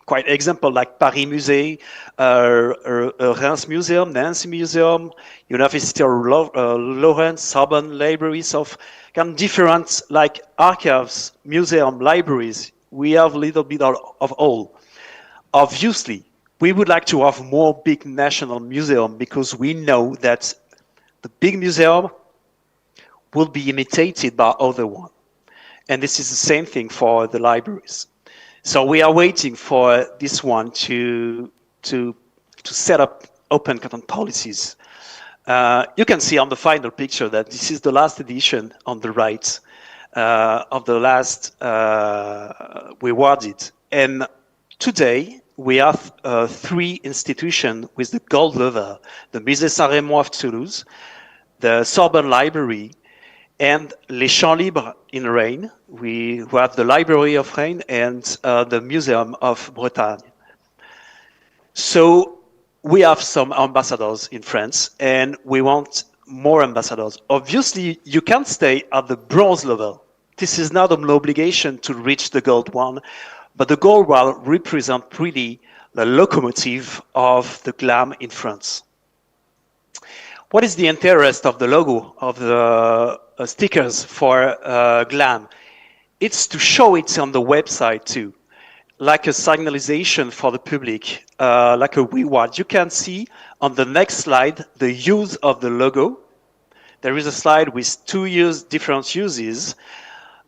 quite example like Paris Musée, Reims Museum, Nancy Museum, University of Lawrence, Sorbonne libraries of kind of different like archives, museum, libraries. We have a little bit of all. Obviously, We would like to have more big national museum because we know that the big museum will be imitated by other one. And this is the same thing for the libraries. So we are waiting for this one to set up open content policies. You can see on the final picture that this is the last edition on the right of the last rewarded. And today we have 3 institutions with the gold level: the Musée Saint-Rémy of Toulouse, the Sorbonne Library, and Les Champs Libres in Rennes. We have the Library of Rennes and the Museum of Bretagne. So we have some ambassadors in France, and we want more ambassadors. Obviously, you can't stay at the bronze level. This is not an obligation to reach the gold one, but the gold one represents really the locomotive of the GLAM in France. What is the interest of the logo, of the stickers for GLAM? It's to show it on the website too, like a signalization for the public, like a reward. You can see on the next slide the use of the logo. There is a slide with 2 different uses.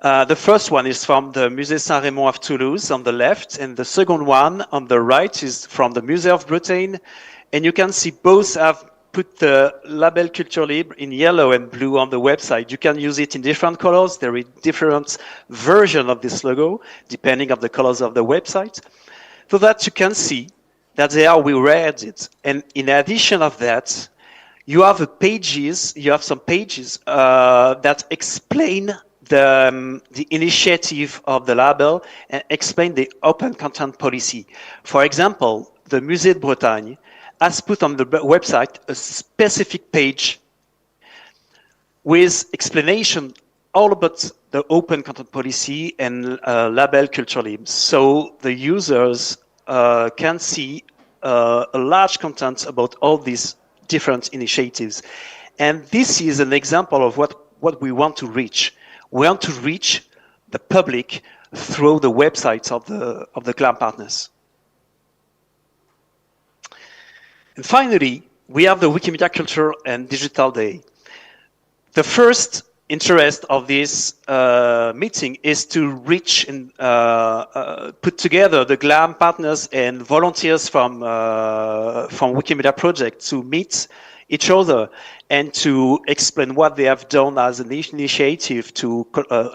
The first one is from the Musée Saint-Rémy of Toulouse on the left, and the second one on the right is from the Musée of Bretagne. And you can see both have put the label Culture Libre in yellow and blue on the website. You can use it in different colors. There is different version of this logo, depending on the colors of the website, so that you can see that they are rewarded. And in addition of that, you have some pages that explain the initiative of the label and explain the open content policy. For example, the Musée de Bretagne has put on the website a specific page with explanation all about the open content policy and label Culture Libre. So the users can see a large content about all these different initiatives. And this is an example of what we want to reach. We want to reach the public through the websites of the GLAM partners. And finally, we have the Wikimedia Culture and Digital Day. The first interest of this meeting is to reach and put together the GLAM partners and volunteers from Wikimedia Project to meet each other and to explain what they have done as an initiative to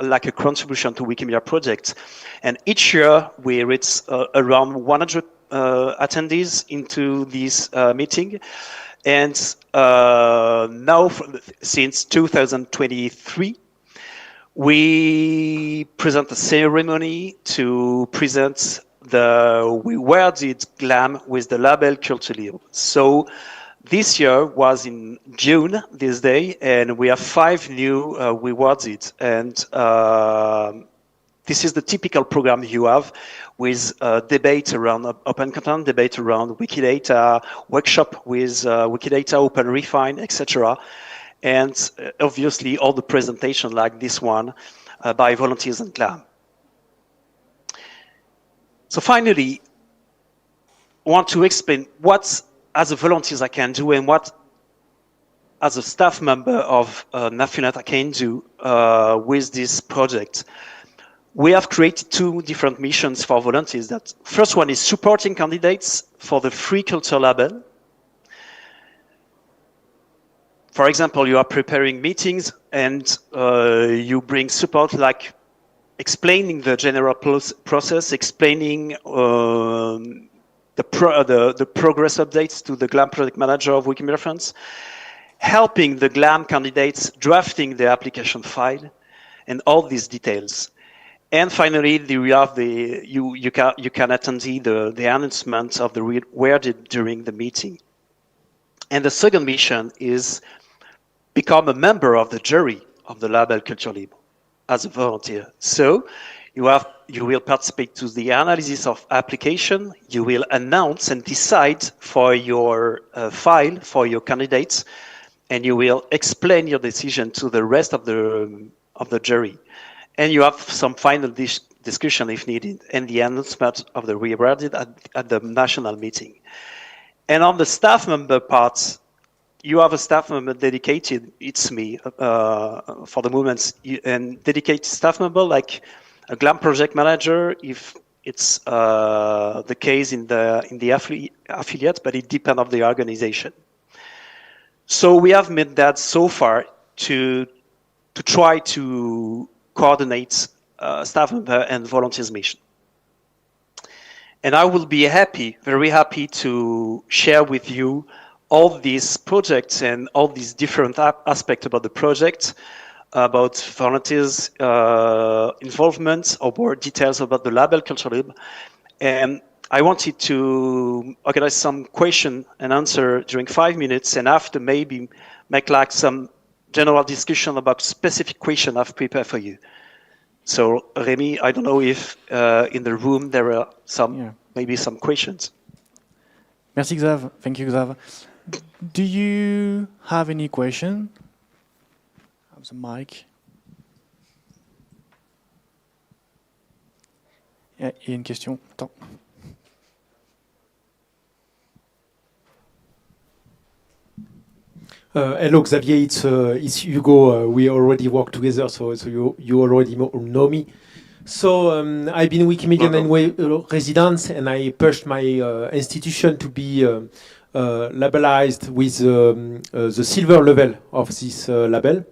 like a contribution to Wikimedia Project. And each year we reach around 100 attendees into this meeting. And now, since 2023, we present a ceremony to present the rewarded GLAM with the label Culture Libre. So this year was in June, this day, and we have 5 new rewarded. And this is the typical program you have with debate around open content, debate around Wikidata, workshop with Wikidata, Open Refine, etc. And obviously all the presentation like this one by volunteers and GLAM. So finally, I want to explain what, as a volunteer, I can do and what, as a staff member of NAFUNET, I can do with this project. We have created 2 different missions for volunteers. That first one is supporting candidates for the free culture label. For example, you are preparing meetings and you bring support like explaining the general process, explaining the progress updates to the GLAM project manager of Wikimedia France, helping the GLAM candidates drafting the application file, and all these details. And finally, we have you can attend the announcement of the rewarded during the meeting. And the second mission is become a member of the jury of the label Culture Libre as a volunteer. So you will participate to the analysis of application. You will announce and decide for your file for your candidates, and you will explain your decision to the rest of the jury. And you have some final discussion if needed, and the announcement of the rewarded at the national meeting. And on the staff member part, you have a staff member dedicated, it's me, for the movements, and dedicated staff member like a GLAM project manager, if it's the case in the affiliate, but it depends on the organization. So we have made that so far to try to coordinate staff member and volunteers mission. And I will be happy, very happy to share with you all these projects and all these different aspects about the project, about volunteers' involvement, or more details about the label Culture Libre. And I wanted to organize some question and answer during 5 minutes, and after maybe make like some general discussion about specific question I've prepared for you. So Remy, I don't know if in the room there are some, maybe some questions. Merci Xav. Thank you, Xav. Do you have any question? Have the mic. Il y a une question. Attends. Hello, Xavier. It's Hugo. We already work together, so you already know me. So I've been Wikimedian resident, and I pushed my institution to be labelized with the silver level of this label.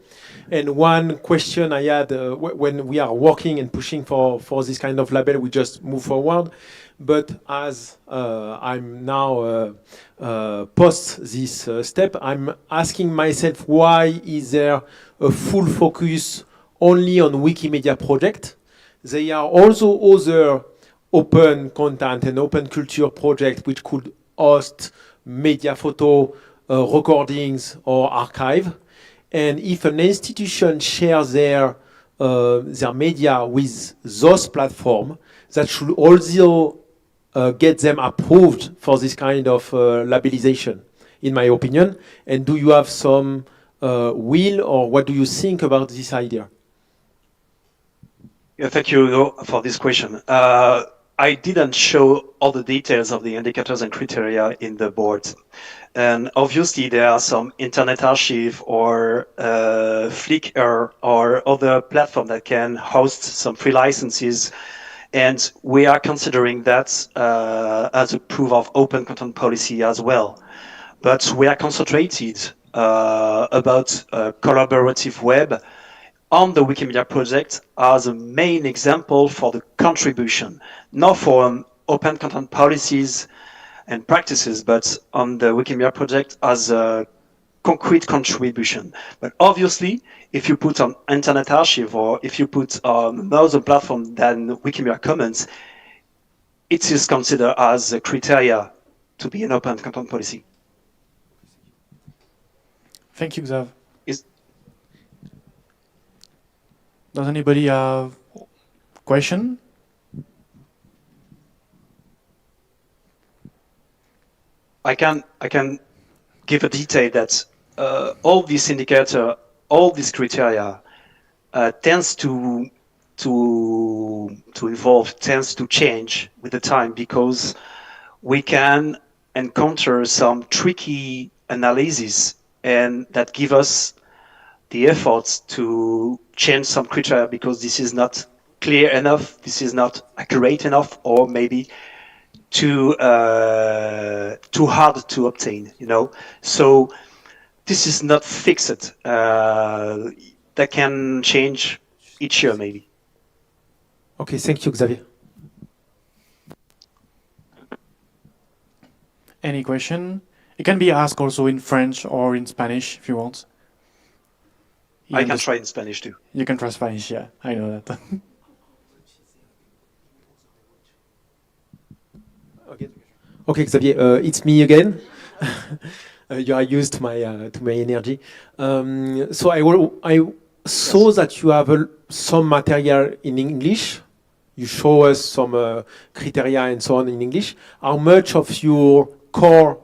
And one question I had when we are working and pushing for this kind of label, we just move forward. But as I'm now post this step, I'm asking myself, why is there a full focus only on Wikimedia project? There are also other open content and open culture projects which could host media photo recordings or archive. And if an institution shares their media with those platforms, that should also get them approved for this kind of labelization, in my opinion. And do you have some will, or what do you think about this idea? Yeah, thank you, Hugo, for this question. I didn't show all the details of the indicators and criteria in the board. And obviously there are some internet archive or Flickr or other platform that can host some free licenses. And we are considering that as a proof of open content policy as well. But we are concentrated about collaborative web on the Wikimedia project as a main example for the contribution, not for open content policies and practices, but on the Wikimedia project as a concrete contribution. But obviously, if you put on Internet Archive or if you put on another platform than Wikimedia Commons, it is considered as a criteria to be an open content policy. Thank you, Xav. Does anybody have question? I can give a detail that all these indicator, all these criteria tends to evolve, tends to change with the time, because we can encounter some tricky analysis and that give us the efforts to change some criteria because this is not clear enough, this is not accurate enough, or maybe too hard to obtain, you know. So this is not fixed. That can change each year, maybe. Okay, thank you, Xavier. Any question? It can be asked also in French or in Spanish if you want. I can try in Spanish too. You can try Spanish, yeah. I know that. Okay, Xavier, it's me again. You are used to my energy. So I saw that you have some material in English. You show us some criteria and so on in English. How much of your core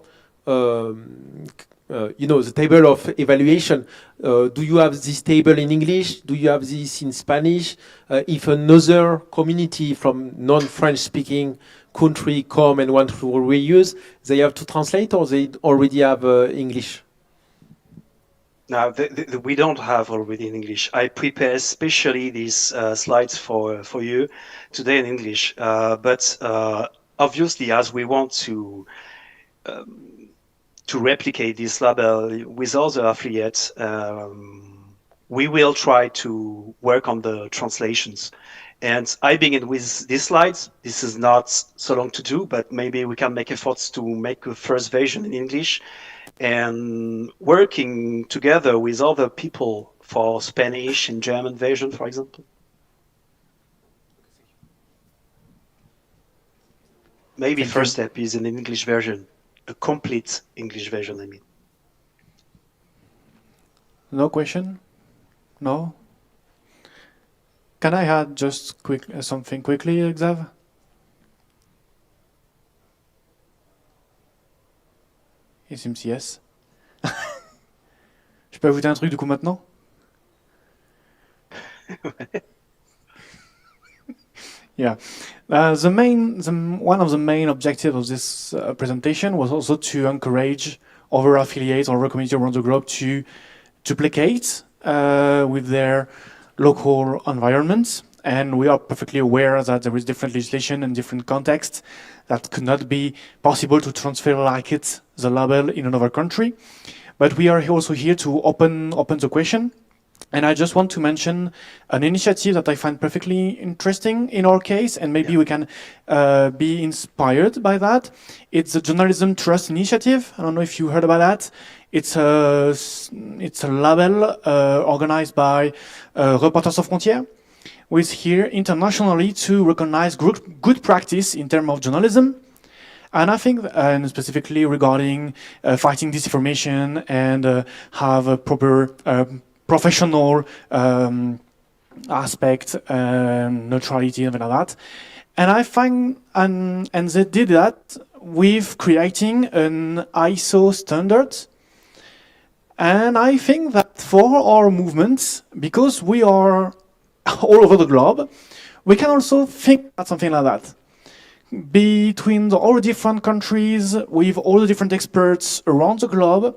the table of evaluation. Do you have this table in English? Do you have this in Spanish? If another community from non-French speaking country come and want to reuse, they have to translate, or they already have English? Now, we don't have already in English. I prepare especially these slides for you today in English. But obviously, as we want to replicate this label with other affiliates, we will try to work on the translations. And I begin with these slides. This is not so long to do, but maybe we can make efforts to make a first version in English, and working together with other people for Spanish and German version, for example. Maybe first step is an English version, a complete English version, I mean. No question? No? Can I add just something quickly, Xav? It seems yes. Je peux ajouter un truc du coup maintenant? Yeah. One of the main objectives of this presentation was also to encourage other affiliates, other communities around the globe to duplicate with their local environments. And we are perfectly aware that there is different legislation and different contexts that could not be possible to transfer like it, the label, in another country. But we are also here to open the question. And I just want to mention an initiative that I find perfectly interesting in our case, and maybe we can be inspired by that. It's the Journalism Trust Initiative. I don't know if you heard about that. It's a label organized by Reporters Sans Frontières, who is here internationally to recognize good practice in terms of journalism. And I think, and specifically regarding fighting disinformation and have a proper professional aspect, neutrality, and like that. And I find, and they did that with creating an ISO standard. And I think that for our movements, because we are all over the globe, we can also think about something like that. Between all the different countries, with all the different experts around the globe,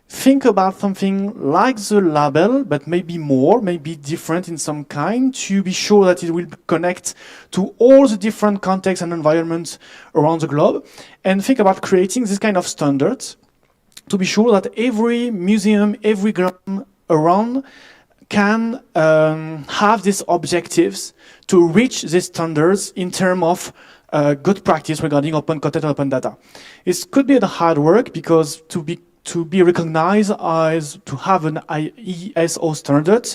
think about something like the label, but maybe more, maybe different in some kind, to be sure that it will connect to all the different contexts and environments around the globe, and think about creating this kind of standards to be sure that every museum, every ground around can have these objectives to reach these standards in terms of good practice regarding open content and open data. It could be the hard work, because to be recognized as to have an ISO standard,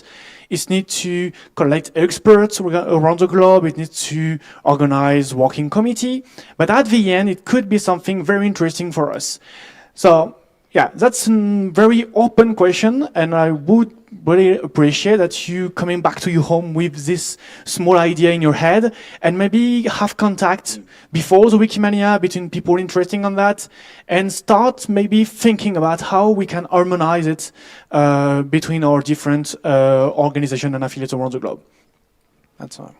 it needs to collect experts around the globe, it needs to organize working committee, but at the end it could be something very interesting for us. So yeah, that's a very open question, and I would really appreciate that you coming back to your home with this small idea in your head, and maybe have contact before the Wikimania between people interested on that, and start maybe thinking about how we can harmonize it between our different organizations and affiliates around the globe. That's all.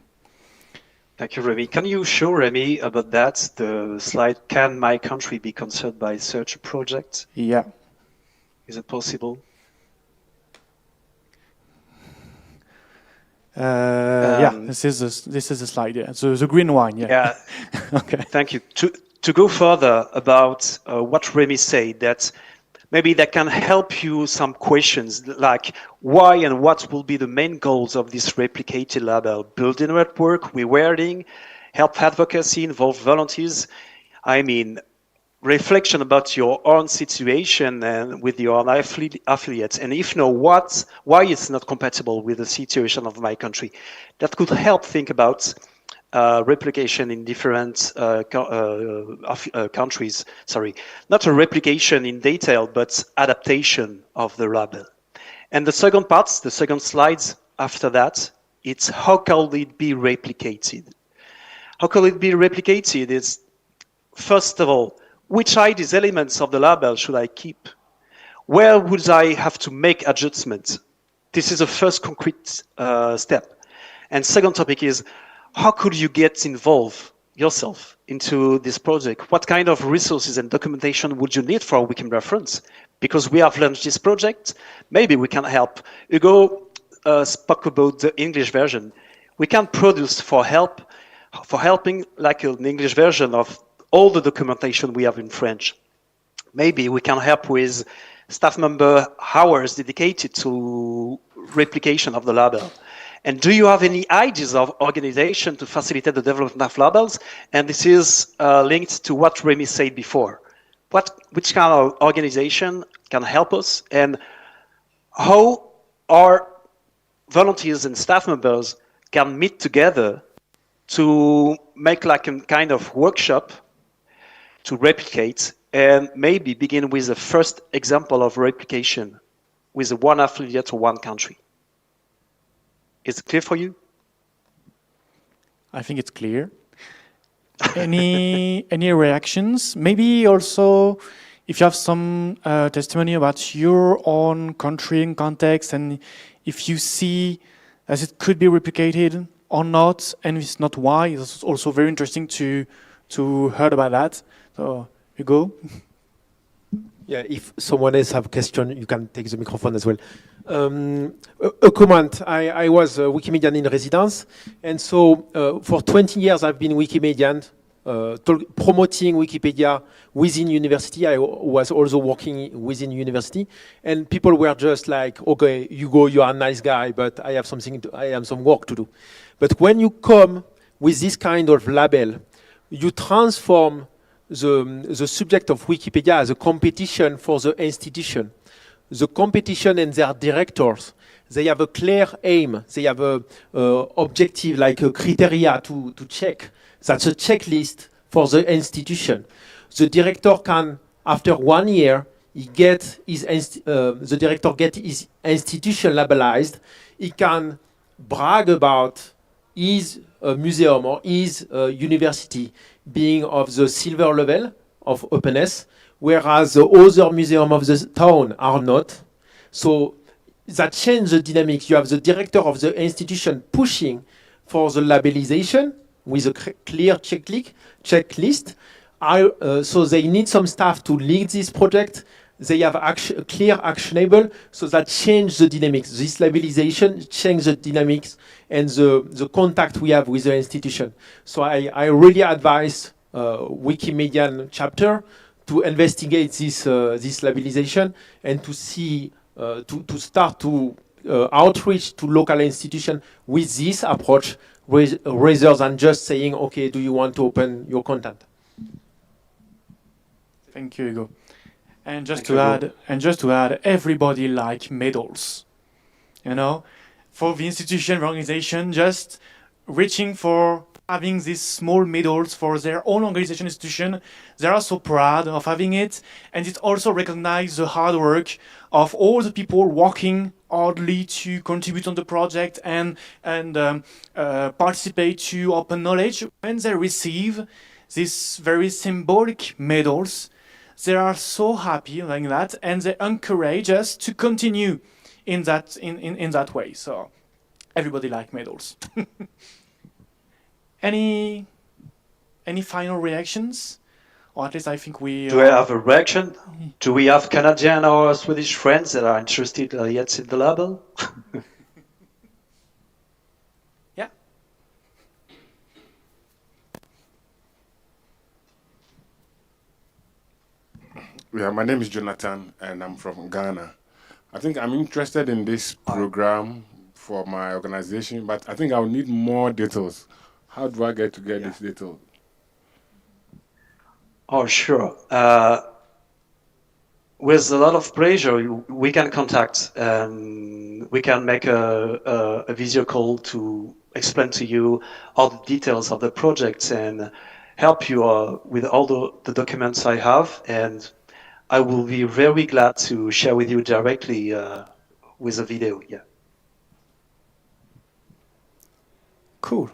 Thank you, Remy. Can you show Remy about that, the slide, can my country be concerned by such a project? Yeah. Is it possible? Yeah, this is a slide, yeah. So the green one, yeah. Yeah. Okay. Thank you. To go further about what Remy said, that maybe that can help you some questions like why and what will be the main goals of this replicated label? Building a network, rewarding, help advocacy, involve volunteers. I mean, reflection about your own situation and with your own affiliates, and if no, why it's not compatible with the situation of my country. That could help think about replication in different countries. Sorry, not a replication in detail, but adaptation of the label. And the second part, the second slides after that, it's how can it be replicated? How can it be replicated is, first of all, which IDs elements of the label should I keep? where would I have to make adjustments? This is the first concrete step. And second topic is, how could you get involved yourself into this project? What kind of resources and documentation would you need for a Wikimedia reference? Because we have launched this project, maybe we can help. Hugo spoke about the English version. We can produce for helping like an English version of all the documentation we have in French. Maybe we can help with staff member hours dedicated to replication of the label. And do you have any ideas of organization to facilitate the development of labels? And this is linked to what Remy said before. Which kind of organization can help us? And how our volunteers and staff members can meet together to make like a kind of workshop to replicate and maybe begin with the first example of replication with one affiliate or one country. Is it clear for you? I think it's clear. Any reactions? Maybe also if you have some testimony about your own country and context, and if you see as it could be replicated or not, and if it's not, why. It's also very interesting to hear about that. So, Hugo? Yeah, if someone else have a question, you can take the microphone as well. A comment. I was a Wikimedian in residence, and so for 20 years I've been Wikimedian, promoting Wikipedia within university. I was also working within university, and people were just like, okay, Hugo, you are a nice guy, but I have some work to do. But when you come with this kind of label, you transform the subject of Wikipedia as a competition for the institution. The competition and their directors, they have a clear aim. They have a objective, like a criteria to check. That's a checklist for the institution. The director can, after 1 year, the director get his institution labelized. He can brag about his museum or his university being of the silver level of openness, whereas the other museum of the town are not. So that changes the dynamics. You have the director of the institution pushing for the labelization with a clear checklist. So they need some staff to lead this project. They have clear actionable, so that changes the dynamics. This labelization changes the dynamics and the contact we have with the institution. So I really advise Wikimedian chapter to investigate this labelization and to see, to start to outreach to local institutions with this approach rather than just saying, okay, do you want to open your content? Thank you, Hugo. And just to add, everybody like medals. You know, for the institution, the organization, just reaching for having these small medals for their own organization institution. They are so proud of having it, and it also recognizes the hard work of all the people working hardly to contribute on the project and participate to open knowledge. When they receive these very symbolic medals, they are so happy like that, and they encourage us to continue in that way. So everybody like medals. Any final reactions? Or at least I think we... Do I have a reaction? Do we have Canadian or Swedish friends that are interested yet in the label? Yeah. Yeah, my name is Jonathan, and I'm from Ghana. I think I'm interested in this program for my organization, but I think I'll need more details. How do I get this detail? Oh, sure. With a lot of pressure, we can contact, we can make a video call to explain to you all the details of the project and help you with all the documents I have. And I will be very glad to share with you directly with a video. Yeah. Cool.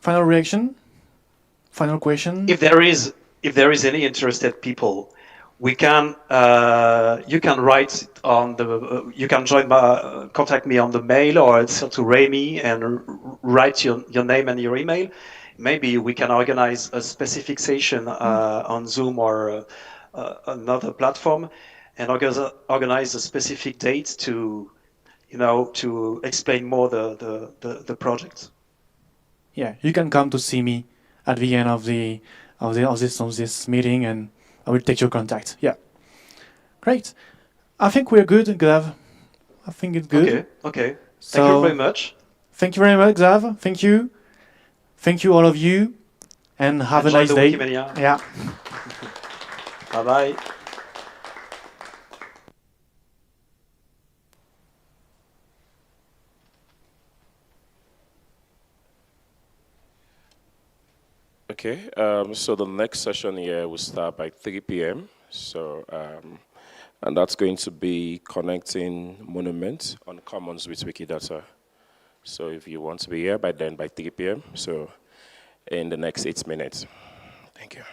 Final reaction? Final question? If there is any interested people, we can you can write it on the you can join my contact me on the mail or send to Remy and write your name and your email. Maybe we can organize a specific session on Zoom or another platform and organize a specific date to to explain more the project. Yeah, you can come to see me at the end of this meeting, and I will take your contact. Yeah, great. I think we're good, Xav. I think it's good. Okay. Okay. So, Thank you very much. Thank you very much, Xav. Thank you. Thank you, all of you, and have Enjoy a nice the day. Wikimania. Yeah. Bye bye. Okay, so the next session here will start by 3 p.m. So, and that's going to be connecting monuments on commons with Wikidata. So if you want to be here by then, by 3 p.m., so in the next 8 minutes. Thank you.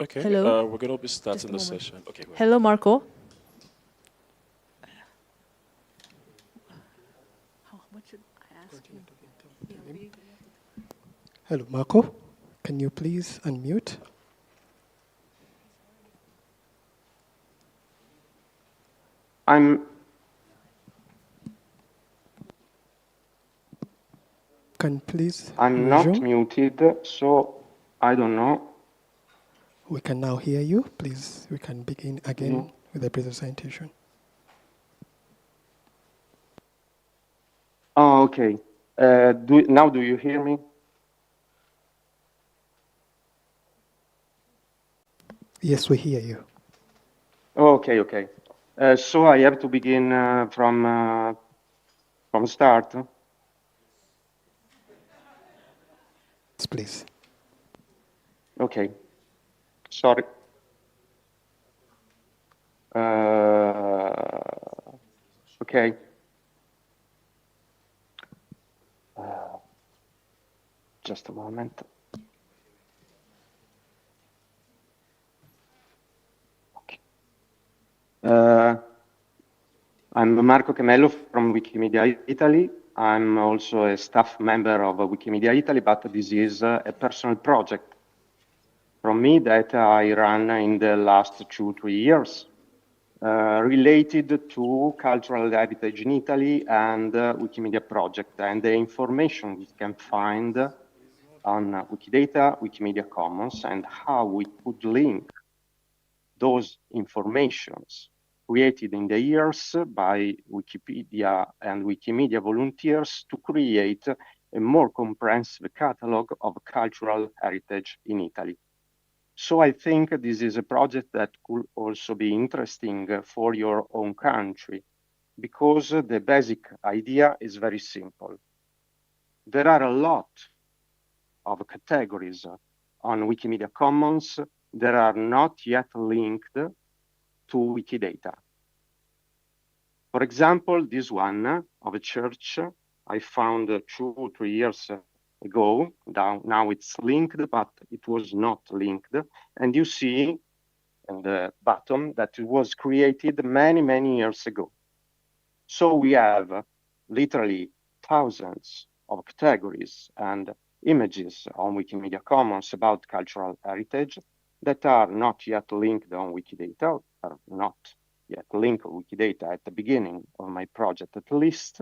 Okay, Hello. we're going to be Just a starting the moment. session. Okay, go ahead. Hello, Marco. What should I ask you? Hello, Marco. Can you please unmute? Can please I'm not resume? muted, so I don't know. We can now hear you. Please, we can begin again Mhm. with the presentation. Oh, okay. Now do you hear me? Yes, we hear you. Okay, okay. So I have to begin from start. Yes, please. Okay. Sorry. Okay. Just a moment. Okay. I'm Marco Camello from Wikimedia Italy. I'm also a staff member of Wikimedia Italy, but this is a personal project from me that I ran in the last 2-3 years, related to cultural heritage in Italy and Wikimedia project, and the information we can find on Wikidata, Wikimedia Commons, and how we could link those informations created in the years by Wikipedia and Wikimedia volunteers to create a more comprehensive catalog of cultural heritage in Italy. So I think this is a project that could also be interesting for your own country, because the basic idea is very simple. There are a lot of categories on Wikimedia Commons that are not yet linked to Wikidata. For example, this one of a church I found 2 or 3 years ago. Now it's linked, but it was not linked. And you see in the bottom that it was created many, many years ago. So we have literally thousands of categories and images on Wikimedia Commons about cultural heritage that are not yet linked on Wikidata, are not yet linked on Wikidata at the beginning of my project at least.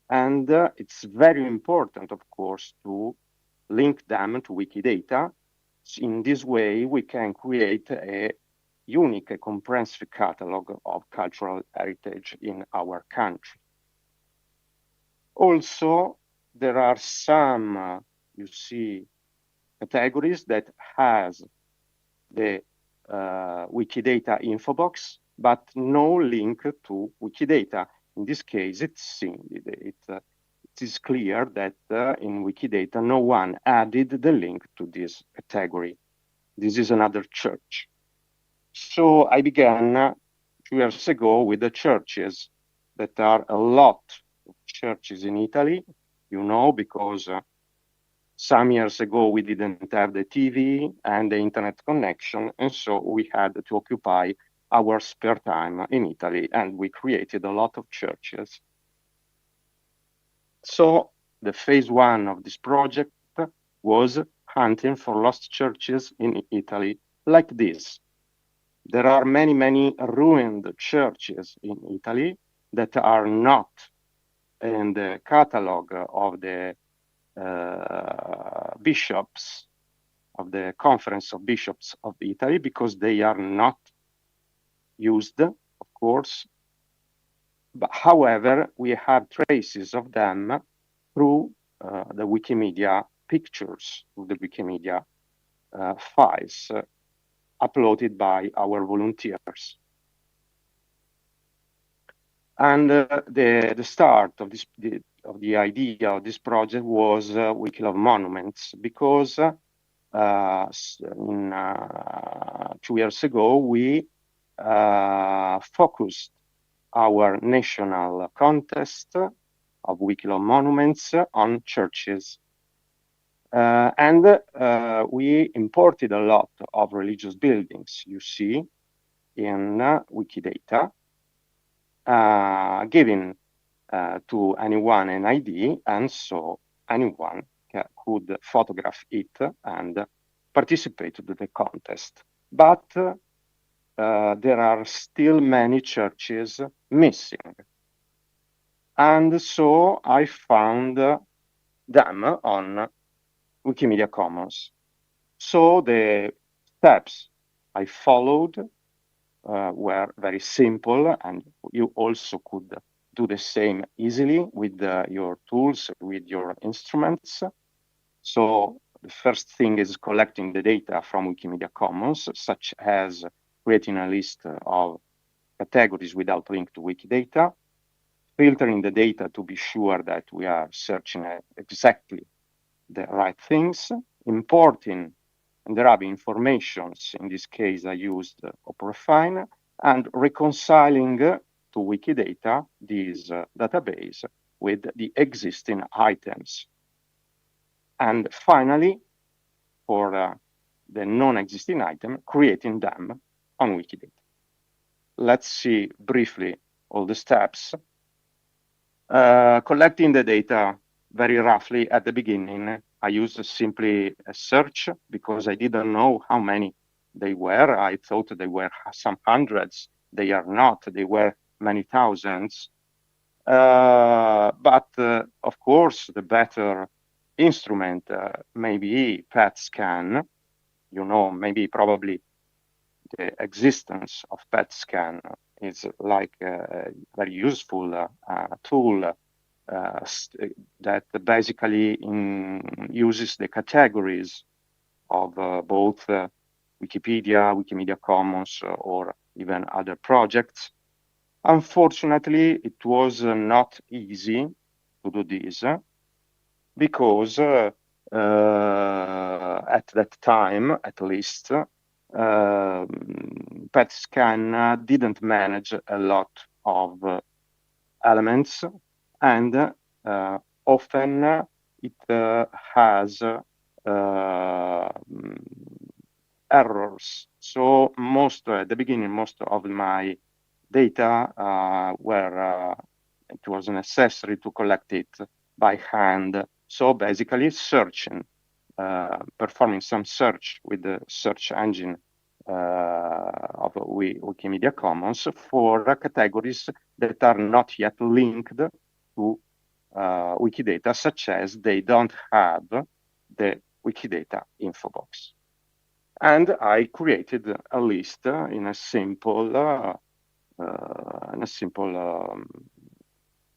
And it's very important, of course, to link them to Wikidata. In this way, we can create a unique, a comprehensive catalog of cultural heritage in our country. Also, there are some, you see, categories that has the Wikidata info box, but no link to Wikidata. In this case, it is clear that in Wikidata, no one added the link to this category. This is another church. So I began 2 years ago with the churches that are a lot of churches in Italy, you know, because some years ago we didn't have the TV and the internet connection, and so we had to occupy our spare time in Italy, and we created a lot of churches. So the phase 1 of this project was hunting for lost churches in Italy like this. There are many, many ruined churches in Italy that are not in the catalog of the bishops, of the Conference of Bishops of Italy, because they are not used, of course. But however, we have traces of them through the Wikimedia pictures, the Wikimedia files uploaded by our volunteers. And the start of this of the idea of this project was Wikilove Monuments, because 2 years ago we focused our national contest of Wikilove Monuments on churches. And we imported a lot of religious buildings, you see, in Wikidata, giving to anyone an ID, and so anyone could photograph it and participate to the contest. But there are still many churches missing. And so I found them on Wikimedia Commons. So the steps I followed were very simple, and you also could do the same easily with your tools, with your instruments. So the first thing is collecting the data from Wikimedia Commons, such as creating a list of categories without link to Wikidata, filtering the data to be sure that we are searching exactly the right things, importing and grabbing informations. In this case, I used OpenRefine, and reconciling to Wikidata this database with the existing items. And finally, for the non-existing item, creating them on Wikidata. Let's see briefly all the steps. Collecting the data very roughly at the beginning, I used simply a search because I didn't know how many they were. I thought they were some hundreds. They are not. They were many thousands. But of course, the better instrument may be PET scan. You know, maybe probably the existence of PET scan is like a very useful tool that basically uses the categories of both Wikipedia, Wikimedia Commons, or even other projects. Unfortunately, it was not easy to do this because at that time, at least, PET scan didn't manage a lot of elements, and often it has errors. So at the beginning, most of my data it was necessary to collect it by hand. So basically searching, performing some search with the search engine of Wikimedia Commons for categories that are not yet linked to Wikidata, such as they don't have the Wikidata info box. And I created a list in a simple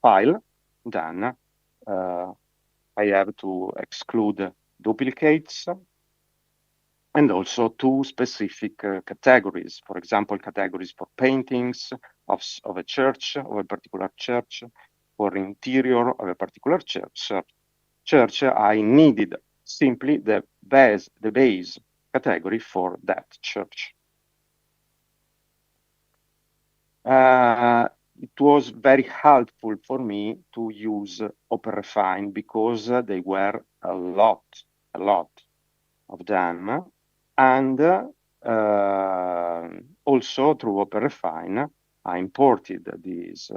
file. Then I have to exclude duplicates and also two specific categories. For example, categories for paintings of a church, of a particular church, for interior of a particular church. I needed simply the base category for that church. It was very helpful for me to use OpenRefine because they were a lot of them. And also through OpenRefine, I imported this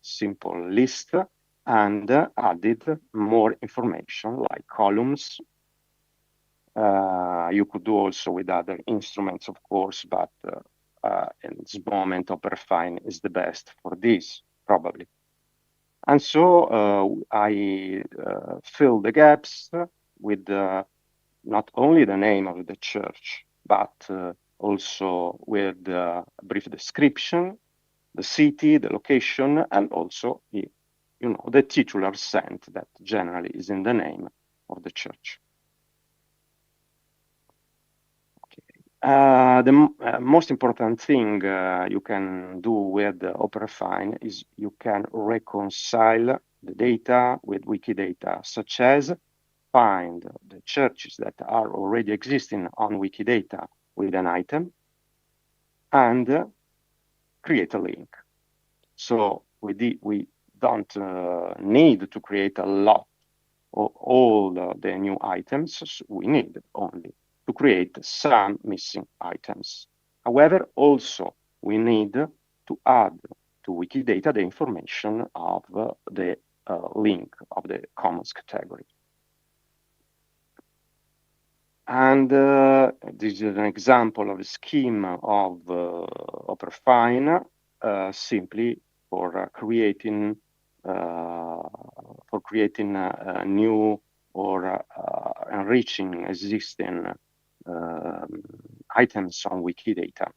simple list and added more information like columns. You could do also with other instruments, of course, but in this moment, OpenRefine is the best for this, probably. And so I fill the gaps with not only the name of the church, but also with a brief description, the city, the location, and also the titular saint that generally is in the name of the church. The most important thing you can do with OpenRefine is you can reconcile the data with Wikidata, such as find the churches that are already existing on Wikidata with an item and create a link. So we don't need to create a lot all the new items. We need only to create some missing items. However, also we need to add to Wikidata the information of the link of the commons category. And this is an example of a scheme of OpenFine, simply for creating new or enriching existing items on Wikidata.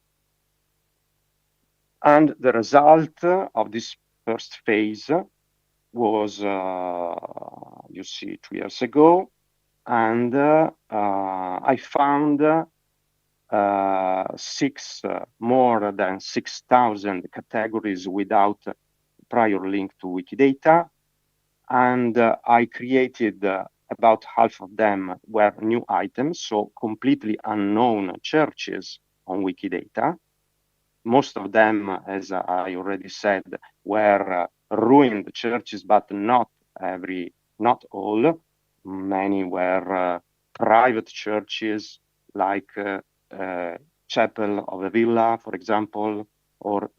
And the result of this first phase was, you see, 2 years ago, and I found more than 6,000 categories without prior link to Wikidata, and I created about half of them were new items, so completely unknown churches on Wikidata. Most of them, as I already said, were ruined churches, but not all. Many were private churches, like Chapel of a Villa, for example, or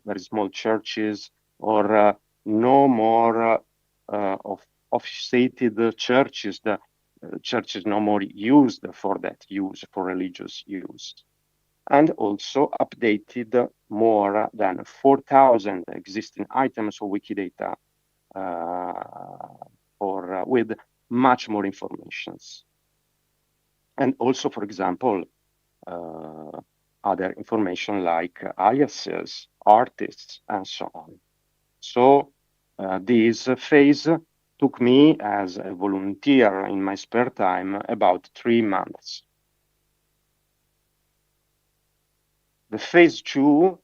very small churches, or no more of officiated churches. The churches no more used for that use, for religious use. And also updated more than 4,000 existing items of Wikidata with much more informations. And also, for example, other information like aliases, artists, and so on. So this phase took me as a volunteer in my spare time about 3 months. The phase 2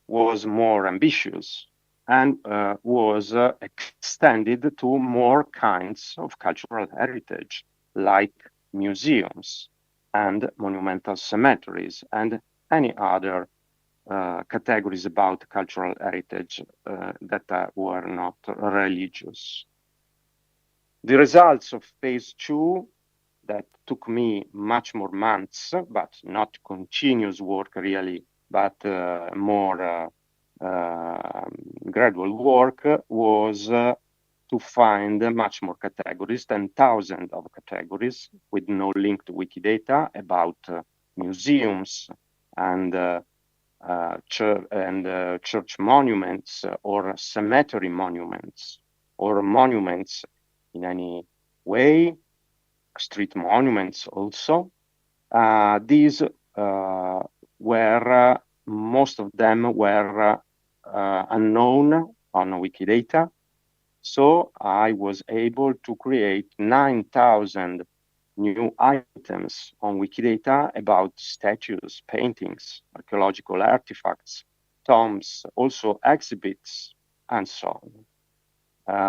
was more ambitious and was extended to more kinds of cultural heritage, like museums and monumental cemeteries and any other categories about cultural heritage that were not religious. The results of phase 2 that took me much more months, but not continuous work really, but more gradual work, was to find much more categories, 10,000 of categories with no link to Wikidata about museums and church monuments or cemetery monuments or monuments in any way, street monuments also. These were, most of them were unknown on Wikidata. So I was able to create 9,000 new items on Wikidata about statues, paintings, archaeological artifacts, tombs, also exhibits, and so on.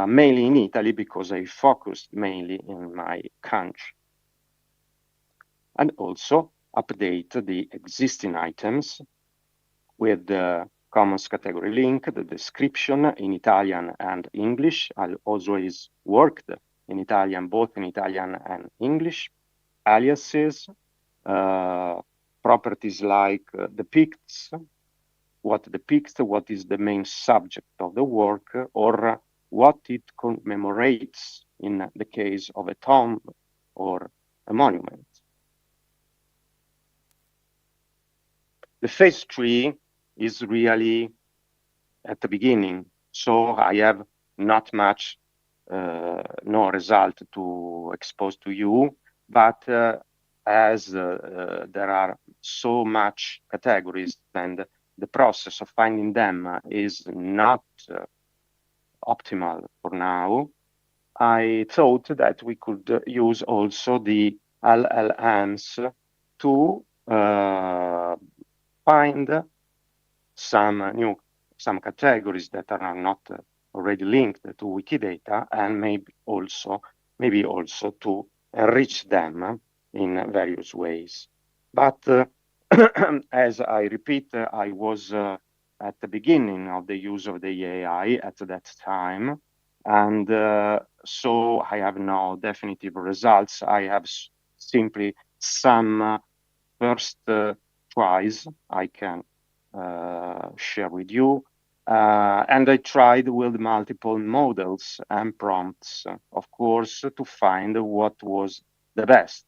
Mainly in Italy, because I focused mainly in my country. And also update the existing items with the commons category link, the description in Italian and English. I always worked in Italian, both in Italian and English. Aliases, properties like depicts, what is the main subject of the work, or what it commemorates in the case of a tomb or a monument. The phase 3 is really at the beginning, so I have not much, no result to expose to you, but as there are so much categories and the process of finding them is not optimal for now, I thought that we could use also the LLMs to find some categories that are not already linked to Wikidata, and maybe also to enrich them in various ways. But as I repeat, I was at the beginning of the use of the AI at that time, and so I have no definitive results. I have simply some first tries I can share with you. And I tried with multiple models and prompts, of course, to find what was the best.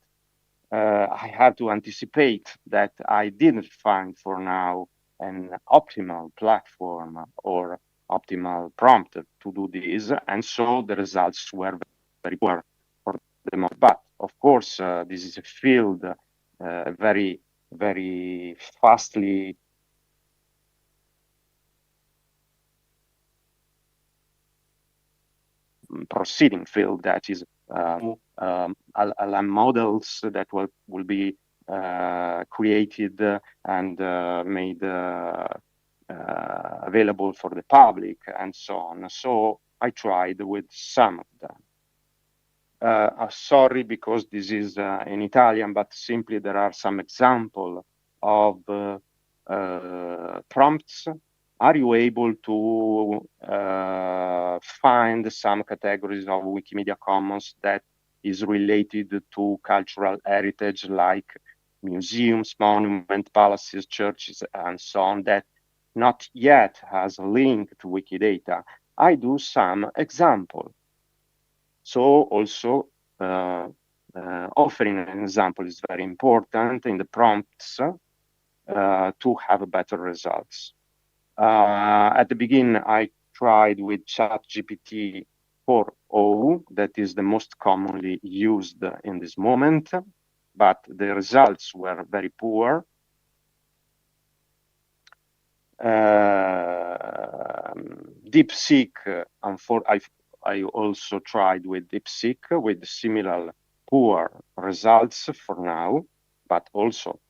I have to anticipate that I didn't find for now an optimal platform or optimal prompt to do this, and so the results were very poor for the moment. But of course, this is a field very, very fastly proceeding field that is LLM models that will be created and made available for the public and so on. So I tried with some of them. Sorry, because this is in Italian, but simply there are some examples of prompts. Are you able to find some categories of Wikimedia Commons that is related to cultural heritage, like museums, monuments, palaces, churches, and so on, that not yet has a link to Wikidata? I do some example. So also offering an example is very important in the prompts to have better results. At the beginning, I tried with ChatGPT 4.0, that is the most commonly used in this moment, but the results were very poor. DeepSeek, I also tried with DeepSeek with similar poor results for now, but also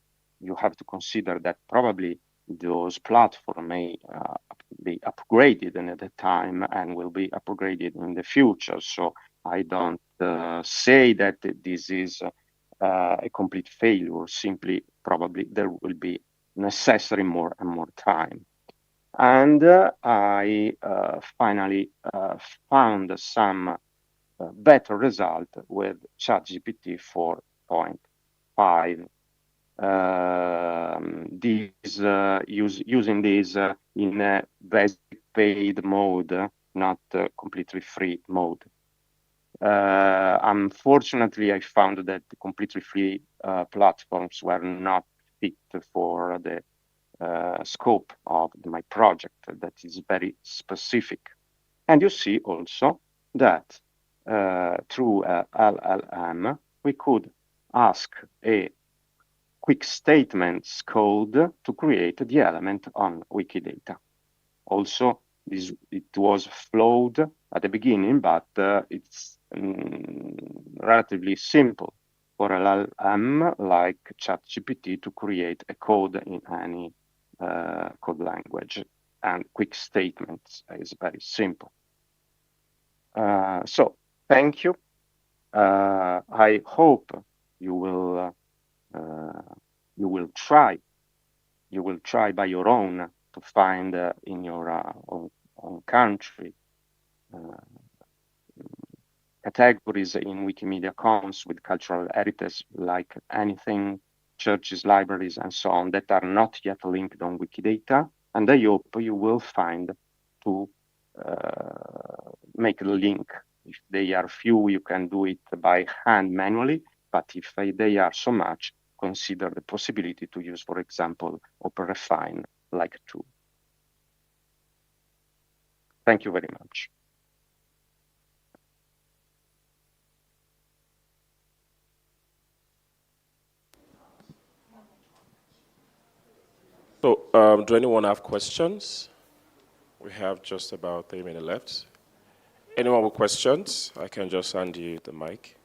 you have to consider that probably those platforms may be upgraded at the time and will be upgraded in the future. So I don't say that this is a complete failure. Simply, probably there will be necessary more and more time. And I finally found some better result with ChatGPT 4.5. Using this in a basic paid mode, not completely free mode. Unfortunately, I found that the completely free platforms were not fit for the scope of my project that is very specific. And you see also that through LLM, we could ask a quick statements code to create the element on Wikidata. Also, it was flawed at the beginning, but it's relatively simple for LLM like ChatGPT to create a code in any code language, and quick statements is very simple. So thank you. I hope you will try by your own to find in your own country categories in Wikimedia Commons with cultural heritage, like anything, churches, libraries, and so on, that are not yet linked on Wikidata. And I hope you will find to make the link. If they are few, you can do it by hand manually, but if they are so much, consider the possibility to use, for example, OpenRefine like a tool. Thank you very much. So, do anyone have questions? We have just about 3 minutes left. Anyone with questions? I can just hand you the mic.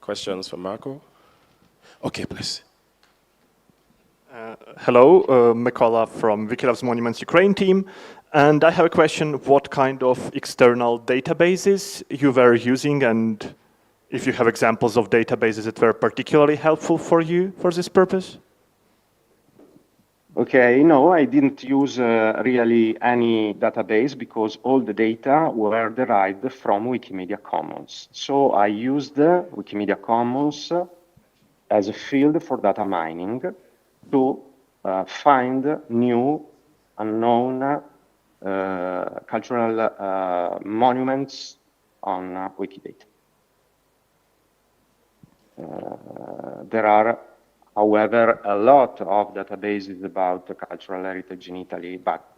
Questions for Marco? Okay, please. Hello, Mykola from Wikilab's Monuments Ukraine team. And I have a question, what kind of external databases you were using, and if you have examples of databases that were particularly helpful for you for this purpose? Okay, no, I didn't use really any database because all the data were derived from Wikimedia Commons. So I used Wikimedia Commons as a field for data mining to find new, unknown cultural monuments on Wikidata. There are, however, a lot of databases about cultural heritage in Italy, but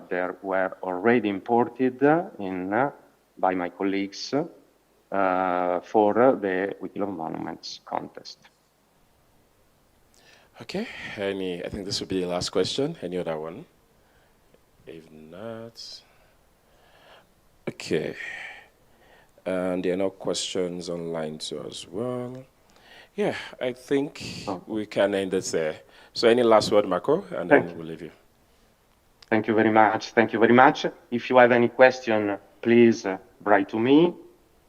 they were already imported by my colleagues for the Wikilove Monuments contest. Okay, I think this will be the last question. Any other one? If not, okay. And there are no questions online too as well. Yeah, I think we can end it there. So any last word, Marco, and then we'll leave you. Thank you very much. Thank you very much. If you have any question, please write to me.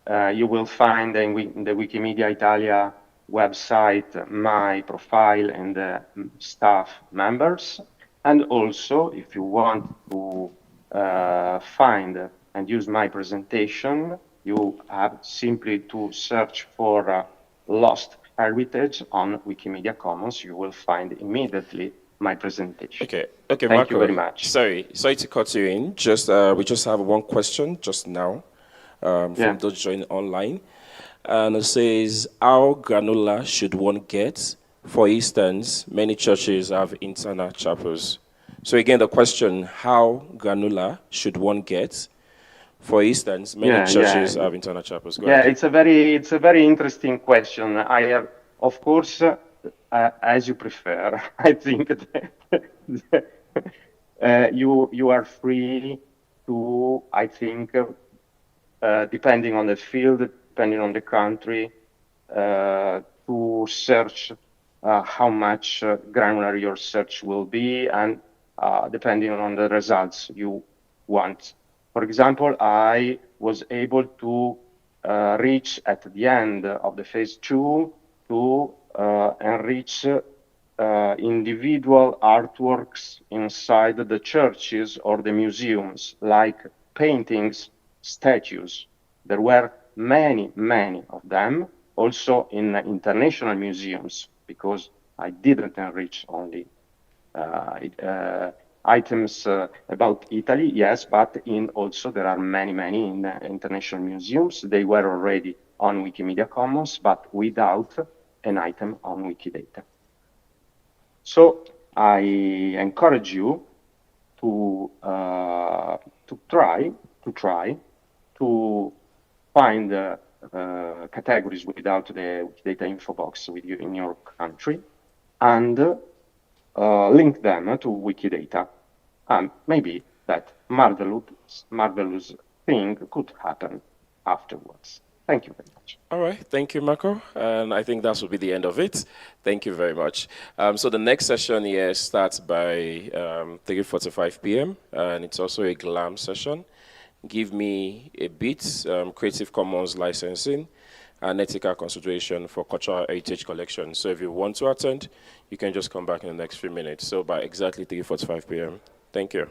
You will find in the Wikimedia Italia website my profile and the staff members. And also, if you want to find and use my presentation, you have simply to search for Lost Heritage on Wikimedia Commons. You will find immediately my presentation. Okay, Thank Marco. you very much. Sorry to cut you in. We just have one question just now from those joining online, and it says, "How granular should one get? For instance, many churches have internal chapels." So again, the question: how granular should one get? For instance, many churches have internal chapels. Go ahead. It's a very interesting question. I have, of course, as you prefer. I think that you are free to, I think, depending on the field, depending on the country, to search how much granular your search will be, and depending on the results you want. For example, I was able to reach at the end of the phase 2 to enrich individual artworks inside the churches or the museums, like paintings, statues. There were many, many of them, also in international museums, because I didn't enrich only items about Italy, yes, but also there are many, many in international museums. They were already on Wikimedia Commons, but without an item on Wikidata. So I encourage you to try to find categories without the Wikidata info box with you in your country, and link them to Wikidata, and maybe that marvelous thing could happen afterwards. Thank you very much. All right, thank you, Marco. And I think that will be the end of it. Thank you very much. So the next session here starts by 3:45 p.m. and it's also a GLAM session. Give me a bit, Creative Commons licensing, and ethical consideration for cultural heritage collection. So if you want to attend, you can just come back in the next few minutes. So by exactly 3:45 p.m. Thank you.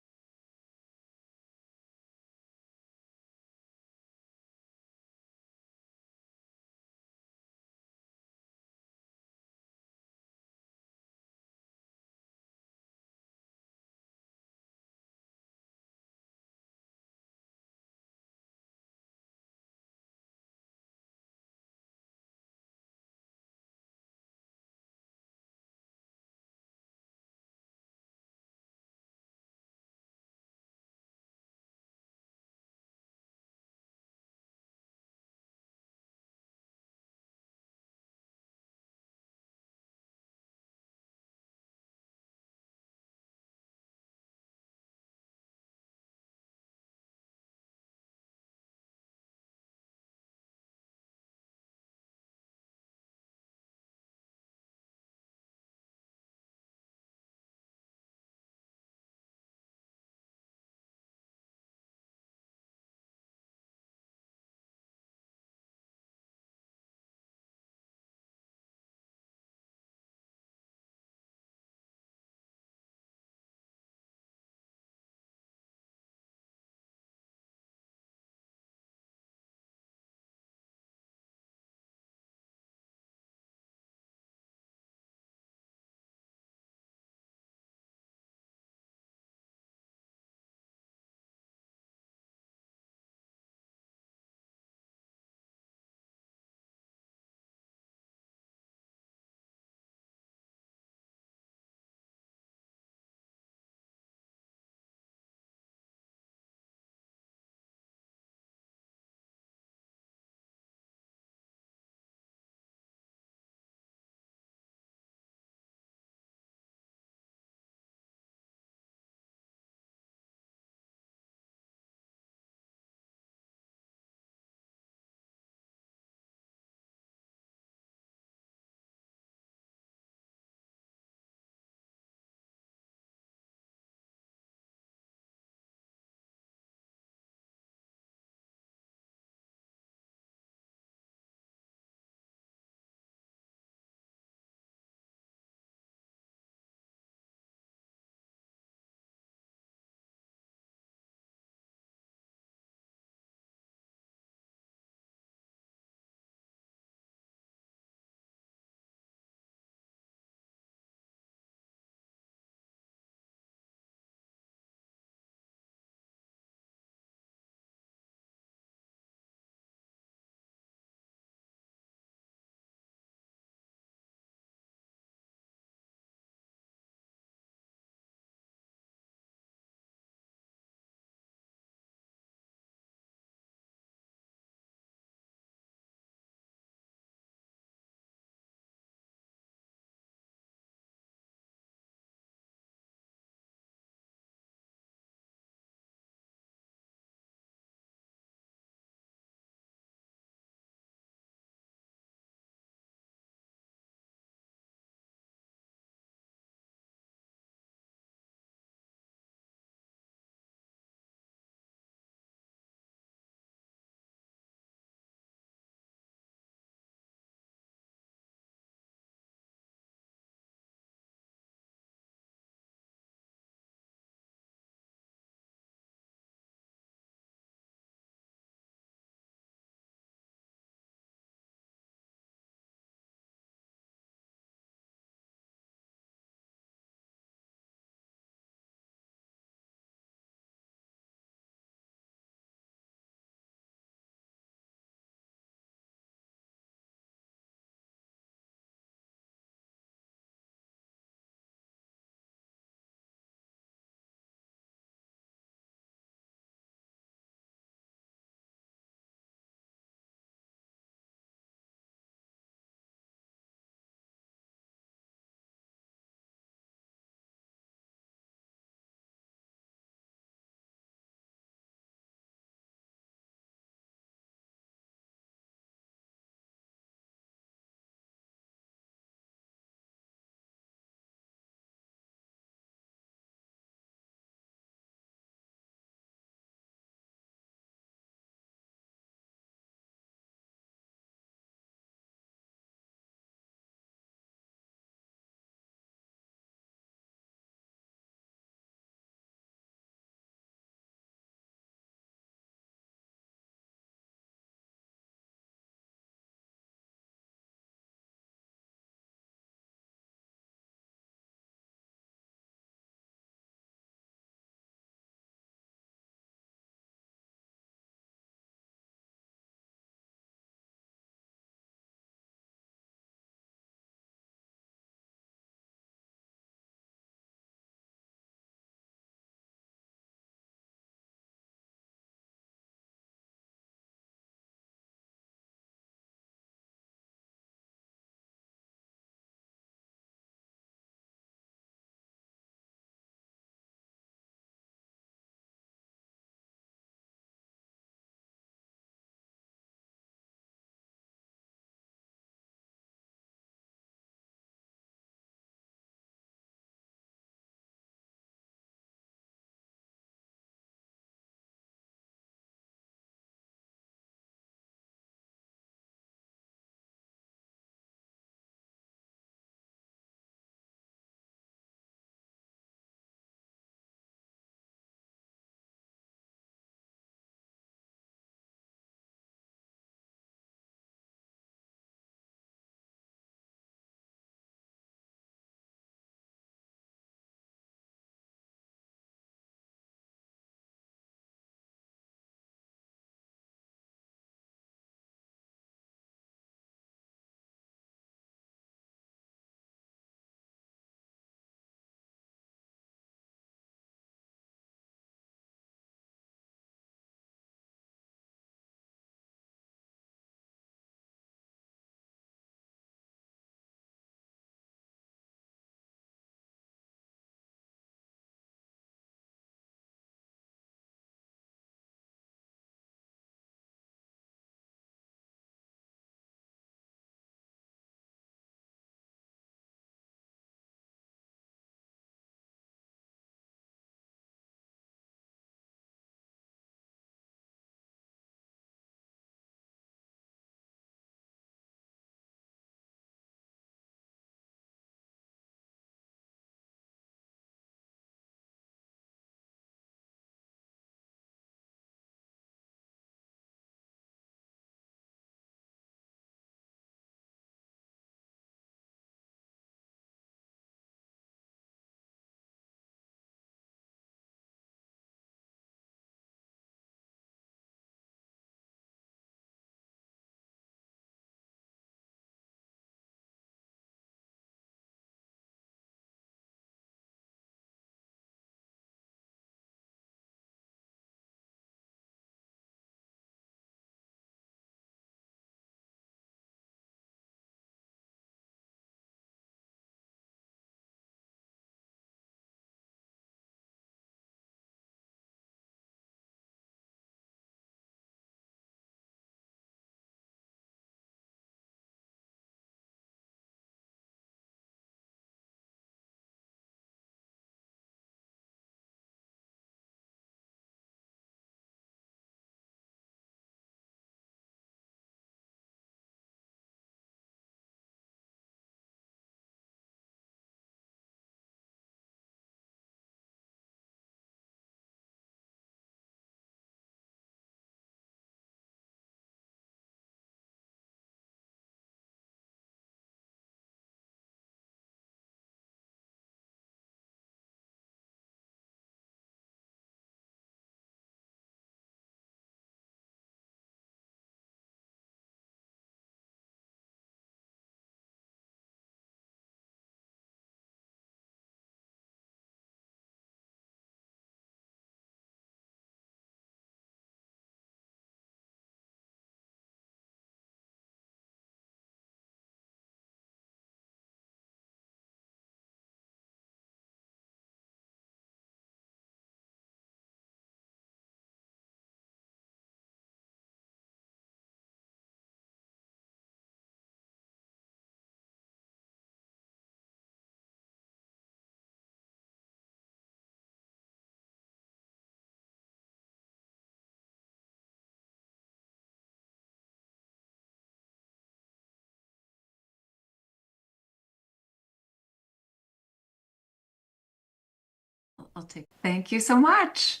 Thank you so much.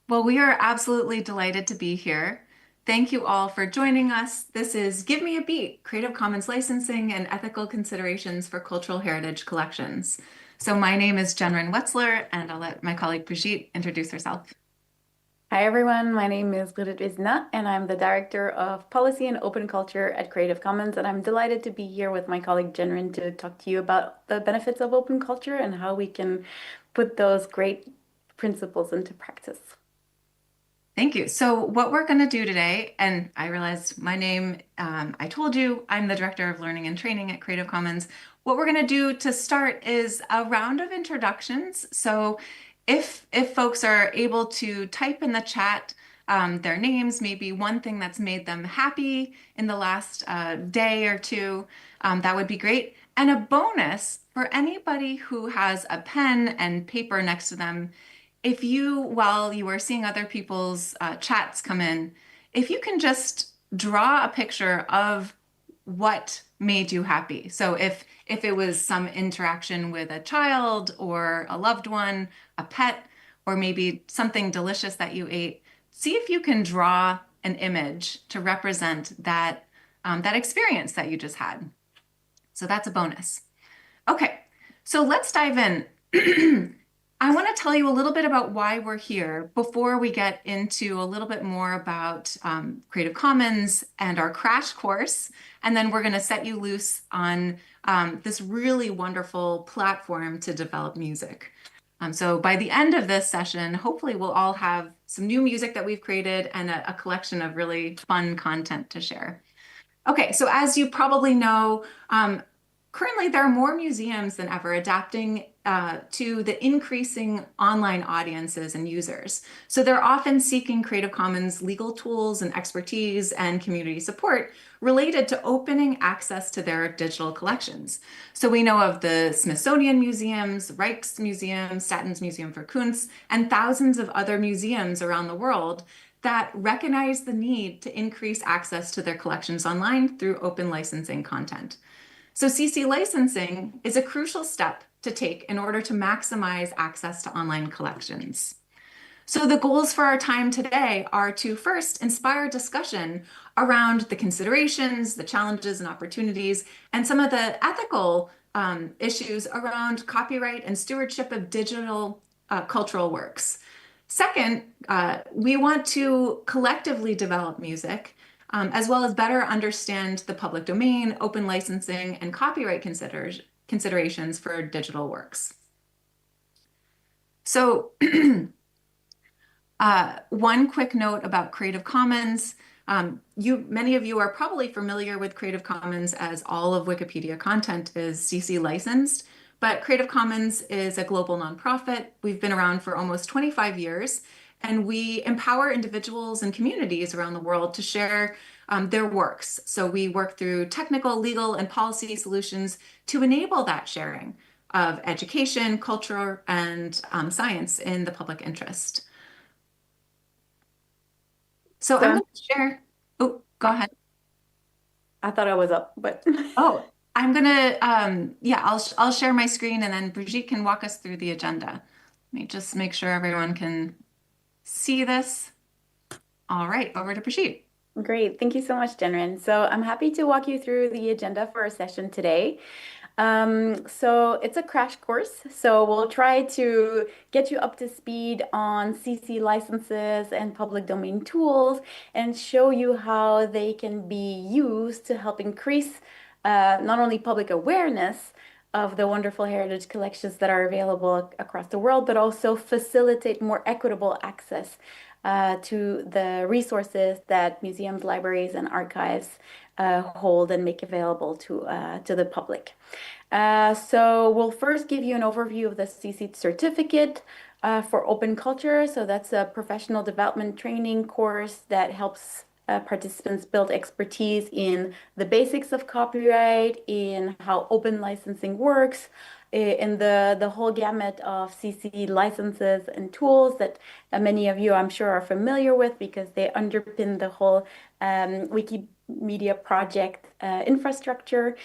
Well, we are absolutely delighted to be here. Thank you all for joining us. This is Give Me a Beat, Creative Commons Licensing and Ethical Considerations for Cultural Heritage Collections. So my name is Jenrin Wetzler, and I'll let my colleague Brigitte introduce herself. Hi everyone, my name is Brigitte Vezina and I'm the Director of Policy and Open Culture at Creative Commons, and I'm delighted to be here with my colleague Jenrin to talk to you about the benefits of open culture and how we can put those great principles into practice. Thank you. So what we're going to do today, and I realized my name, I told you, I'm the Director of Learning and Training at Creative Commons. What we're going to do to start is a round of introductions. So if folks are able to type in the chat their names, maybe one thing that's made them happy in the last day or two, that would be great. And a bonus for anybody who has a pen and paper next to them, if you, while you are seeing other people's chats come in, if you can just draw a picture of what made you happy. So if it was some interaction with a child or a loved one, a pet, or maybe something delicious that you ate, see if you can draw an image to represent that, that experience that you just had. So that's a bonus. Okay, so let's dive in. I want to tell you a little bit about why we're here before we get into a little bit more about Creative Commons and our crash course. And then we're going to set you loose on this really wonderful platform to develop music. So by the end of this session, hopefully we'll all have some new music that we've created and a collection of really fun content to share. Okay, so as you probably know, currently there are more museums than ever adapting to the increasing online audiences and users. So they're often seeking Creative Commons legal tools and expertise and community support related to opening access to their digital collections. So we know of the Smithsonian Museums, Rijksmuseum, Statens Museum for Kunst, and thousands of other museums around the world that recognize the need to increase access to their collections online through open licensing content. So CC licensing is a crucial step to take in order to maximize access to online collections. So the goals for our time today are to first inspire discussion around the considerations, the challenges and opportunities, and some of the ethical issues around copyright and stewardship of digital cultural works. Second, we want to collectively develop music as well as better understand the public domain, open licensing, and copyright considerations for digital works. So one quick note about Creative Commons. Many of you are probably familiar with Creative Commons as all of Wikipedia content is CC licensed, but Creative Commons is a global nonprofit. We've been around for almost 25 years, and we empower individuals and communities around the world to share their works. So we work through technical, legal, and policy solutions to enable that sharing of education, culture, and science in the public interest. So I'm going to share. Oh, go ahead. I thought I was up, but oh, I'm going to I'll share my screen, and then Brigitte can walk us through the agenda. Let me just make sure everyone can see this. All right, over to Brigitte. Great. Thank you so much, Jenrin. So I'm happy to walk you through the agenda for our session today. So it's a crash course. So we'll try to get you up to speed on CC licenses and public domain tools and show you how they can be used to help increase not only public awareness of the wonderful heritage collections that are available across the world, but also facilitate more equitable access to the resources that museums, libraries, and archives hold and make available to the public. So we'll first give you an overview of the CC certificate for open culture. So that's a professional development training course that helps participants build expertise in the basics of copyright, in how open licensing works, in the whole gamut of CC licenses and tools that many of you, I'm sure, are familiar with because they underpin the whole media project infrastructure,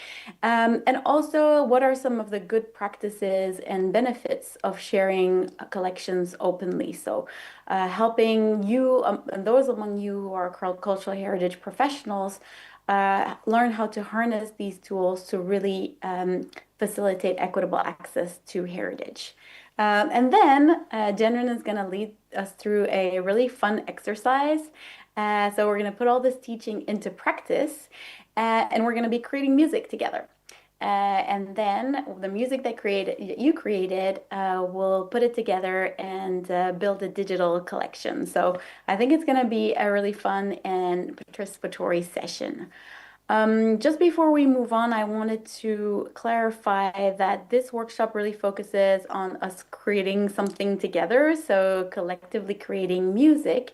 and also what are some of the good practices and benefits of sharing collections openly. So helping you and those among you who are cultural heritage professionals learn how to harness these tools to really facilitate equitable access to heritage. And then Jenren is going to lead us through a really fun exercise. So we're going to put all this teaching into practice, and we're going to be creating music together. And then the music that you created, we'll put it together and build a digital collection. So I think it's going to be a really fun and participatory session. Just before we move on, I wanted to clarify that this workshop really focuses on us creating something together, so collectively creating music.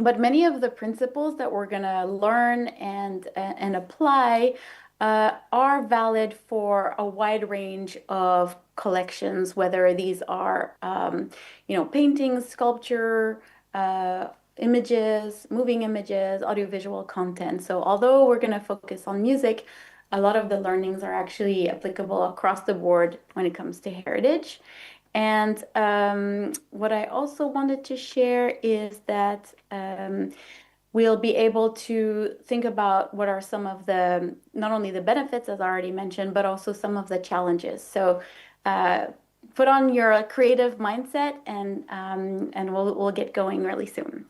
But many of the principles that we're going to learn and apply are valid for a wide range of collections, whether these are, paintings, sculpture, images, moving images, audiovisual content. So although we're going to focus on music, a lot of the learnings are actually applicable across the board when it comes to heritage. And what I also wanted to share is that we'll be able to think about what are some of the, not only the benefits, as I already mentioned, but also some of the challenges. So put on your creative mindset, and we'll get going really soon.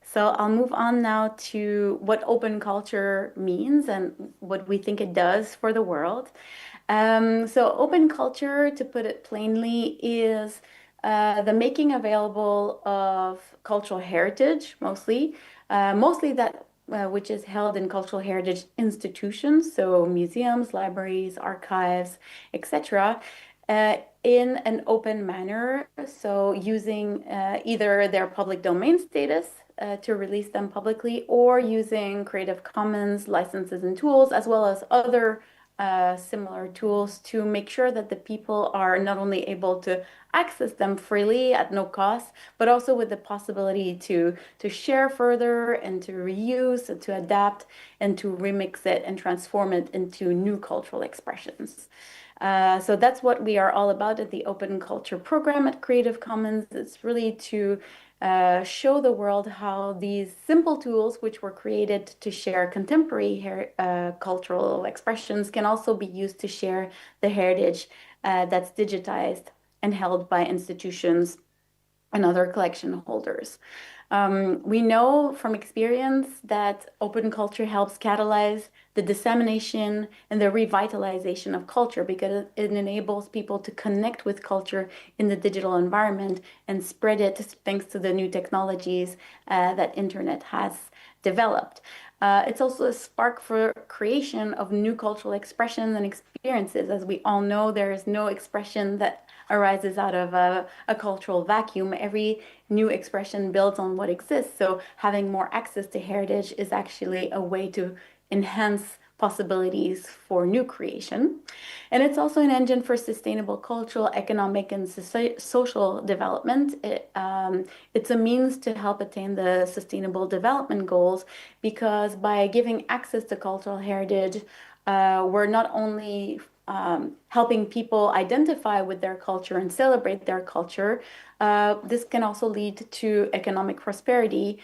So I'll move on now to what open culture means and what we think it does for the world. So open culture, to put it plainly, is the making available of cultural heritage, mostly that which is held in cultural heritage institutions, so museums, libraries, archives, etc., in an open manner, so using either their public domain status to release them publicly, or using Creative Commons licenses and tools, as well as other similar tools to make sure that the people are not only able to access them freely at no cost, but also with the possibility to share further and to reuse and to adapt and to remix it and transform it into new cultural expressions. So that's what we are all about at the Open Culture program at Creative Commons. It's really to show the world how these simple tools, which were created to share contemporary cultural expressions, can also be used to share the heritage that's digitized and held by institutions and other collection holders. We know from experience that open culture helps catalyze the dissemination and the revitalization of culture, because it enables people to connect with culture in the digital environment and spread it thanks to the new technologies that internet has developed. It's also a spark for creation of new cultural expressions and experiences. As we all know, there is no expression that arises out of a cultural vacuum. Every new expression builds on what exists. So having more access to heritage is actually a way to enhance possibilities for new creation. And it's also an engine for sustainable cultural, economic, and social development. It's a means to help attain the sustainable development goals, because by giving access to cultural heritage, we're not only helping people identify with their culture and celebrate their culture. This can also lead to economic prosperity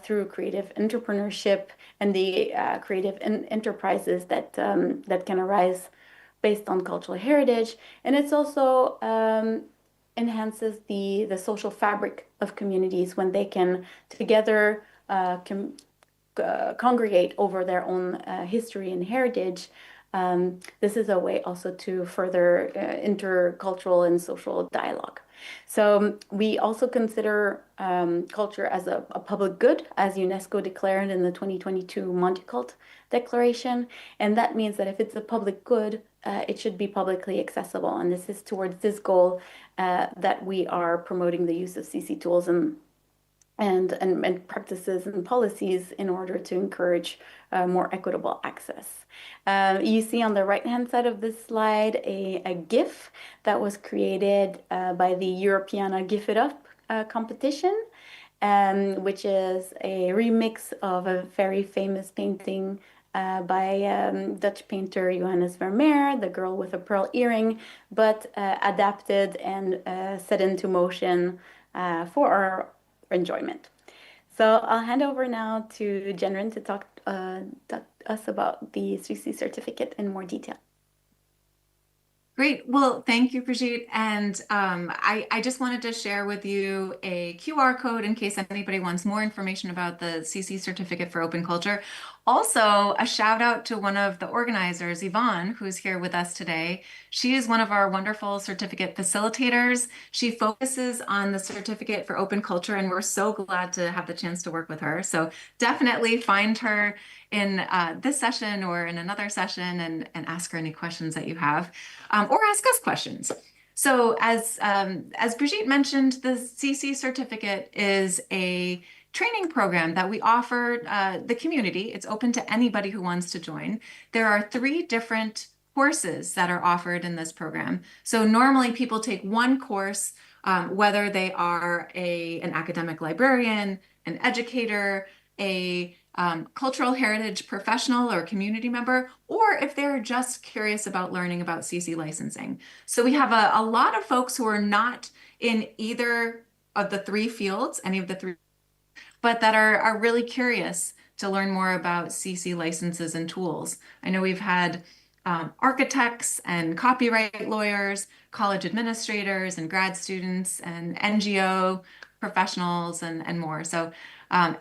through creative entrepreneurship and the creative enterprises that can arise based on cultural heritage. And it's also enhances the social fabric of communities when they can together congregate over their own history and heritage. This is a way also to further intercultural and social dialogue. So we also consider culture as a public good, as UNESCO declared in the 2022 Montecult Declaration. And that means that if it's a public good, it should be publicly accessible. And this is towards this goal that we are promoting the use of CC tools and practices and policies in order to encourage more equitable access. You see on the right-hand side of this slide a GIF that was created by the Europeana GIF It Up competition. which is a remix of a very famous painting by Dutch painter Johannes Vermeer, The Girl with a Pearl Earring, but adapted and set into motion for our enjoyment. So I'll hand over now to Jenren to talk to us about the CC certificate in more detail. Great. Well, thank you, Brigitte. And I just wanted to share with you a QR code in case anybody wants more information about the CC Certificate for Open Culture. Also, a shout out to one of the organizers, Yvonne, who's here with us today. She is one of our wonderful certificate facilitators. She focuses on the Certificate for Open Culture, and we're so glad to have the chance to work with her. So definitely find her in this session or in another session and ask her any questions that you have. Or ask us questions. So as Brigitte mentioned, the CC certificate is a training program that we offer the community. It's open to anybody who wants to join. There are 3 different courses that are offered in this program. So normally people take one course, whether they are an academic librarian, an educator, a cultural heritage professional or community member, or if they're just curious about learning about CC licensing. So we have a lot of folks who are not in either of the 3 fields, any of the 3, but that are really curious to learn more about CC licenses and tools. I know we've had architects and copyright lawyers, college administrators and grad students and NGO professionals and more. So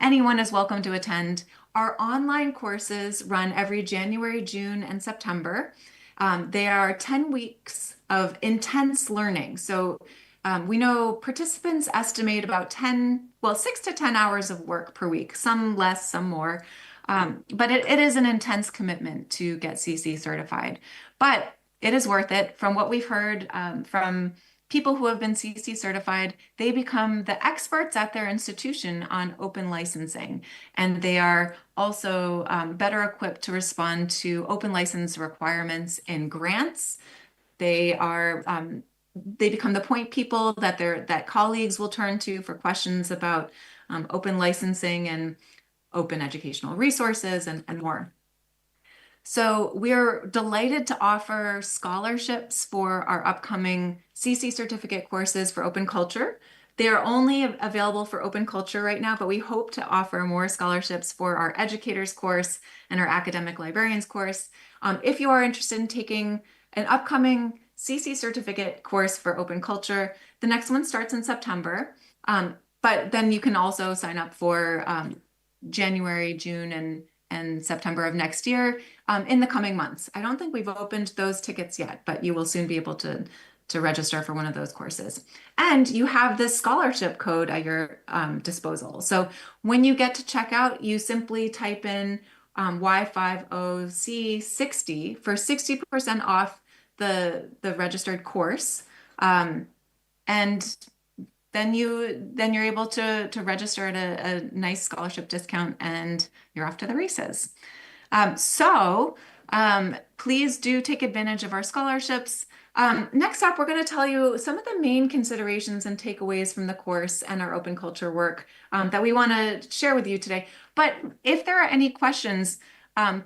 anyone is welcome to attend. Our online courses run every January, June, and September. They are 10 weeks of intense learning. So we know participants estimate about 6 to 10 hours of work per week, some less, some more. But it is an intense commitment to get CC certified. But it is worth it. From what we've heard from people who have been CC certified, they become the experts at their institution on open licensing. And they are also better equipped to respond to open license requirements in grants. They become the point people that colleagues will turn to for questions about open licensing and open educational resources and more. So we're delighted to offer scholarships for our upcoming CC certificate courses for open culture. They are only available for open culture right now, but we hope to offer more scholarships for our educators course and our academic librarians course. If you are interested in taking an upcoming CC certificate course for open culture, the next one starts in September, but then you can also sign up for January, June, and September of next year in the coming months. I don't think we've opened those tickets yet, but you will soon be able to register for one of those courses. And you have this scholarship code at your disposal. So when you get to checkout, you simply type in Y50C60 for 60% off the registered course. And then you're able to register at a nice scholarship discount and you're off to the races. Please do take advantage of our scholarships. Next up, we're going to tell you some of the main considerations and takeaways from the course and our open culture work that we want to share with you today. But if there are any questions,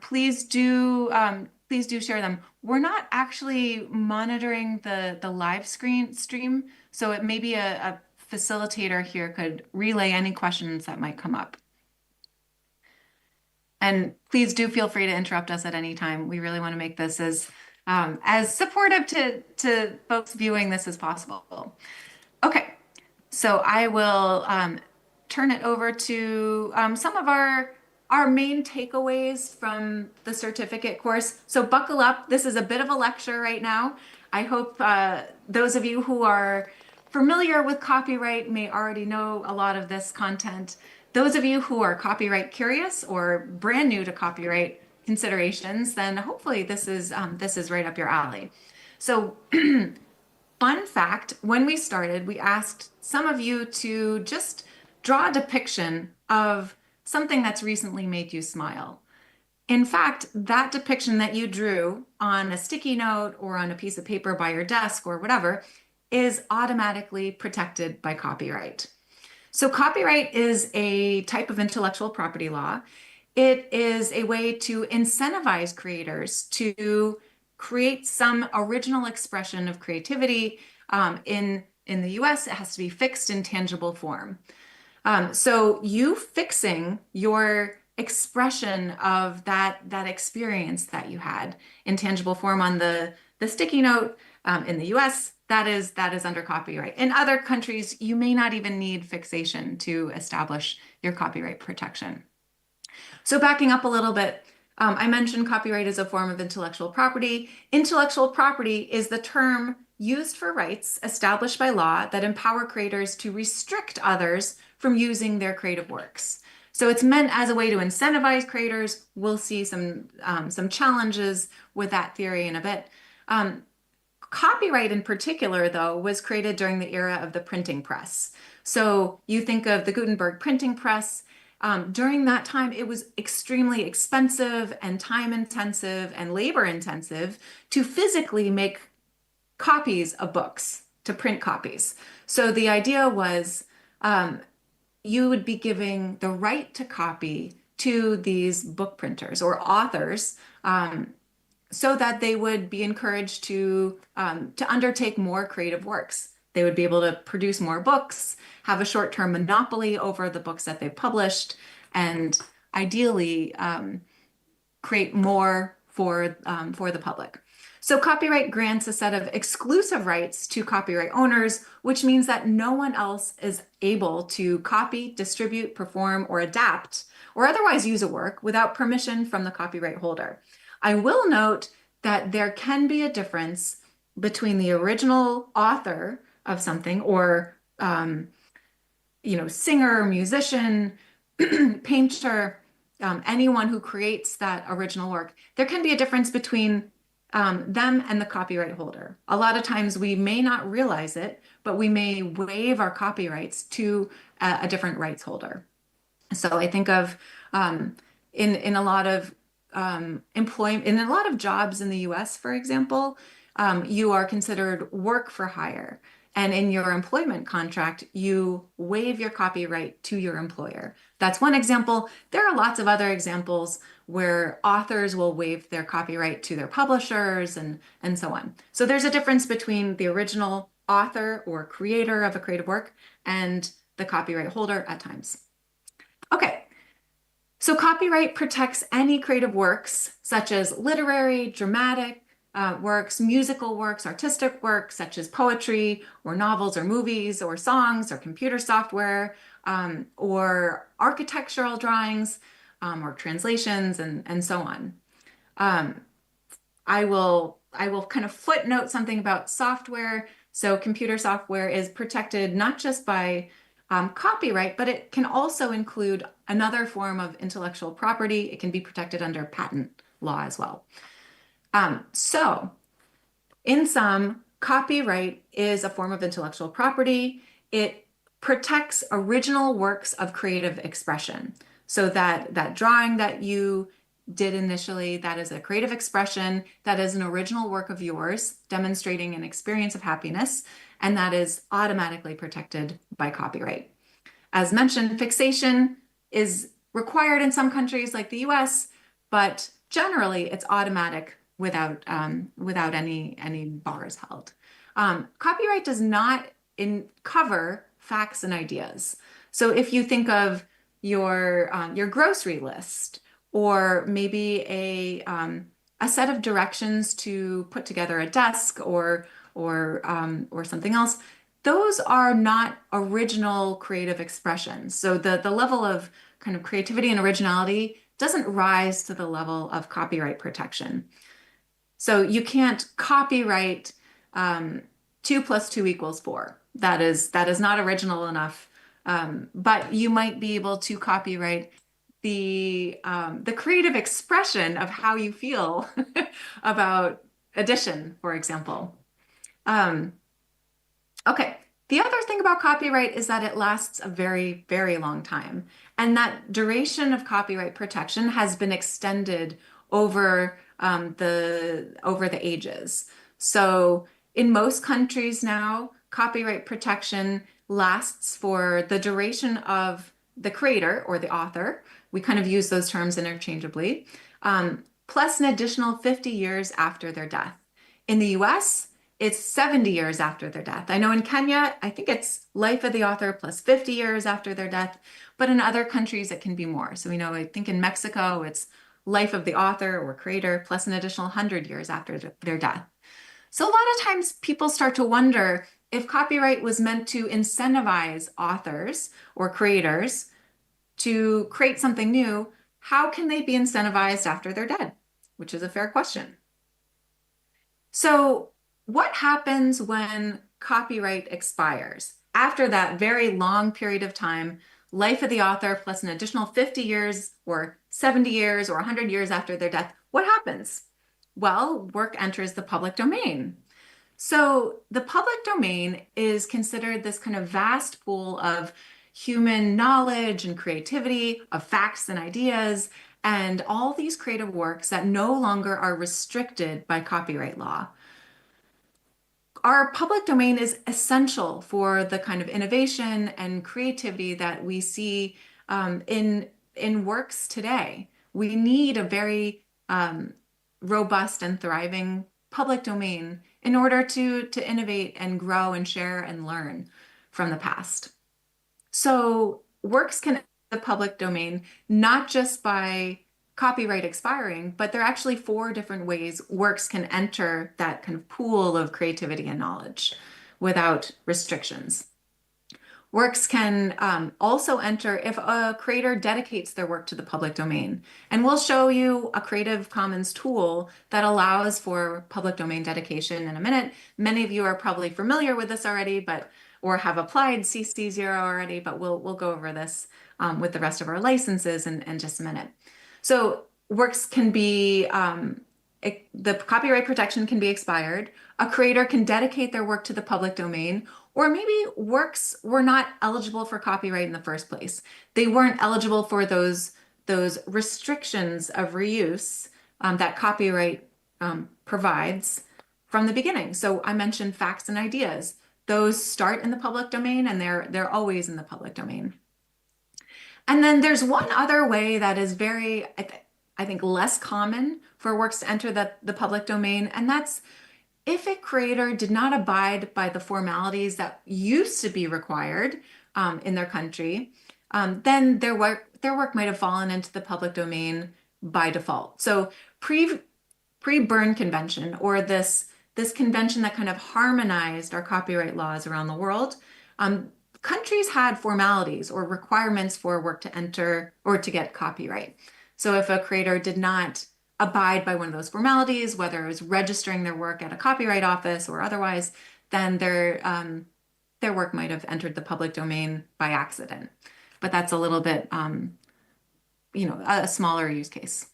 please do share them. We're not actually monitoring the live stream, so it may be a facilitator here could relay any questions that might come up. And please do feel free to interrupt us at any time. We really want to make this as supportive to folks viewing this as possible. Okay, so I will turn it over to some of our main takeaways from the certificate course. So buckle up. This is a bit of a lecture right now. I hope those of you who are familiar with copyright may already know a lot of this content. Those of you who are copyright curious or brand new to copyright considerations, then hopefully this is right up your alley. So fun fact, when we started, we asked some of you to just draw a depiction of something that's recently made you smile. In fact, that depiction that you drew on a sticky note or on a piece of paper by your desk or whatever is automatically protected by copyright. So copyright is a type of intellectual property law. It is a way to incentivize creators to create some original expression of creativity. In the US, it has to be fixed in tangible form. So you fixing your expression of that experience that you had in tangible form on the sticky note in the US, that is under copyright. In other countries, you may not even need fixation to establish your copyright protection. So backing up a little bit, I mentioned copyright is a form of intellectual property. Intellectual property is the term used for rights established by law that empower creators to restrict others from using their creative works. So it's meant as a way to incentivize creators. We'll see some challenges with that theory in a bit. Copyright in particular, though, was created during the era of the printing press. So you think of the Gutenberg printing press. During that time, it was extremely expensive and time intensive and labor intensive to physically make copies of books, to print copies. So the idea was you would be giving the right to copy to these book printers or authors so that they would be encouraged to undertake more creative works. They would be able to produce more books, have a short-term monopoly over the books that they've published, and ideally create more for the public. So copyright grants a set of exclusive rights to copyright owners, which means that no one else is able to copy, distribute, perform, or adapt, or otherwise use a work without permission from the copyright holder. I will note that there can be a difference between the original author of something or singer, musician, painter, anyone who creates that original work. There can be a difference between them and the copyright holder. A lot of times we may not realize it, but we may waive our copyrights to a different rights holder. So I think of in a lot of employment, in a lot of jobs in the US, for example, you are considered work for hire. And in your employment contract, you waive your copyright to your employer. That's one example. There are lots of other examples where authors will waive their copyright to their publishers and so on. So there's a difference between the original author or creator of a creative work and the copyright holder at times. Okay. So copyright protects any creative works, such as literary, dramatic works, musical works, artistic works, such as poetry or novels or movies or songs or computer software or architectural drawings or translations and so on. I will kind of footnote something about software. So computer software is protected not just by copyright, but it can also include another form of intellectual property. It can be protected under patent law as well. So in sum, copyright is a form of intellectual property. It protects original works of creative expression. So that drawing that you did initially, that is a creative expression, that is an original work of yours, demonstrating an experience of happiness, and that is automatically protected by copyright. As mentioned, fixation is required in some countries like the US, but generally it's automatic without any bars held. Copyright does not cover facts and ideas. So if you think of your grocery list, or maybe a set of directions to put together a desk or something else, those are not original creative expressions. So the level of kind of creativity and originality doesn't rise to the level of copyright protection. So you can't copyright 2 + 2 = 4. That is not original enough. But you might be able to copyright the creative expression of how you feel about addition, for example. Okay, the other thing about copyright is that it lasts a very, very long time. And that duration of copyright protection has been extended over the ages. So in most countries now, copyright protection lasts for the duration of the creator or the author. We kind of use those terms interchangeably, plus an additional 50 years after their death. In the US, it's 70 years after their death. I know in Kenya, I think it's life of the author plus 50 years after their death, but in other countries it can be more. So we know, I think in Mexico, it's life of the author or creator plus an additional 100 years after their death. So a lot of times people start to wonder if copyright was meant to incentivize authors or creators to create something new, how can they be incentivized after they're dead? Which is a fair question. So what happens when copyright expires? After that very long period of time, life of the author plus an additional 50 years or 70 years or 100 years after their death, what happens? Well, work enters the public domain. So the public domain is considered this kind of vast pool of human knowledge and creativity, of facts and ideas, and all these creative works that no longer are restricted by copyright law. Our public domain is essential for the kind of innovation and creativity that we see in works today. We need a very robust and thriving public domain in order to innovate and grow and share and learn from the past. So works can enter the public domain not just by copyright expiring, but there are actually 4 different ways works can enter that kind of pool of creativity and knowledge without restrictions. Works can also enter if a creator dedicates their work to the public domain. And we'll show you a Creative Commons tool that allows for public domain dedication in a minute. Many of you are probably familiar with this already, or have applied CC0 already, but we'll go over this with the rest of our licenses in just a minute. So works can be, the copyright protection can be expired. A creator can dedicate their work to the public domain, or maybe works were not eligible for copyright in the first place. They weren't eligible for those restrictions of reuse that copyright provides from the beginning. So I mentioned facts and ideas. Those start in the public domain and they're always in the public domain. And then there's one other way that is very, I think, less common for works to enter the public domain, and that's if a creator did not abide by the formalities that used to be required in their country, then their work might have fallen into the public domain by default. So pre-Berne Convention, or this convention that kind of harmonized our copyright laws around the world, countries had formalities or requirements for work to enter or to get copyright. So if a creator did not abide by one of those formalities, whether it was registering their work at a copyright office or otherwise, then their work might have entered the public domain by accident. But that's a little bit, a smaller use case.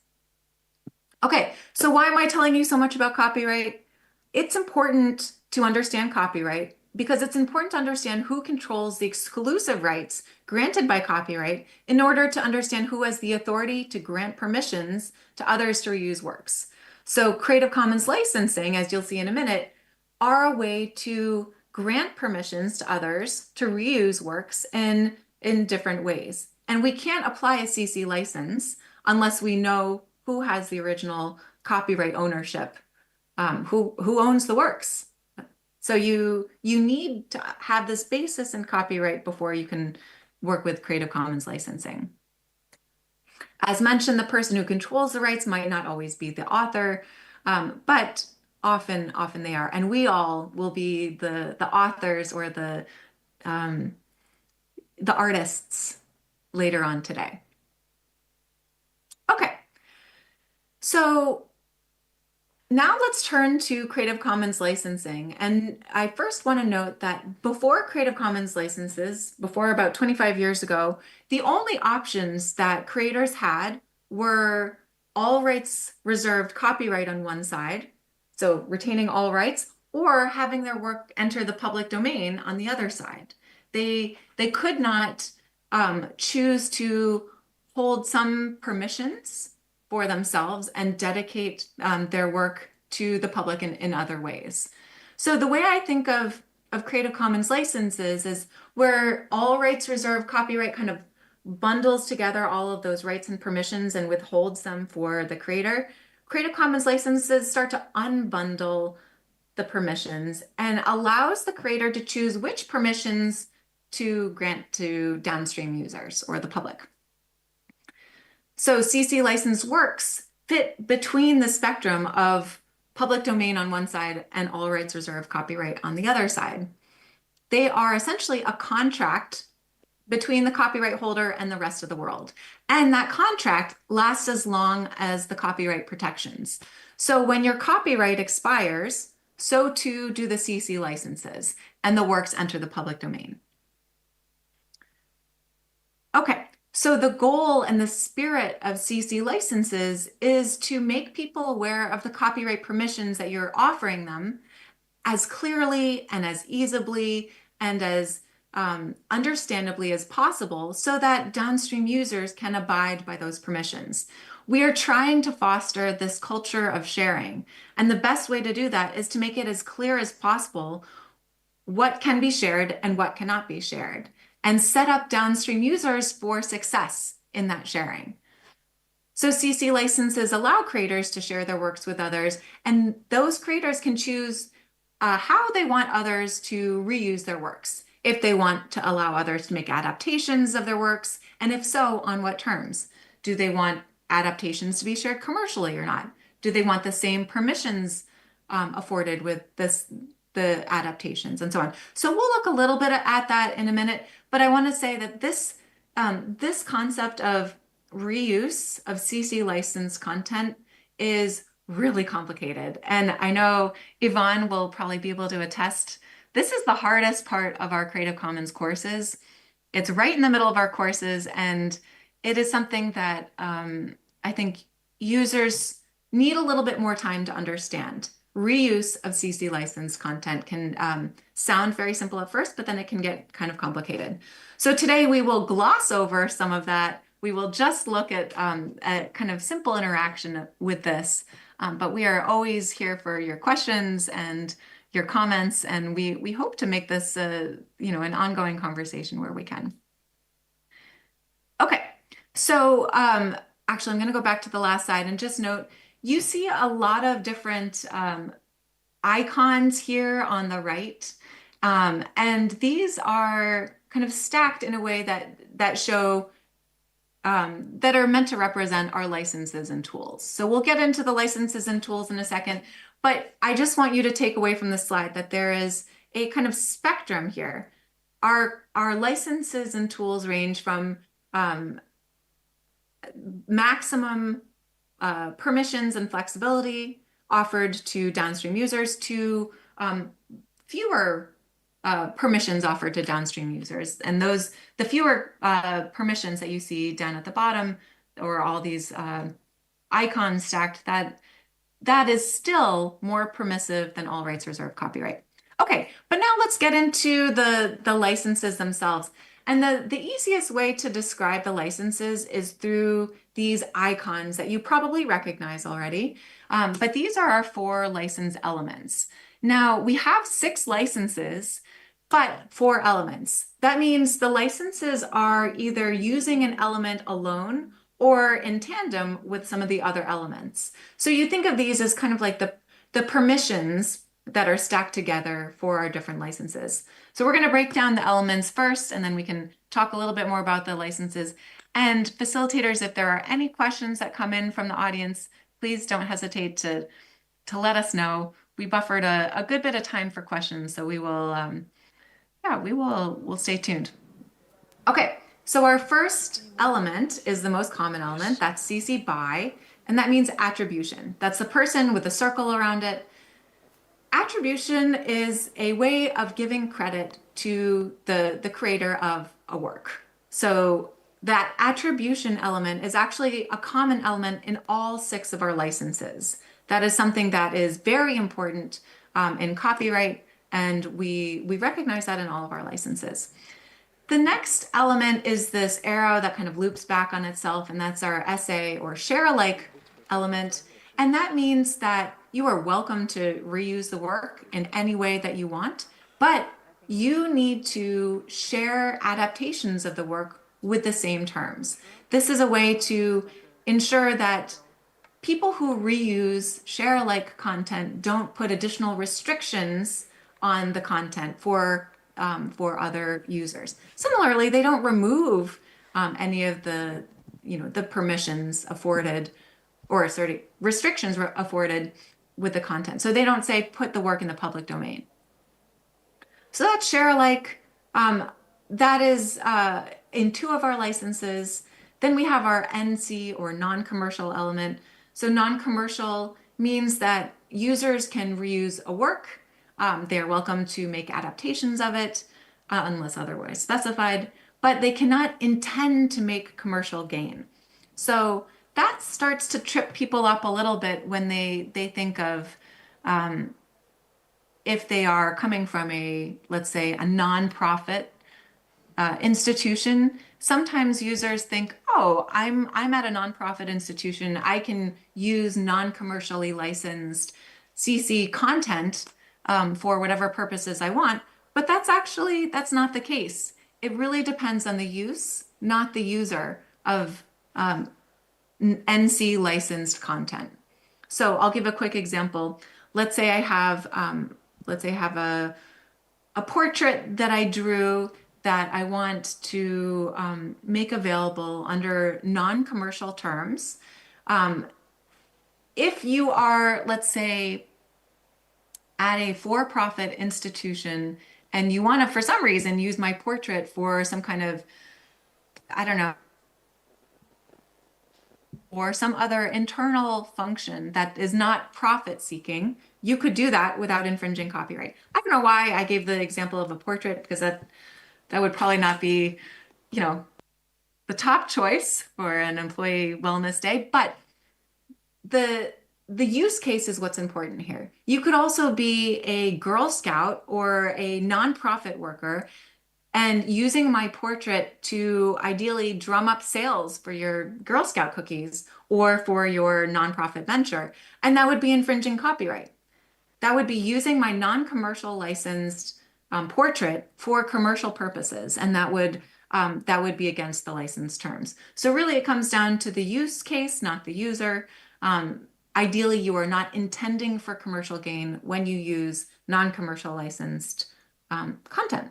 Okay, so why am I telling you so much about copyright? It's important to understand copyright because it's important to understand who controls the exclusive rights granted by copyright in order to understand who has the authority to grant permissions to others to reuse works. So Creative Commons licensing, as you'll see in a minute, are a way to grant permissions to others to reuse works in different ways. And we can't apply a CC license unless we know who has the original copyright ownership, who owns the works. So you need to have this basis in copyright before you can work with Creative Commons licensing. As mentioned, the person who controls the rights might not always be the author, but often they are. And we all will be the authors or the artists later on today. Okay, so now let's turn to Creative Commons licensing. And I first want to note that before Creative Commons licenses, before about 25 years ago, the only options that creators had were all rights reserved copyright on one side, so retaining all rights, or having their work enter the public domain on the other side. They could not choose to hold some permissions for themselves and dedicate their work to the public in other ways. So the way I think of of Creative Commons licenses is where all rights reserved copyright kind of bundles together all of those rights and permissions and withholds them for the creator. Creative Commons licenses start to unbundle the permissions and allows the creator to choose which permissions to grant to downstream users or the public. So CC licensed works fit between the spectrum of public domain on one side and all rights reserved copyright on the other side. They are essentially a contract between the copyright holder and the rest of the world. And that contract lasts as long as the copyright protections. So when your copyright expires, so too do the CC licenses, and the works enter the public domain. Okay, so the goal and the spirit of CC licenses is to make people aware of the copyright permissions that you're offering them as clearly and as easily and as understandably as possible so that downstream users can abide by those permissions. We are trying to foster this culture of sharing, and the best way to do that is to make it as clear as possible what can be shared and what cannot be shared, and set up downstream users for success in that sharing. So CC licenses allow creators to share their works with others, and those creators can choose how they want others to reuse their works, if they want to allow others to make adaptations of their works, and if so, on what terms. Do they want adaptations to be shared commercially or not? Do they want the same permissions afforded with the adaptations and so on? So we'll look a little bit at that in a minute, but I want to say that this concept of reuse of CC licensed content is really complicated. And I know Yvonne will probably be able to attest. This is the hardest part of our Creative Commons courses. It's right in the middle of our courses, and it is something that I think users need a little bit more time to understand. Reuse of CC licensed content can sound very simple at first, but then it can get kind of complicated. So today we will gloss over some of that. We will just look at kind of simple interaction with this, but we are always here for your questions and your comments, and we hope to make this an ongoing conversation where we can. Okay, so actually I'm going to go back to the last slide and just note, you see a lot of different icons here on the right, and these are kind of stacked in a way that show that are meant to represent our licenses and tools. So we'll get into the licenses and tools in a second, but I just want you to take away from this slide that there is a kind of spectrum here. Our licenses and tools range from maximum permissions and flexibility offered to downstream users to fewer permissions offered to downstream users. And the fewer permissions that you see down at the bottom, or all these icons stacked, that is still more permissive than all rights reserved copyright. Okay, but now let's get into the licenses themselves. And the easiest way to describe the licenses is through these icons that you probably recognize already. But these are our 4 license elements. Now, we have 6 licenses, but 4 elements. That means the licenses are either using an element alone or in tandem with some of the other elements. So you think of these as kind of like the permissions that are stacked together for our different licenses. So we're going to break down the elements first, and then we can talk a little bit more about the licenses. And facilitators, if there are any questions that come in from the audience, please don't hesitate to let us know. We buffered a good bit of time for questions, so we will, we'll stay tuned. Okay, so our first element is the most common element. That's CC BY, and that means attribution. That's the person with a circle around it. Attribution is a way of giving credit to the creator of a work. So that attribution element is actually a common element in all 6 of our licenses. That is something that is very important in copyright, and we recognize that in all of our licenses. The next element is this arrow that kind of loops back on itself, and that's our SA or share-alike element. And that means that you are welcome to reuse the work in any way that you want, but you need to share adaptations of the work with the same terms. This is a way to ensure that people who reuse share alike content don't put additional restrictions on the content for other users. Similarly, they don't remove any of the the permissions afforded or sorry restrictions afforded with the content. So they don't say put the work in the public domain. So that's share alike. That is in two of our licenses. Then we have our NC or non-commercial element. So non-commercial means that users can reuse a work. They're welcome to make adaptations of it unless otherwise specified, but they cannot intend to make commercial gain. So that starts to trip people up a little bit when they think of if they are coming from let's say, a nonprofit institution. Sometimes users think, oh, I'm at a nonprofit institution. I can use non-commercially licensed CC content for whatever purposes I want. But that's not the case. It really depends on the use, not the user of NC licensed content. So I'll give a quick example. Let's say I have a portrait that I drew that I want to make available under non-commercial terms. If you are, let's say, at a for-profit institution and you want to, for some reason, use my portrait for some kind of, I don't know, or some other internal function that is not profit seeking, you could do that without infringing copyright. I don't know why I gave the example of a portrait, because that would probably not be, the top choice for an employee wellness day, but the use case is what's important here. You could also be a Girl Scout or a nonprofit worker and using my portrait to ideally drum up sales for your Girl Scout cookies or for your nonprofit venture. And that would be infringing copyright. That would be using my non-commercial licensed portrait for commercial purposes, and that would be against the license terms. So really it comes down to the use case, not the user. Ideally, you are not intending for commercial gain when you use non-commercial licensed content.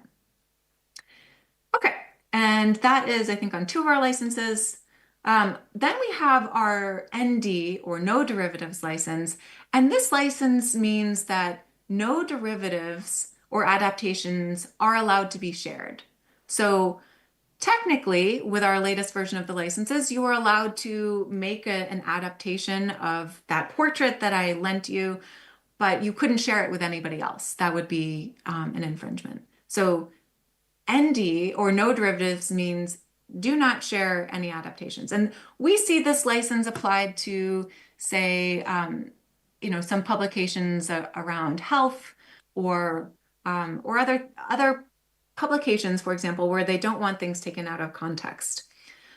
Okay, and that is, I think, on two of our licenses. Then we have our ND or no derivatives license. And this license means that no derivatives or adaptations are allowed to be shared. So technically, with our latest version of the licenses, you are allowed to make an adaptation of that portrait that I lent you, but you couldn't share it with anybody else. That would be an infringement. So ND or no derivatives means do not share any adaptations. And we see this license applied to, say, some publications around health or other publications, for example, where they don't want things taken out of context.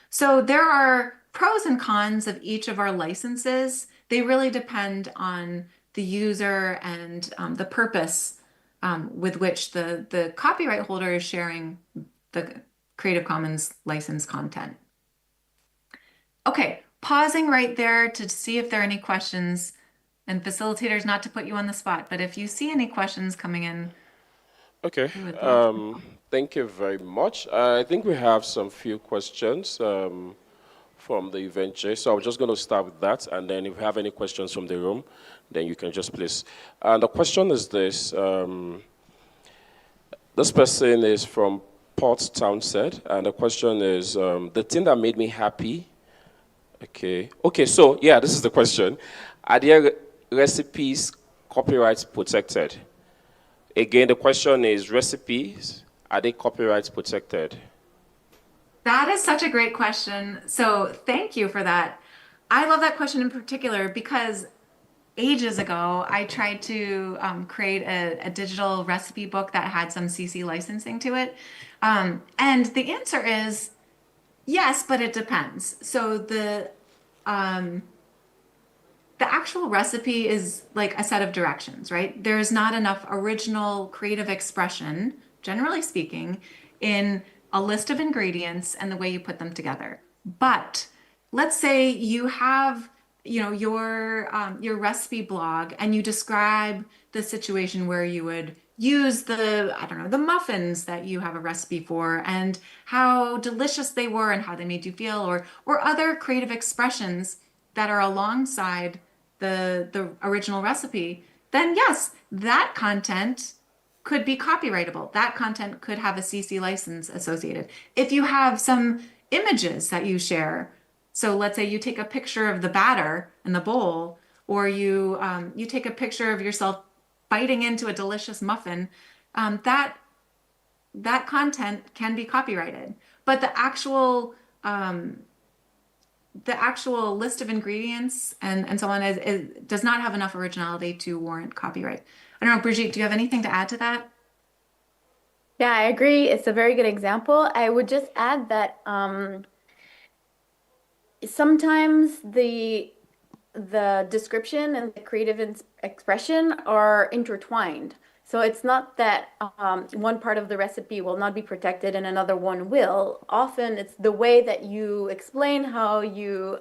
So there are pros and cons of each of our licenses. They really depend on the user and the purpose with which the copyright holder is sharing the Creative Commons licensed content. Okay, pausing right there to see if there are any questions, and facilitators, not to put you on the spot, but if you see any questions coming in. Okay, thank you very much. I think we have some few questions from the event, Jay. So I'm just going to start with that, and then if you have any questions from the room, then you can just please. And the question is this. This person is from Port Townsend, and the question is, the thing that made me happy. Okay, so yeah, this is the question. Are there recipes copyright protected? Again, the question is, recipes, are they copyright protected? That is such a great question. So thank you for that. I love that question in particular because ages ago, I tried to create a digital recipe book that had some CC licensing to it. And the answer is yes, but it depends. So the actual recipe is like a set of directions, right? There's not enough original creative expression generally speaking, in a list of ingredients and the way you put them together. But let's say you have, your recipe blog and you describe the situation where you would use the muffins that you have a recipe for and how delicious they were and how they made you feel, or other creative expressions that are alongside the original recipe, then yes, that content could be copyrightable. That content could have a CC license associated. If you have some images that you share, so let's say you take a picture of the batter in the bowl, or you take a picture of yourself biting into a delicious muffin, that content can be copyrighted. But the actual list of ingredients and so on does not have enough originality to warrant copyright. I don't know, Brigitte, do you have anything to add to that? Yeah, I agree. It's a very good example. I would just add that sometimes the description and the creative expression are intertwined. So it's not that one part of the recipe will not be protected and another one will. Often it's the way that you explain how you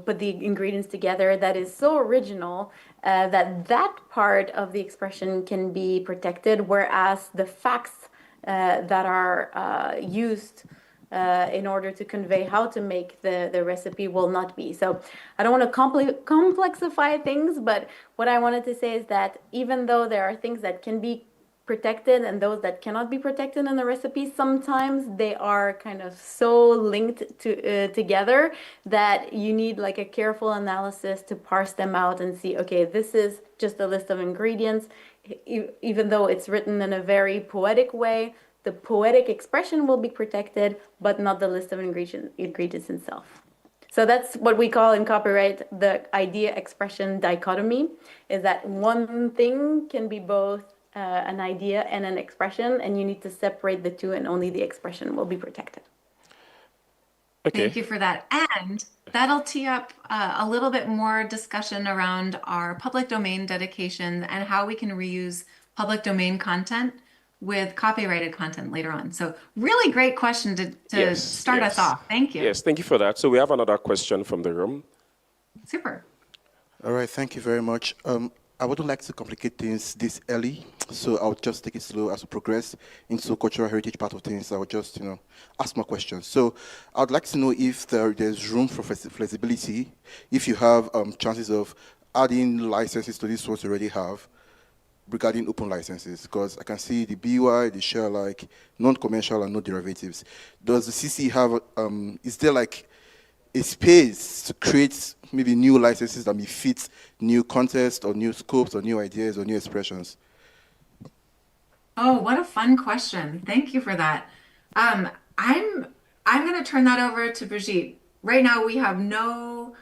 put the ingredients together that is so original that part of the expression can be protected, whereas the facts that are used in order to convey how to make the recipe will not be. So I don't want to complexify things, but what I wanted to say is that even though there are things that can be protected and those that cannot be protected in the recipe, sometimes they are kind of so linked together that you need like a careful analysis to parse them out and see, okay, this is just a list of ingredients. Even though it's written in a very poetic way, the poetic expression will be protected, but not the list of ingredients itself. So that's what we call in copyright the idea-expression dichotomy, is that one thing can be both an idea and an expression, and you need to separate the two, and only the expression will be protected. Okay. Thank you for that. And that'll tee up a little bit more discussion around our public domain dedication and how we can reuse public domain content with copyrighted content later on. So really great question to start us off. Thank you. Yes, thank you for that. So we have another question from the room. Super. All right, thank you very much. I wouldn't like to complicate things this early, so I'll just take it slow as we progress into cultural heritage part of things. I'll just, ask more questions. So I'd like to know if there's room for flexibility, if you have chances of adding licenses to these ones you already have, regarding open licenses, because I can see the BY, the share like non-commercial and no derivatives. Does the CC have, is there like a space to create maybe new licenses that may fit new contests or new scopes or new ideas or new expressions? Oh, what a fun question. Thank you for that. I'm going to turn that over to Brigitte. Right now we have no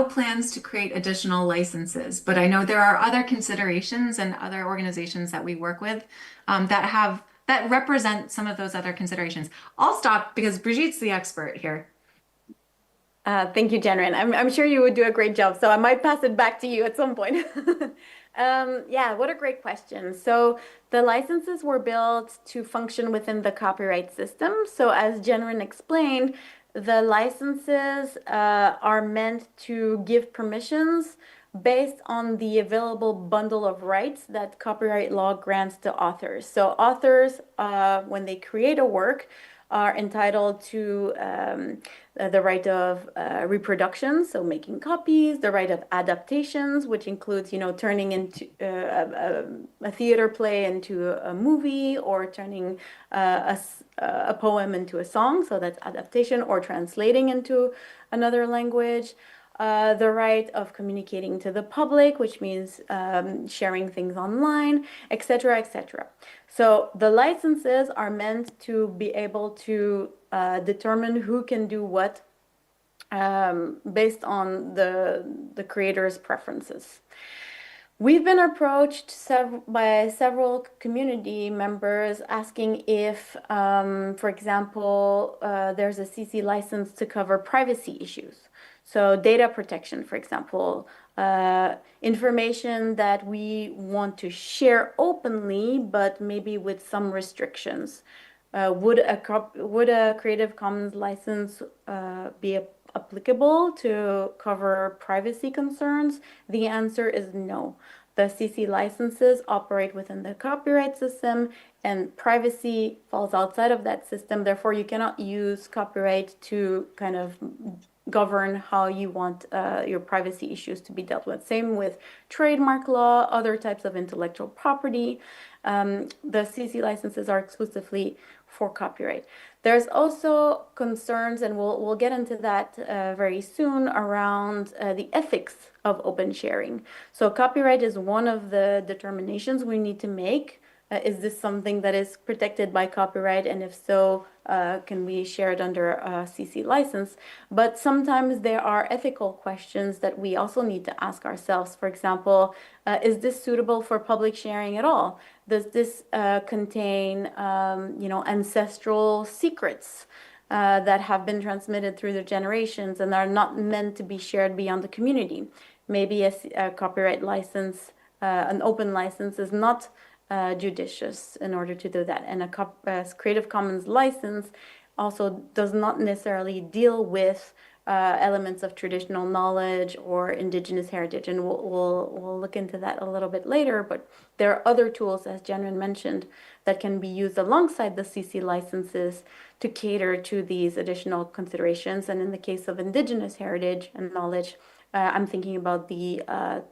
plans to create additional licenses, but I know there are other considerations and other organizations that we work with that represent some of those other considerations. I'll stop because Brigitte's the expert here. Thank you, Jenrin. I'm sure you would do a great job, so I might pass it back to you at some point. Yeah, what a great question. So the licenses were built to function within the copyright system. So as Jenrin explained, the licenses are meant to give permissions based on the available bundle of rights that copyright law grants to authors. So authors, when they create a work, are entitled to the right of reproduction, so making copies, the right of adaptations, which includes, turning into a theater play into a movie, or turning a poem into a song, so that's adaptation, or translating into another language. The right of communicating to the public, which means sharing things online, etc., etc. So the licenses are meant to be able to determine who can do what based on the creator's preferences. We've been approached by several community members asking if, for example, there's a CC license to cover privacy issues. So data protection, for example, information that we want to share openly, but maybe with some restrictions. Would a Creative Commons license be applicable to cover privacy concerns? The answer is no. The CC licenses operate within the copyright system, and privacy falls outside of that system. Therefore, you cannot use copyright to kind of govern how you want your privacy issues to be dealt with. Same with trademark law, other types of intellectual property. The CC licenses are exclusively for copyright. There's also concerns, and we'll get into that very soon, around the ethics of open sharing. So copyright is one of the determinations we need to make. Is this something that is protected by copyright? And if so, can we share it under a CC license? But sometimes there are ethical questions that we also need to ask ourselves. For example, is this suitable for public sharing at all? Does this contain, ancestral secrets that have been transmitted through the generations and are not meant to be shared beyond the community? Maybe a copyright license, an open license, is not judicious in order to do that. And a Creative Commons license also does not necessarily deal with elements of traditional knowledge or indigenous heritage. And we'll look into that a little bit later. But there are other tools, as Jenren mentioned, that can be used alongside the CC licenses to cater to these additional considerations. And in the case of indigenous heritage and knowledge, I'm thinking about the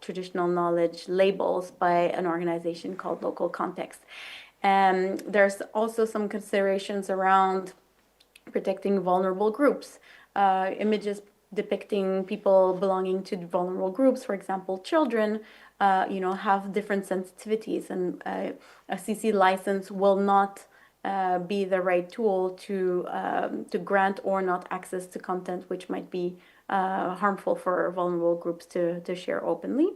traditional knowledge labels by an organization called Local Context. And there's also some considerations around protecting vulnerable groups. Images depicting people belonging to vulnerable groups, for example, children, have different sensitivities, and a CC license will not be the right tool to grant or not access to content which might be harmful for vulnerable groups to share openly.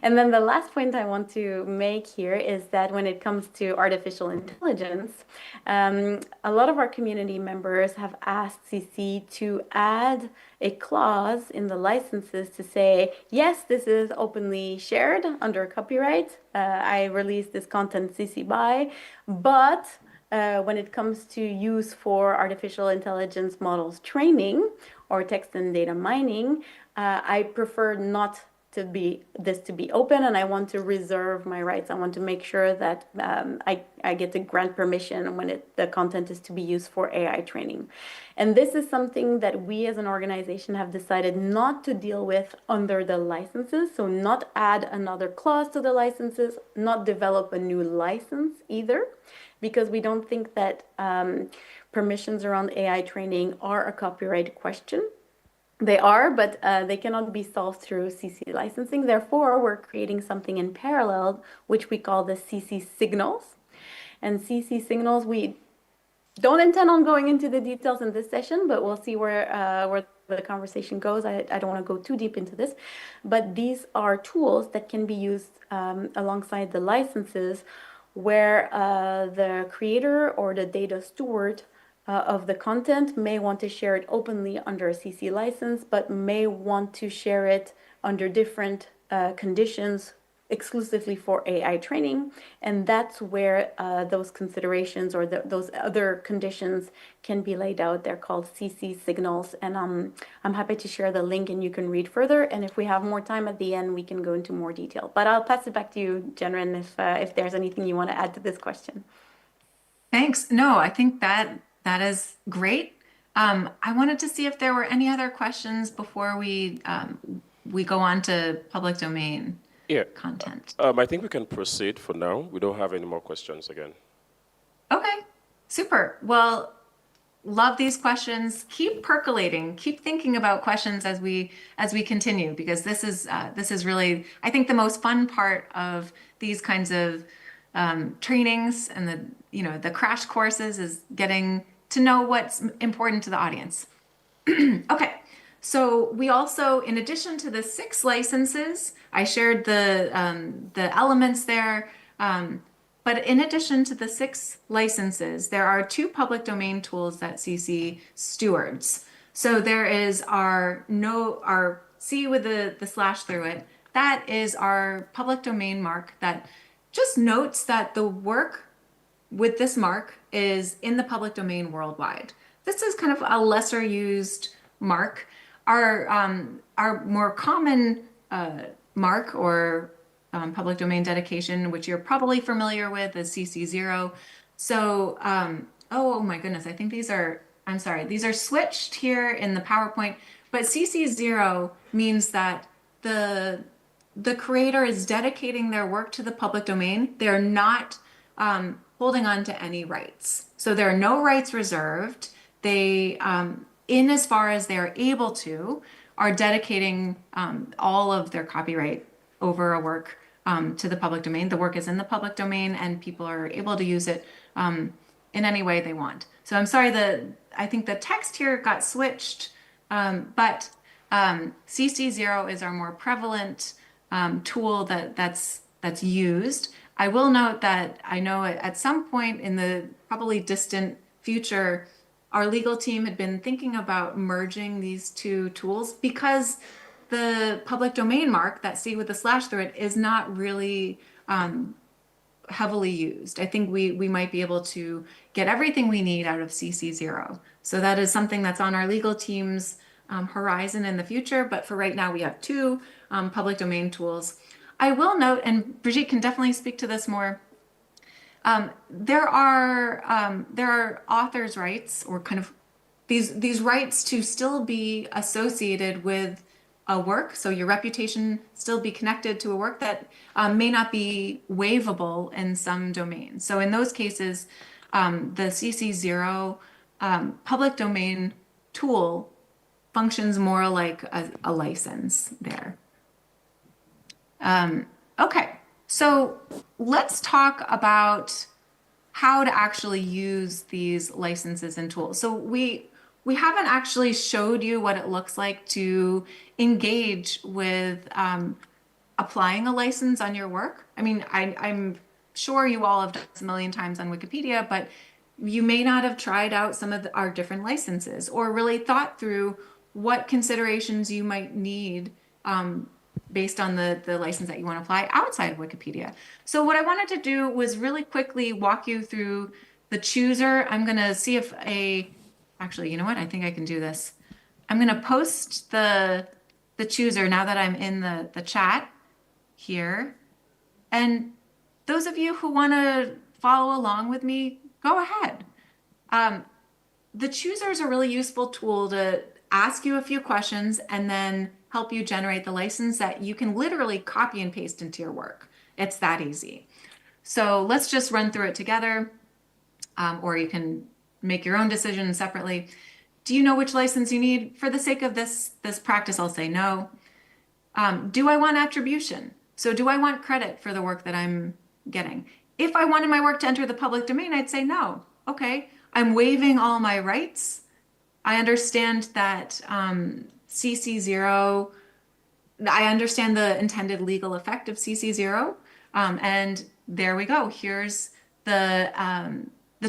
And then the last point I want to make here is that when it comes to artificial intelligence, a lot of our community members have asked CC to add a clause in the licenses to say, yes, this is openly shared under copyright. I release this content CC BY, but when it comes to use for artificial intelligence models training or text and data mining, I prefer not to be open, and I want to reserve my rights. I want to make sure that I get to grant permission when the content is to be used for AI training. And this is something that we as an organization have decided not to deal with under the licenses, so not add another clause to the licenses, not develop a new license either, because we don't think that permissions around AI training are a copyright question. They are, but they cannot be solved through CC licensing. Therefore, we're creating something in parallel, which we call the CC signals. And CC signals, we don't intend on going into the details in this session, but we'll see where the conversation goes. I don't want to go too deep into this, but these are tools that can be used alongside the licenses, where the creator or the data steward of the content may want to share it openly under a CC license, but may want to share it under different conditions exclusively for AI training. And that's where those considerations or those other conditions can be laid out. They're called CC signals. And I'm happy to share the link and you can read further. And if we have more time at the end, we can go into more detail. But I'll pass it back to you, Jenren, if there's anything you want to add to this question. Thanks. No, I think that is great. I wanted to see if there were any other questions before we go on to public domain content. I think we can proceed for now. We don't have any more questions again. Okay, super. Well, love these questions. Keep percolating. Keep thinking about questions as we continue, because this is really, I think, the most fun part of these kinds of trainings and the crash courses is getting to know what's important to the audience. Okay. So we also, in addition to the 6 licenses, I shared the elements there. But in addition to the 6 licenses, there are 2 public domain tools that CC stewards. So there is our C with the slash through it. that is our public domain mark that just notes that the work with this mark is in the public domain worldwide. This is kind of a lesser used mark. Our more common mark or public domain dedication, which you're probably familiar with, is CC0. So, oh my goodness, I think these are, I'm sorry, these are switched here in the PowerPoint, but CC0 means that the creator is dedicating their work to the public domain. They're not holding on to any rights. So there are no rights reserved. They, in as far as they're able to, are dedicating all of their copyright over a work to the public domain. The work is in the public domain and people are able to use it in any way they want. So I'm sorry, I think the text here got switched, but CC0 is our more prevalent tool that's used. I will note that I know at some point in the probably distant future, our legal team had been thinking about merging these two tools because the public domain mark, that C with a slash through it, is not really heavily used. I think we might be able to get everything we need out of CC0. So that is something that's on our legal team's horizon in the future, but for right now we have two public domain tools. I will note, and Brigitte can definitely speak to this more, there are authors' rights, or kind of these rights to still be associated with a work, so your reputation still be connected to a work that may not be waivable in some domains. So in those cases, the CC0 public domain tool functions more like a license there. Okay, so let's talk about how to actually use these licenses and tools. So we haven't actually showed you what it looks like to engage with applying a license on your work. I mean, I'm sure you all have done this a million times on Wikipedia, but you may not have tried out some of our different licenses or really thought through what considerations you might need based on the license that you want to apply outside of Wikipedia. So what I wanted to do was really quickly walk you through the chooser. I'm going to see if actually, you know what? I think I can do this. I'm going to post the chooser now that I'm in the chat here. And those of you who want to follow along with me, go ahead. The chooser is a really useful tool to ask you a few questions and then help you generate the license that you can literally copy and paste into your work. It's that easy. So let's just run through it together, or you can make your own decision separately. Do you know which license you need? For the sake of this practice, I'll say no. Do I want attribution? So do I want credit for the work that I'm getting? If I wanted my work to enter the public domain, I'd say no. Okay, I'm waiving all my rights. I understand that CC0, I understand the intended legal effect of CC0, and there we go. Here's the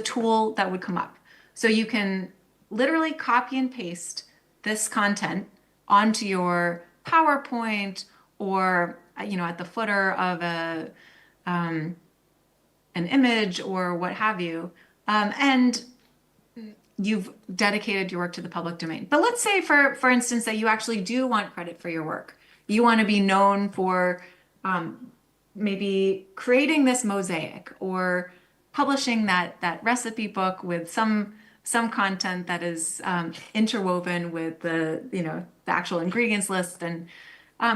tool that would come up. So you can literally copy and paste this content onto your PowerPoint or at the footer of an image or what have you, and you've dedicated your work to the public domain. But let's say, for instance, that you actually do want credit for your work. You want to be known for maybe creating this mosaic or publishing that recipe book with some content that is interwoven with the actual ingredients list, and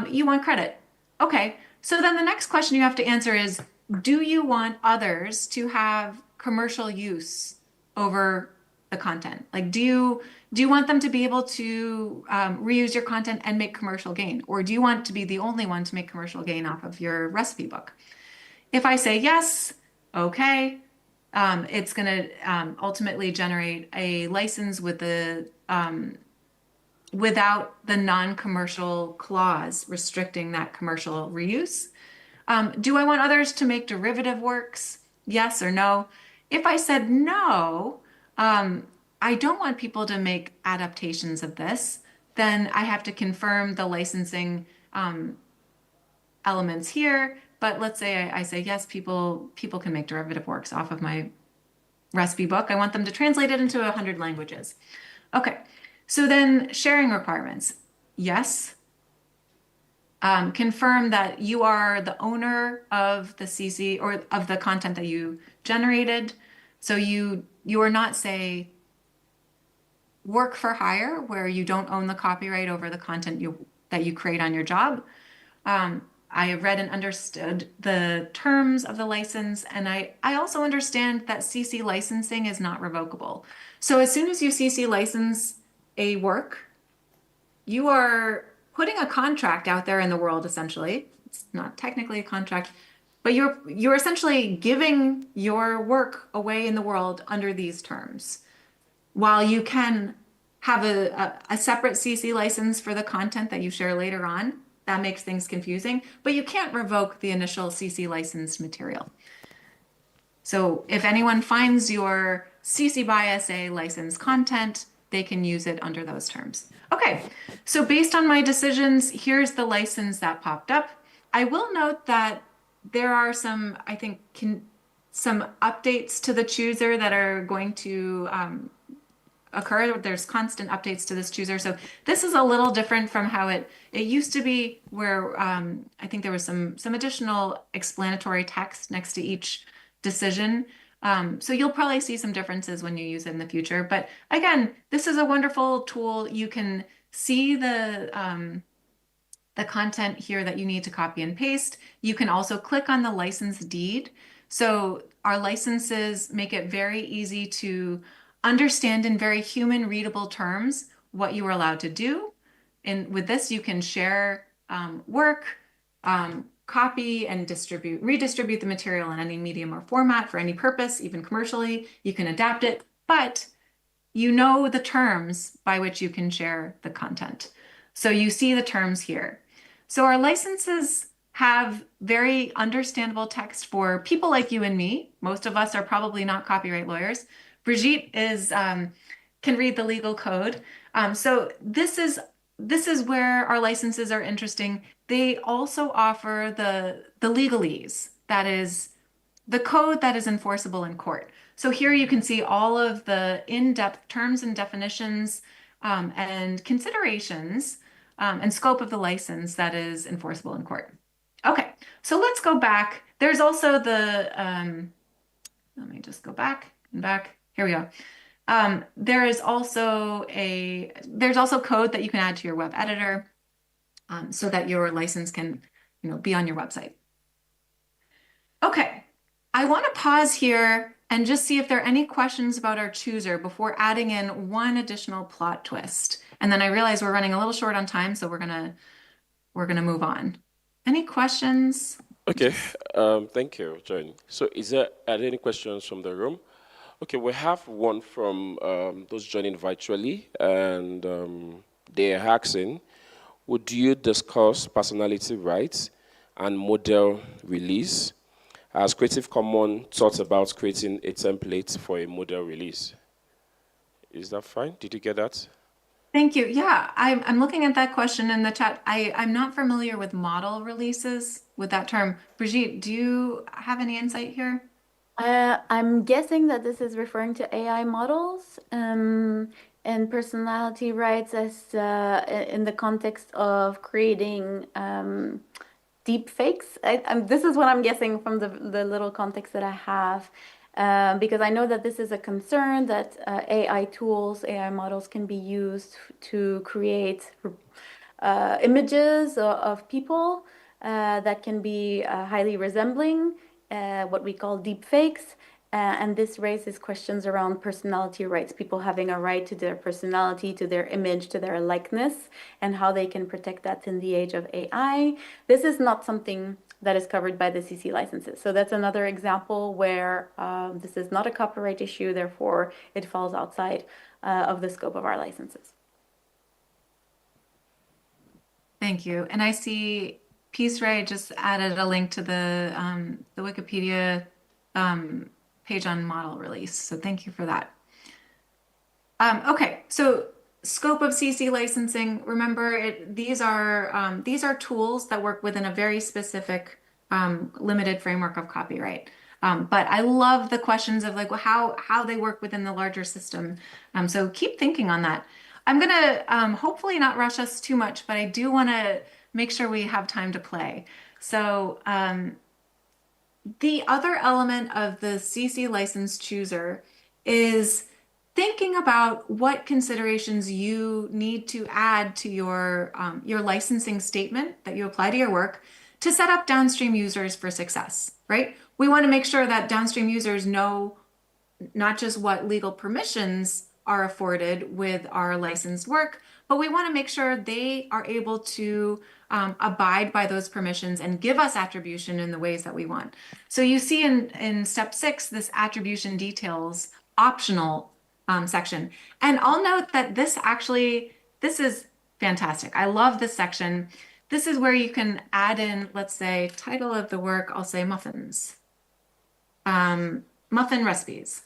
you want credit. Okay, so then the next question you have to answer is, do you want others to have commercial use over the content? Like, do you want them to be able to reuse your content and make commercial gain? Or do you want to be the only one to make commercial gain off of your recipe book? If I say yes, okay, it's going to ultimately generate a license with without the non-commercial clause restricting that commercial reuse. Do I want others to make derivative works? Yes or no? If I said no, I don't want people to make adaptations of this, then I have to confirm the licensing elements here, but let's say I say, yes, people can make derivative works off of my recipe book. I want them to translate it into 100 languages. Okay, so then sharing requirements. Yes. Confirm that you are the owner of the CC or of the content that you generated. So you are not, say, work for hire, where you don't own the copyright over the content that you create on your job. I have read and understood the terms of the license, and I also understand that CC licensing is not revocable. So as soon as you CC license a work, you are putting a contract out there in the world, essentially. It's not technically a contract, but you're essentially giving your work away in the world under these terms. While you can have a separate CC license for the content that you share later on, that makes things confusing, but you can't revoke the initial CC licensed material. So if anyone finds your CC by SA licensed content, they can use it under those terms. Okay, so based on my decisions, here's the license that popped up. I will note that there are some, I think, some updates to the chooser that are going to occur. There's constant updates to this chooser. So this is a little different from how it used to be, where I think there was some additional explanatory text next to each decision. So you'll probably see some differences when you use it in the future. But again, this is a wonderful tool. You can see the content here that you need to copy and paste. You can also click on the license deed. So our licenses make it very easy to understand in very human readable terms what you are allowed to do. And with this, you can share work, copy and redistribute the material in any medium or format for any purpose, even commercially. You can adapt it, but you know the terms by which you can share the content. So you see the terms here. So our licenses have very understandable text for people like you and me. Most of us are probably not copyright lawyers. Brigitte can read the legal code. So this is where our licenses are interesting. They also offer the legalese, that is the code that is enforceable in court. So here you can see all of the in-depth terms and definitions and considerations and scope of the license that is enforceable in court. Okay, so let's go back. There's also the, let me just go back and back. Here we go. There's also code that you can add to your web editor so that your license can, be on your website. Okay, I want to pause here and just see if there are any questions about our chooser before adding in one additional plot twist. And then I realize we're running a little short on time, so we're gonna move on. Any questions? Okay, thank you, Jane. So are there any questions from the room? Okay, we have one from those joining virtually, and they're asking, would you discuss personality rights and model release? Has Creative Commons thought about creating a template for a model release? Is that fine? Did you get that? Thank you. Yeah, I'm looking at that question in the chat. I'm not familiar with model releases with that term. Brigitte, do you have any insight here? I'm guessing that this is referring to AI models and personality rights as in the context of creating deep fakes. This is what I'm guessing from the little context that I have, because I know that this is a concern that AI tools, AI models can be used to create images of people that can be highly resembling, what we call deep fakes. And this raises questions around personality rights, people having a right to their personality, to their image, to their likeness, and how they can protect that in the age of AI. This is not something that is covered by the CC licenses. So that's another example where this is not a copyright issue, therefore it falls outside of the scope of our licenses. Thank you. And I see Peace Ray just added a link to the Wikipedia page on model release. So thank you for that. Okay, so scope of CC licensing, remember these are tools that work within a very specific limited framework of copyright. But I love the questions of like how they work within the larger system. So keep thinking on that. I'm gonna hopefully not rush us too much, but I do want to make sure we have time to play. So the other element of the CC license chooser is thinking about what considerations you need to add to your licensing statement that you apply to your work to set up downstream users for success, right? We want to make sure that downstream users know not just what legal permissions are afforded with our licensed work, but we want to make sure they are able to abide by those permissions and give us attribution in the ways that we want. So you see in step 6, this attribution details optional section. And I'll note that this is fantastic. I love this section. This is where you can add in, let's say, title of the work, I'll say muffins. Muffin recipes.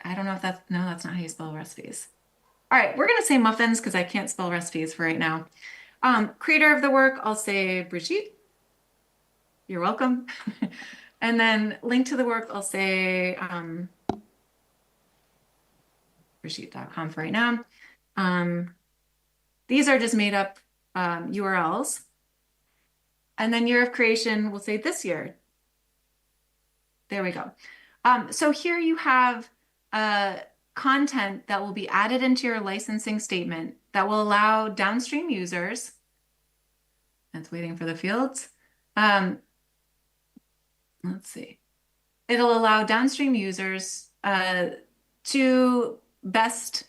I don't know if no, that's not how you spell recipes. All right, we're gonna say muffins because I can't spell recipes for right now. Creator of the work, I'll say Brigitte. You're welcome. And then link to the work, I'll say Brigitte.com for right now. These are just made up URLs. And then year of creation, we'll say this year. There we go. So here you have content that will be added into your licensing statement that will allow downstream users, that's waiting for the fields. Let's see. It'll allow downstream users to best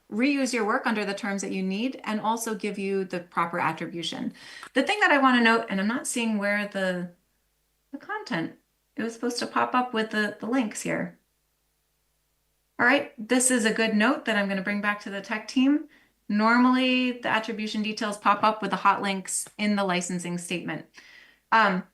reuse your work under the terms that you need and also give you the proper attribution. The thing that I want to note, and I'm not seeing where the content, it was supposed to pop up with the links here. All right, this is a good note that I'm going to bring back to the tech team. Normally, the attribution details pop up with the hot links in the licensing statement.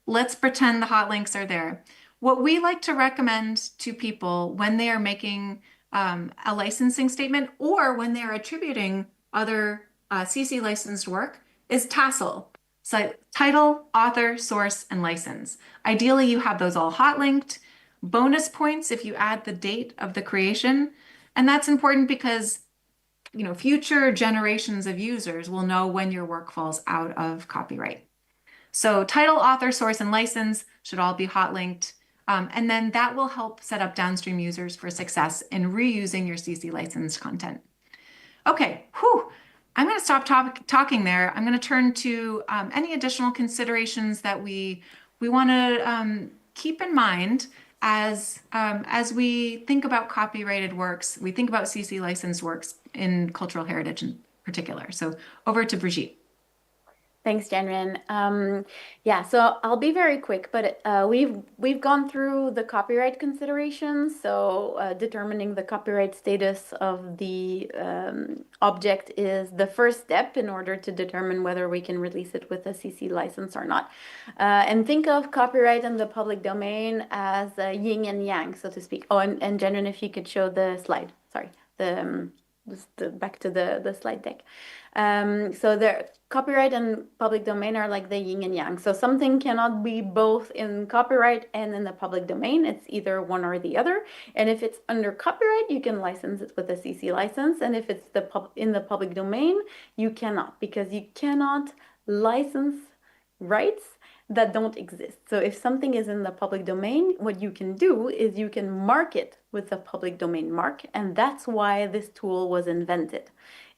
Let's pretend the hot links are there. What we like to recommend to people when they are making a licensing statement or when they're attributing other CC licensed work is tassel. So title, author, source, and license. Ideally, you have those all hot linked. Bonus points if you add the date of the creation. And that's important because future generations of users will know when your work falls out of copyright. So title, author, source, and license should all be hot linked. And then that will help set up downstream users for success in reusing your CC licensed content. Okay, I'm going to stop talking there. I'm going to turn to any additional considerations that we want to keep in mind as we think about copyrighted works. We think about CC licensed works in cultural heritage in particular. So over to Brigitte. Thanks, Janrin. Yeah, so I'll be very quick, but we've gone through the copyright considerations. So determining the copyright status of the object is the first step in order to determine whether we can release it with a CC license or not. And think of copyright and the public domain as yin and yang, so to speak. Oh, and Janrin, if you could show the slide. Sorry, back to the slide deck. So the copyright and public domain are like the yin and yang. So something cannot be both in copyright and in the public domain. It's either one or the other. And if it's under copyright, you can license it with a CC license. And if it's in the public domain, you cannot, because you cannot license rights that don't exist. So if something is in the public domain, what you can do is you can mark it with the public domain mark. And that's why this tool was invented.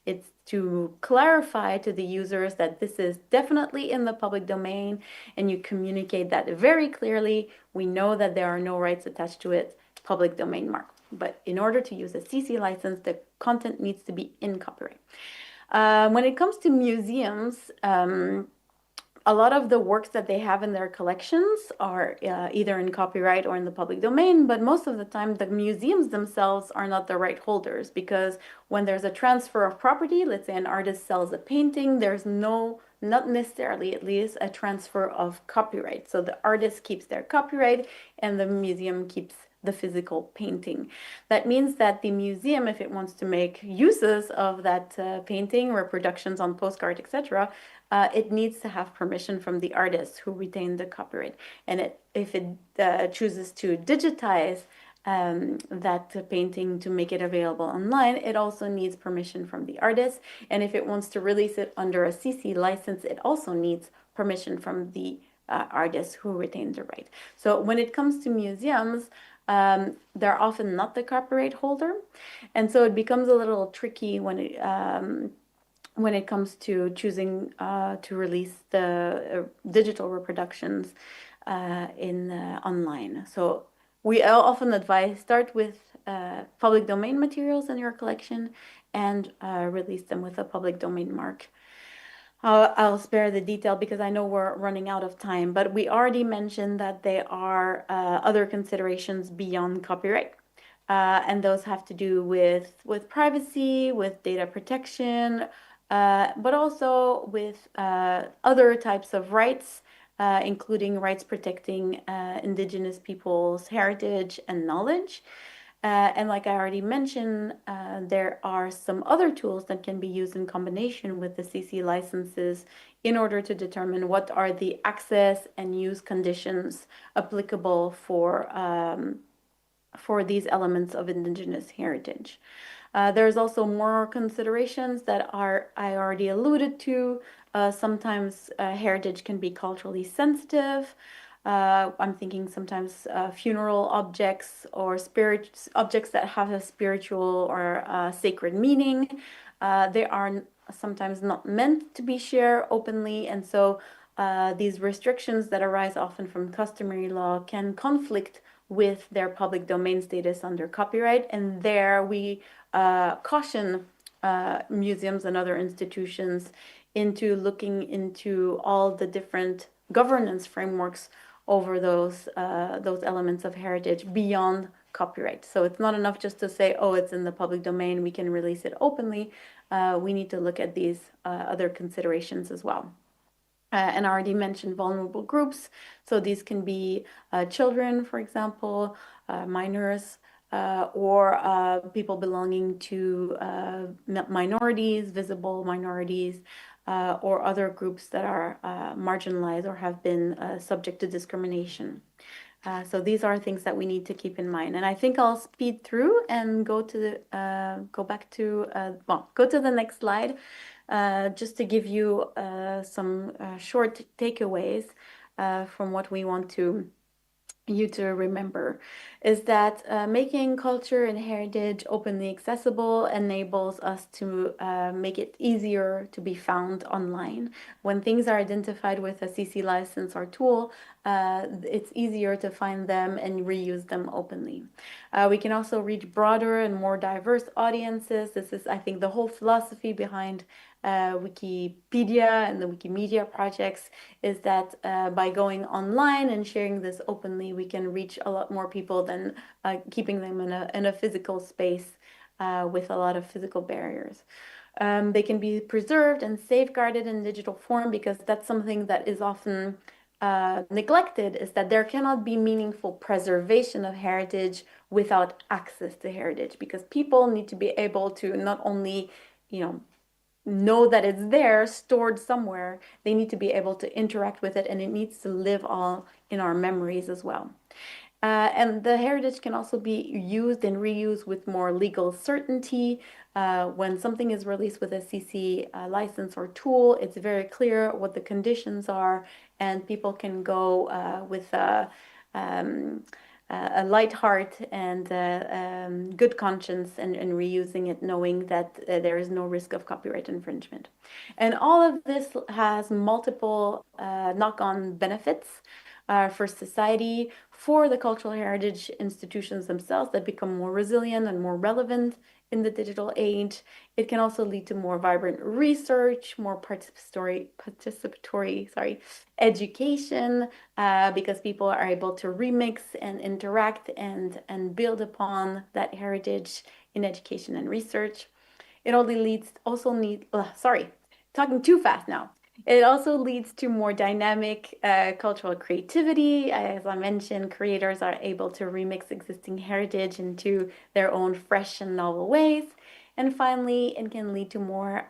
It's to clarify to the users that this is definitely in the public domain, and you communicate that very clearly. We know that there are no rights attached to it, public domain mark. But in order to use a CC license, the content needs to be in copyright. When it comes to museums, a lot of the works that they have in their collections are either in copyright or in the public domain, but most of the time the museums themselves are not the right holders, because when there's a transfer of property, let's say an artist sells a painting, there's not necessarily at least a transfer of copyright. So the artist keeps their copyright and the museum keeps the physical painting. That means that the museum, if it wants to make uses of that painting, reproductions on postcard, etc., it needs to have permission from the artist who retained the copyright. And if it chooses to digitize that painting to make it available online, it also needs permission from the artist. And if it wants to release it under a CC license, it also needs permission from the artist who retained the right. So when it comes to museums, they're often not the copyright holder. And so it becomes a little tricky when it comes to choosing to release the digital reproductions in online. So we often advise start with public domain materials in your collection and release them with a public domain mark. I'll spare the detail because I know we're running out of time, but we already mentioned that there are other considerations beyond copyright. And those have to do with privacy, with data protection, but also with other types of rights, including rights protecting indigenous peoples' heritage and knowledge. And like I already mentioned, there are some other tools that can be used in combination with the CC licenses in order to determine what are the access and use conditions applicable for these elements of indigenous heritage. There's also more considerations that I already alluded to. Sometimes heritage can be culturally sensitive. I'm thinking sometimes funeral objects or objects that have a spiritual or sacred meaning. They are sometimes not meant to be shared openly, and so these restrictions that arise often from customary law can conflict with their public domain status under copyright, and there we caution museums and other institutions into looking into all the different governance frameworks over those elements of heritage beyond copyright. So it's not enough just to say, oh, it's in the public domain, we can release it openly. We need to look at these other considerations as well. And I already mentioned vulnerable groups. So these can be children, for example, minors, or people belonging to minorities, visible minorities, or other groups that are marginalized or have been subject to discrimination. So these are things that we need to keep in mind. And I think I'll speed through and go to the next slide, just to give you some short takeaways from what we want you to remember, is that making culture and heritage openly accessible enables us to make it easier to be found online. When things are identified with a CC license or tool, it's easier to find them and reuse them openly. We can also reach broader and more diverse audiences. This is, I think, the whole philosophy behind Wikipedia and the Wikimedia projects, is that by going online and sharing this openly, we can reach a lot more people than keeping them in a physical space with a lot of physical barriers. They can be preserved and safeguarded in digital form, because that's something that is often neglected, is that there cannot be meaningful preservation of heritage without access to heritage, because people need to be able to not only, know that it's there, stored somewhere, they need to be able to interact with it, and it needs to live all in our memories as well. And the heritage can also be used and reused with more legal certainty. When something is released with a CC license or tool, it's very clear what the conditions are, and people can go with a light heart and good conscience and reusing it, knowing that there is no risk of copyright infringement. And all of this has multiple knock-on benefits for society, for the cultural heritage institutions themselves that become more resilient and more relevant in the digital age. It can also lead to more vibrant research, more participatory education, because people are able to remix and interact and build upon that heritage in education and research. It only leads, talking too fast now. It also leads to more dynamic cultural creativity. As I mentioned, creators are able to remix existing heritage into their own fresh and novel ways. And finally, it can lead to more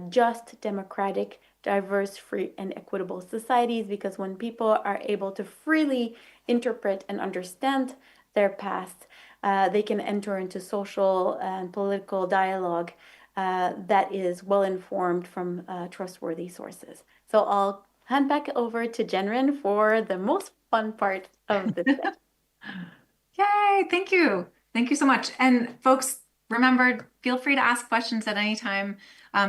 just, democratic, diverse, free, and equitable societies because when people are able to freely interpret and understand their past, they can enter into social and political dialogue that is well informed from trustworthy sources. So I'll hand back over to Jenrin for the most fun part of this session. Yay, thank you. Thank you so much. And folks, remember, feel free to ask questions at any time,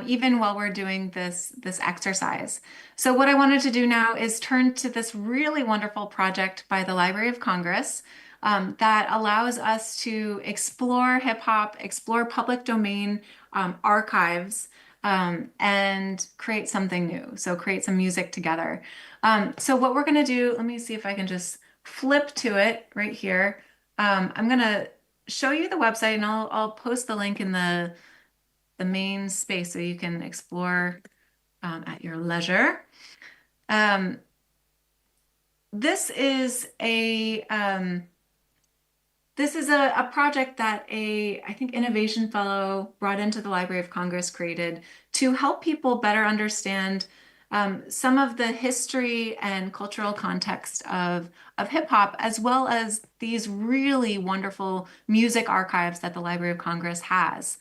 even while we're doing this exercise. So what I wanted to do now is turn to this really wonderful project by the Library of Congress that allows us to explore hip hop, explore public domain archives, and create something new. So create some music together. So what we're going to do, let me see if I can just flip to it right here. I'm going to show you the website and I'll post the link in the main space so you can explore at your leisure. This is a project that I think innovation fellow brought into the Library of Congress created to help people better understand some of the history and cultural context of hip hop, as well as these really wonderful music archives that the Library of Congress has.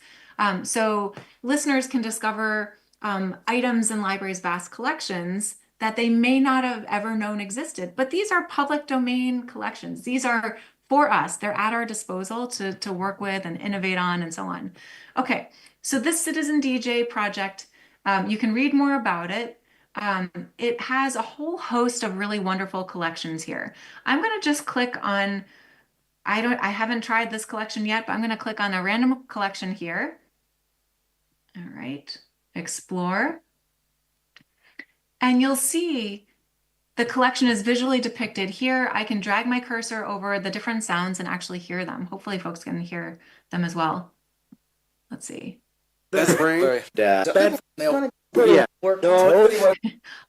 So listeners can discover items in libraries' vast collections that they may not have ever known existed, but these are public domain collections. These are for us. They're at our disposal to work with and innovate on and so on. Okay, so this Citizen DJ project, you can read more about it. It has a whole host of really wonderful collections here. I'm going to just click on, I haven't tried this collection yet, but I'm going to click on a random collection here. All right, explore. And you'll see the collection is visually depicted here. I can drag my cursor over the different sounds and actually hear them. Hopefully folks can hear them as well. Let's see. A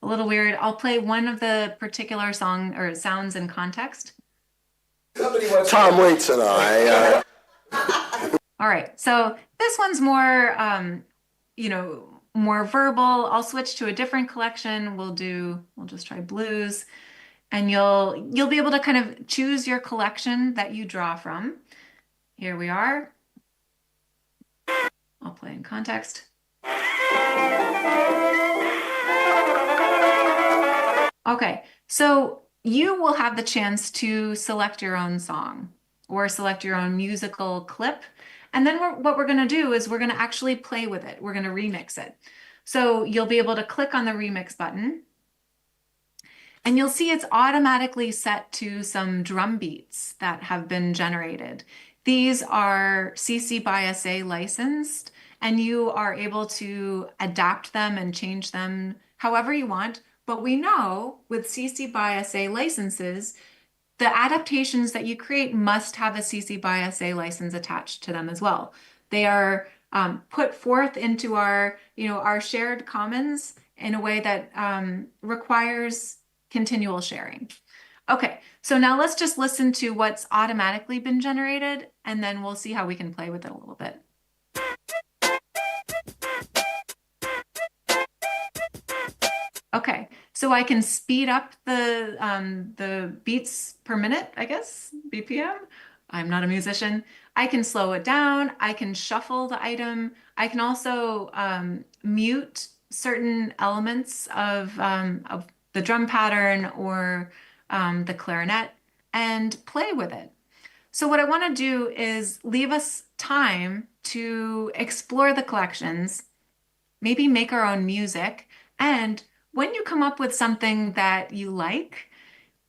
little weird. I'll play one of the particular song or sounds in context. Tom Waits and I. All right, so this one's more, more verbal. I'll switch to a different collection. We'll just try blues, and you'll be able to kind of choose your collection that you draw from. Here we are. I'll play in context. Okay, so you will have the chance to select your own song or select your own musical clip. And then what we're going to do is we're going to actually play with it. We're going to remix it. So you'll be able to click on the remix button and you'll see it's automatically set to some drum beats that have been generated. These are CC by SA licensed, and you are able to adapt them and change them however you want. But we know with CC by SA licenses, the adaptations that you create must have a CC by SA license attached to them as well. They are put forth into our shared commons in a way that requires continual sharing. Okay, so now let's just listen to what's automatically been generated, and then we'll see how we can play with it a little bit. Okay, so I can speed up the beats per minute, I guess, BPM. I'm not a musician. I can slow it down. I can shuffle the item. I can also mute certain elements of the drum pattern or the clarinet and play with it. So what I want to do is leave us time to explore the collections, maybe make our own music, and when you come up with something that you like,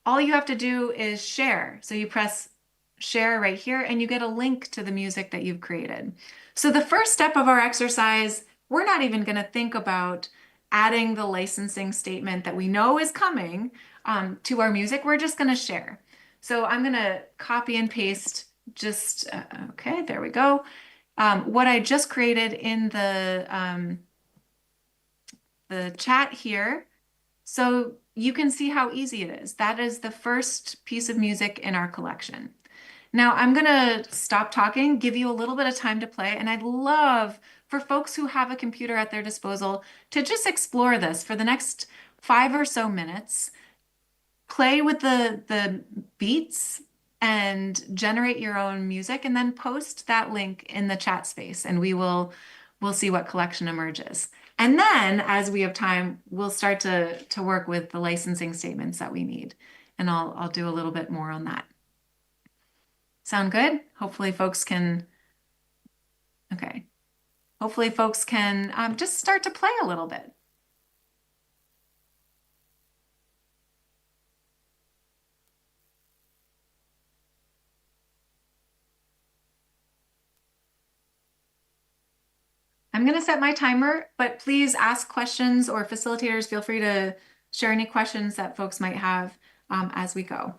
all you have to do is share. So you press share right here and you get a link to the music that you've created. So the first step of our exercise, we're not even going to think about adding the licensing statement that we know is coming to our music. We're just going to share. So I'm going to copy and paste okay, there we go. What I just created in the chat here So you can see how easy it is. That is the first piece of music in our collection. Now I'm gonna stop talking, give you a little bit of time to play, and I'd love for folks who have a computer at their disposal to just explore this for the next 5 or so minutes. Play with the beats and generate your own music, and then post that link in the chat space, and we'll see what collection emerges. And then, as we have time, we'll start to work with the licensing statements that we need, and I'll do a little bit more on that. Sound good? Hopefully, folks can. Okay. Hopefully, folks can just start to play a little bit. I'm going to set my timer, but please ask questions, or facilitators, feel free to share any questions that folks might have as we go.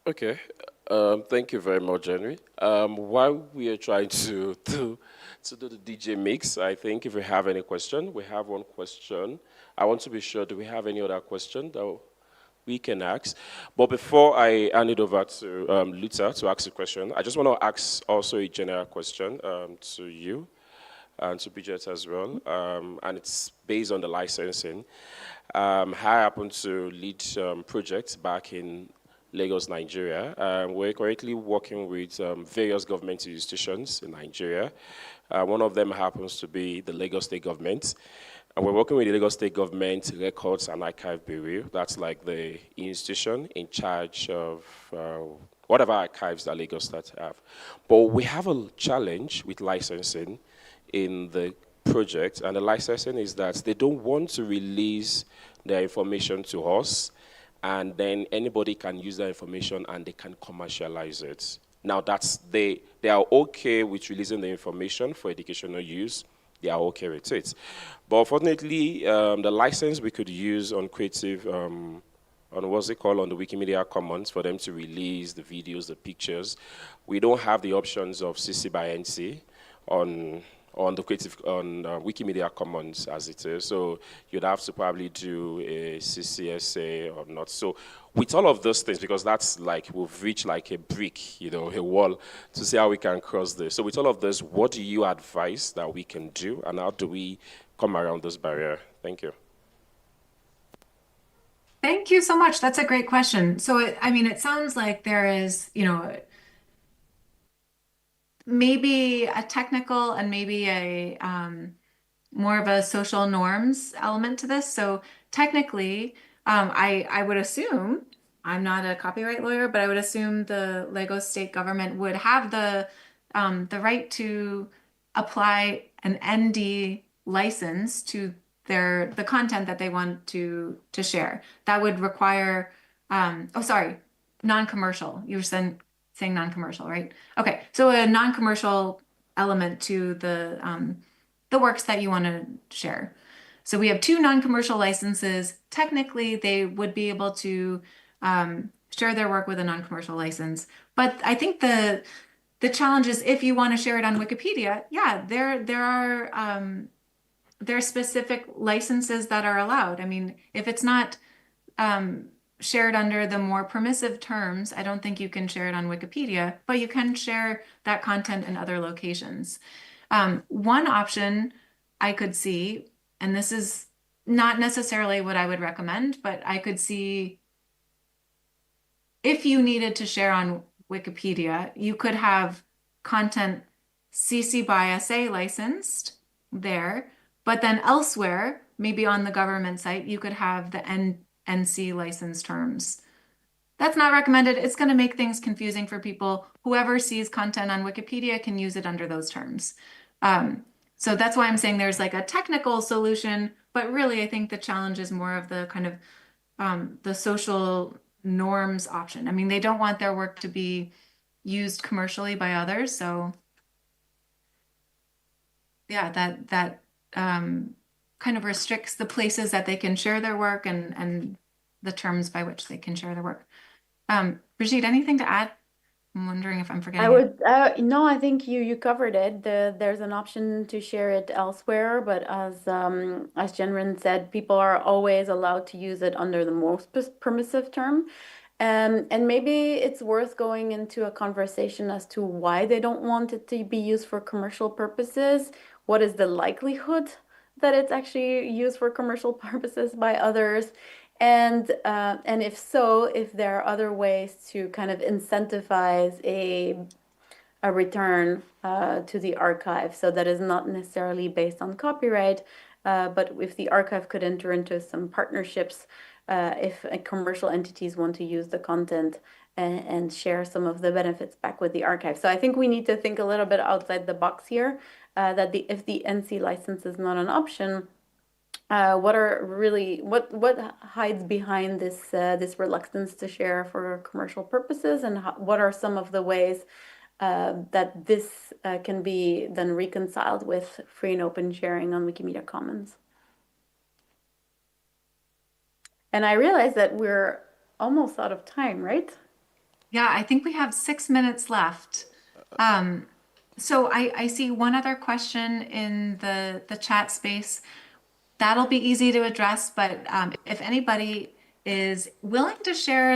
Okay. Thank you very much, Henry. While we are trying to do the DJ mix, I think if we have any question, we have one question. I want to be sure, do we have any other question that we can ask? But before I hand it over to Luther to ask a question, I just want to ask also a general question to you and to Bridget as well, and it's based on the licensing. I happen to lead projects back in Lagos, Nigeria. We're currently working with various government institutions in Nigeria. One of them happens to be the Lagos State government. And we're working with the Lagos State Government Records and Archive Bureau. That's like the institution in charge of whatever archives that Lagos State have. But we have a challenge with licensing in the project, and the licensing is that they don't want to release their information to us, and then anybody can use that information and they can commercialize it. Now they are okay with releasing the information for educational use. They are okay with it. But unfortunately, the license we could use on Creative, on what's it called, on the Wikimedia Commons for them to release the videos, the pictures, we don't have the options of CC by NC on the Creative, on Wikimedia Commons as it is. So you'd have to probably do a CCSA or not. So with all of those things, because that's like, we've reached like a brick, a wall to see how we can cross this. So with all of this, what do you advise that we can do, and how do we come around this barrier? Thank you. Thank you so much. That's a great question. So, it sounds like there is, maybe a technical and maybe a more of a social norms element to this. So technically, I would assume, I'm not a copyright lawyer, but I would assume the Lagos state government would have the right to apply an ND license to the content that they want to share. That would require, non-commercial. You were saying non-commercial, right? Okay, so a non-commercial element to the works that you want to share. So we have 2 non-commercial licenses. Technically, they would be able to share their work with a non-commercial license. But I think the challenge is, if you want to share it on Wikipedia, yeah, there are specific licenses that are allowed. If it's not shared under the more permissive terms, I don't think you can share it on Wikipedia, but you can share that content in other locations. One option I could see, and this is not necessarily what I would recommend, but I could see, if you needed to share on Wikipedia, you could have content CC by SA licensed there, but then elsewhere, maybe on the government site, you could have the NC license terms. That's not recommended. It's going to make things confusing for people. Whoever sees content on Wikipedia can use it under those terms. So that's why I'm saying there's like a technical solution, but really I think the challenge is more of the kind of the social norms option. They don't want their work to be used commercially by others. So yeah, that kind of restricts the places that they can share their work and the terms by which they can share their work. Brigitte, anything to add? I'm wondering if I'm I forgetting it. would, no, I think you covered it. There's an option to share it elsewhere, but as Jenren said, people are always allowed to use it under the most permissive term. And maybe it's worth going into a conversation as to why they don't want it to be used for commercial purposes. What is the likelihood that it's actually used for commercial purposes by others? And if so, if there are other ways to kind of incentivize a return to the archive, so that is not necessarily based on copyright, but if the archive could enter into some partnerships, if commercial entities want to use the content and share some of the benefits back with the archive. So I think we need to think a little bit outside the box here, that if the NC license is not an option, what hides behind this reluctance to share for commercial purposes, and what are some of the ways that this can be then reconciled with free and open sharing on Wikimedia Commons? And I realize that we're almost out of time, right? Yeah, I think we have 6 minutes left. So I see one other question in the chat space. That'll be easy to address, but if anybody is willing to share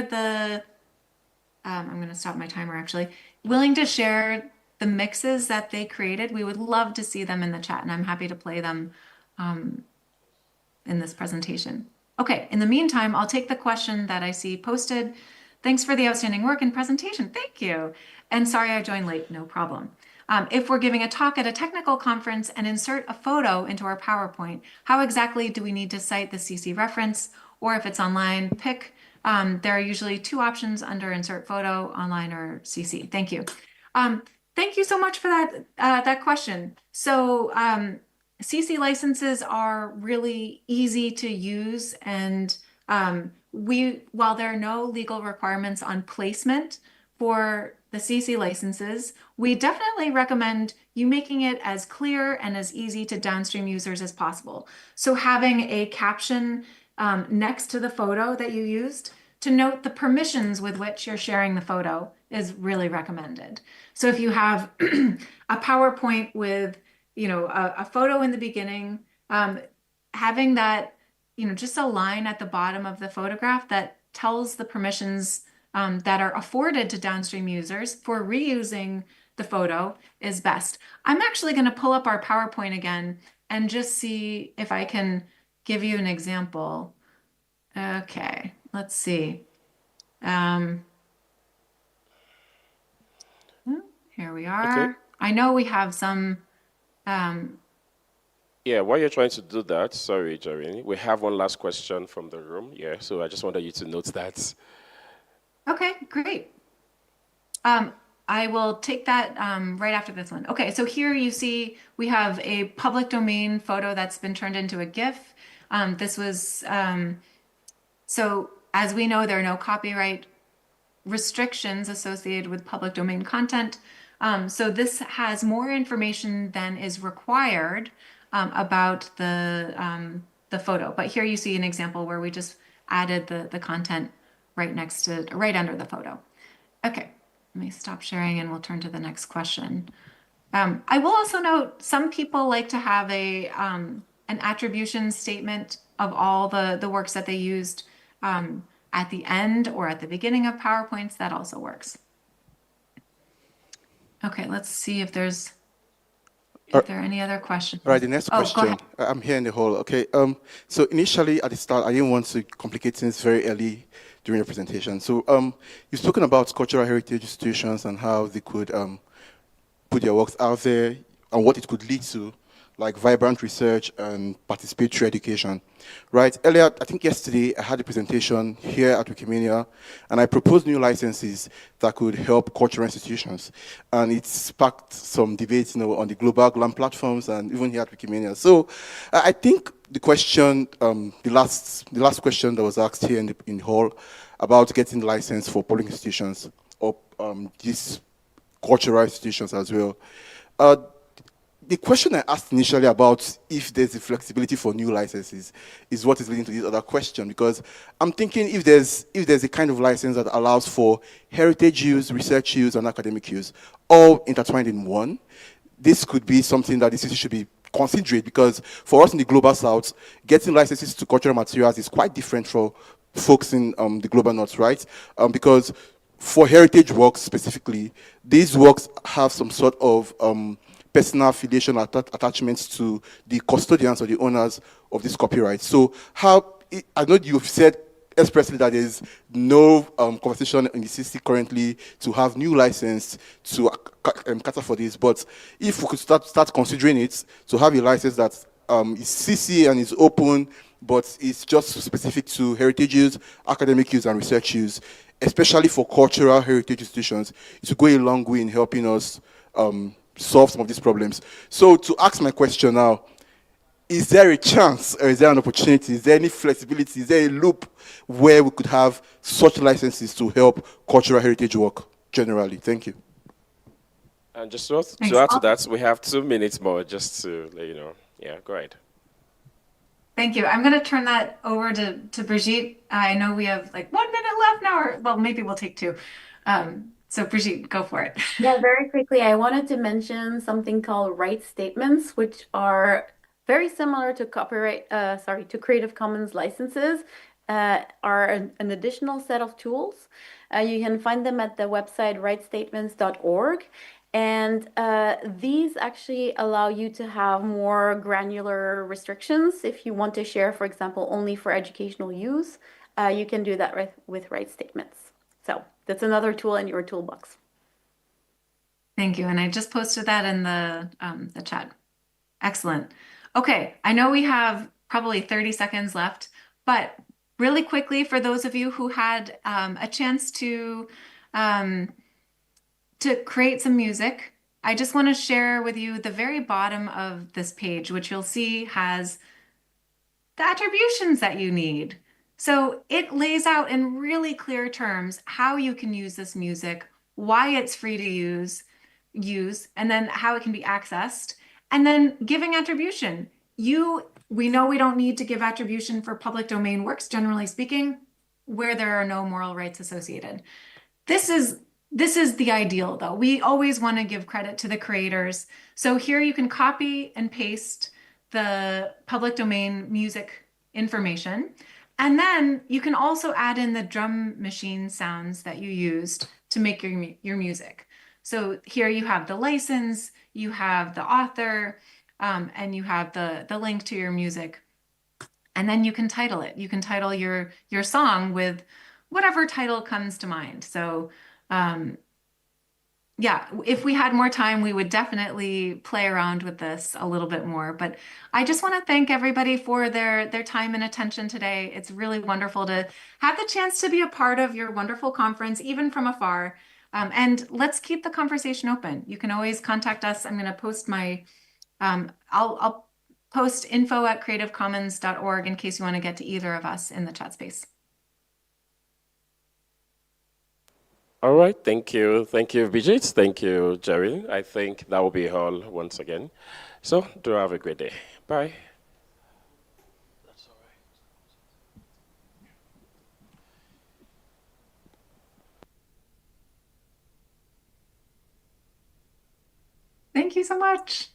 I'm going to stop my timer actually, willing to share the mixes that they created, we would love to see them in the chat, and I'm happy to play them in this presentation. Okay, in the meantime, I'll take the question that I see posted. Thanks for the outstanding work and presentation. Thank you. And sorry I joined late, no problem. If we're giving a talk at a technical conference and insert a photo into our PowerPoint, how exactly do we need to cite the CC reference? Or if it's online, pick. There are usually two options under insert photo, online or CC. Thank you. Thank you so much for that question. So CC licenses are really easy to use, and while there are no legal requirements on placement for the CC licenses, we definitely recommend you making it as clear and as easy to downstream users as possible. So having a caption next to the photo that you used to note the permissions with which you're sharing the photo is really recommended. So if you have a PowerPoint with, a photo in the beginning, having that, just a line at the bottom of the photograph that tells the permissions that are afforded to downstream users for reusing the photo is best. I'm actually going to pull up our PowerPoint again and just see if I can give you an example. Okay, let's see. Here we are. Okay. I know we have some. Yeah, while you're trying to do that, sorry, Jeremy, we have one last question from the room. Yeah, so I just wanted you to note that. Okay, great. I will take that right after this one. Okay, so here you see we have a public domain photo that's been turned into a GIF. This was, so as we know, there are no copyright restrictions associated with public domain content. So this has more information than is required about the photo. But here you see an example where we just added the content right under the photo. Okay, let me stop sharing and we'll turn to the next question. I will also note some people like to have an attribution statement of all the works that they used at the end or at the beginning of PowerPoints. That also works. Okay, let's see if there are any other questions. All right, the next Go question. ahead. I'm here in the hall. Okay. So initially at the start, I didn't want to complicate things very early during your presentation. So you've spoken about cultural heritage institutions and how they could put their works out there and what it could lead to, like vibrant research and participatory education, right? Earlier, I think yesterday, I had a presentation here at Wikimania, and I proposed new licenses that could help cultural institutions. And it sparked some debates, on the global GLAM platforms and even here at Wikimania. So I think the question, the last question that was asked here in the hall about getting the license for public institutions or these cultural institutions as well, the question I asked initially about if there's a flexibility for new licenses is what is leading to this other question, because I'm thinking if there's a kind of license that allows for heritage use, research use, and academic use, all intertwined in one, this could be something that the city should be considerate, because for us in the global south, getting licenses to cultural materials is quite different for folks in the global north, right? Because for heritage works specifically, these works have some sort of personal affiliation attachments to the custodians or the owners of this copyright. So I know you've said expressly that there's no conversation in the CC currently to have new license to cater for this, but if we could start considering it to have a license that is CC and is open, but it's just specific to heritage use, academic use, and research use, especially for cultural heritage institutions, it will go a long way in helping us solve some of these problems. So to ask my question now, is there a chance, or is there an opportunity, is there any flexibility, is there a loop where we could have such licenses to help cultural heritage work generally? Thank you. And just to add to that, we have 2 minutes more just to let you know. Yeah, go ahead. Thank you. I'm going to turn that over to Brigitte. I know we have like 1 minute left now, or well, maybe we'll take 2. So Brigitte, go for it. Yeah, very quickly, I wanted to mention something called rights statements, which are very similar to to Creative Commons licenses, are an additional set of tools. You can find them at the website rightstatements.org. And these actually allow you to have more granular restrictions. If you want to share, for example, only for educational use, you can do that with rights statements. So that's another tool in your toolbox. Thank you. And I just posted that in the chat. Excellent. Okay, I know we have probably 30 seconds left, but really quickly, for those of you who had a chance to create some music, I just want to share with you the very bottom of this page, which you'll see has the attributions that you need. So it lays out in really clear terms how you can use this music, why it's free to use, and then how it can be accessed, and then giving attribution. We know we don't need to give attribution for public domain works, generally speaking, where there are no moral rights associated. This is the ideal, though. We always want to give credit to the creators. So here you can copy and paste the public domain music information. And then you can also add in the drum machine sounds that you used to make your music. So here you have the license, you have the author, and you have the link to your music. And then you can title it. You can title your song with whatever title comes to mind. So yeah, if we had more time, we would definitely play around with this a little bit more. But I just want to thank everybody for their time and attention today. It's really wonderful to have the chance to be a part of your wonderful conference, even from afar. And let's keep the conversation open. You can always contact us. I'm going to post I'll post info@creativecommons.org in case you want to get to either of us in the chat space. All right, thank you. Thank you, Brigitte. Thank you, Jerry. I think that will be all once again. So do have a great day. Bye. Thank you so much.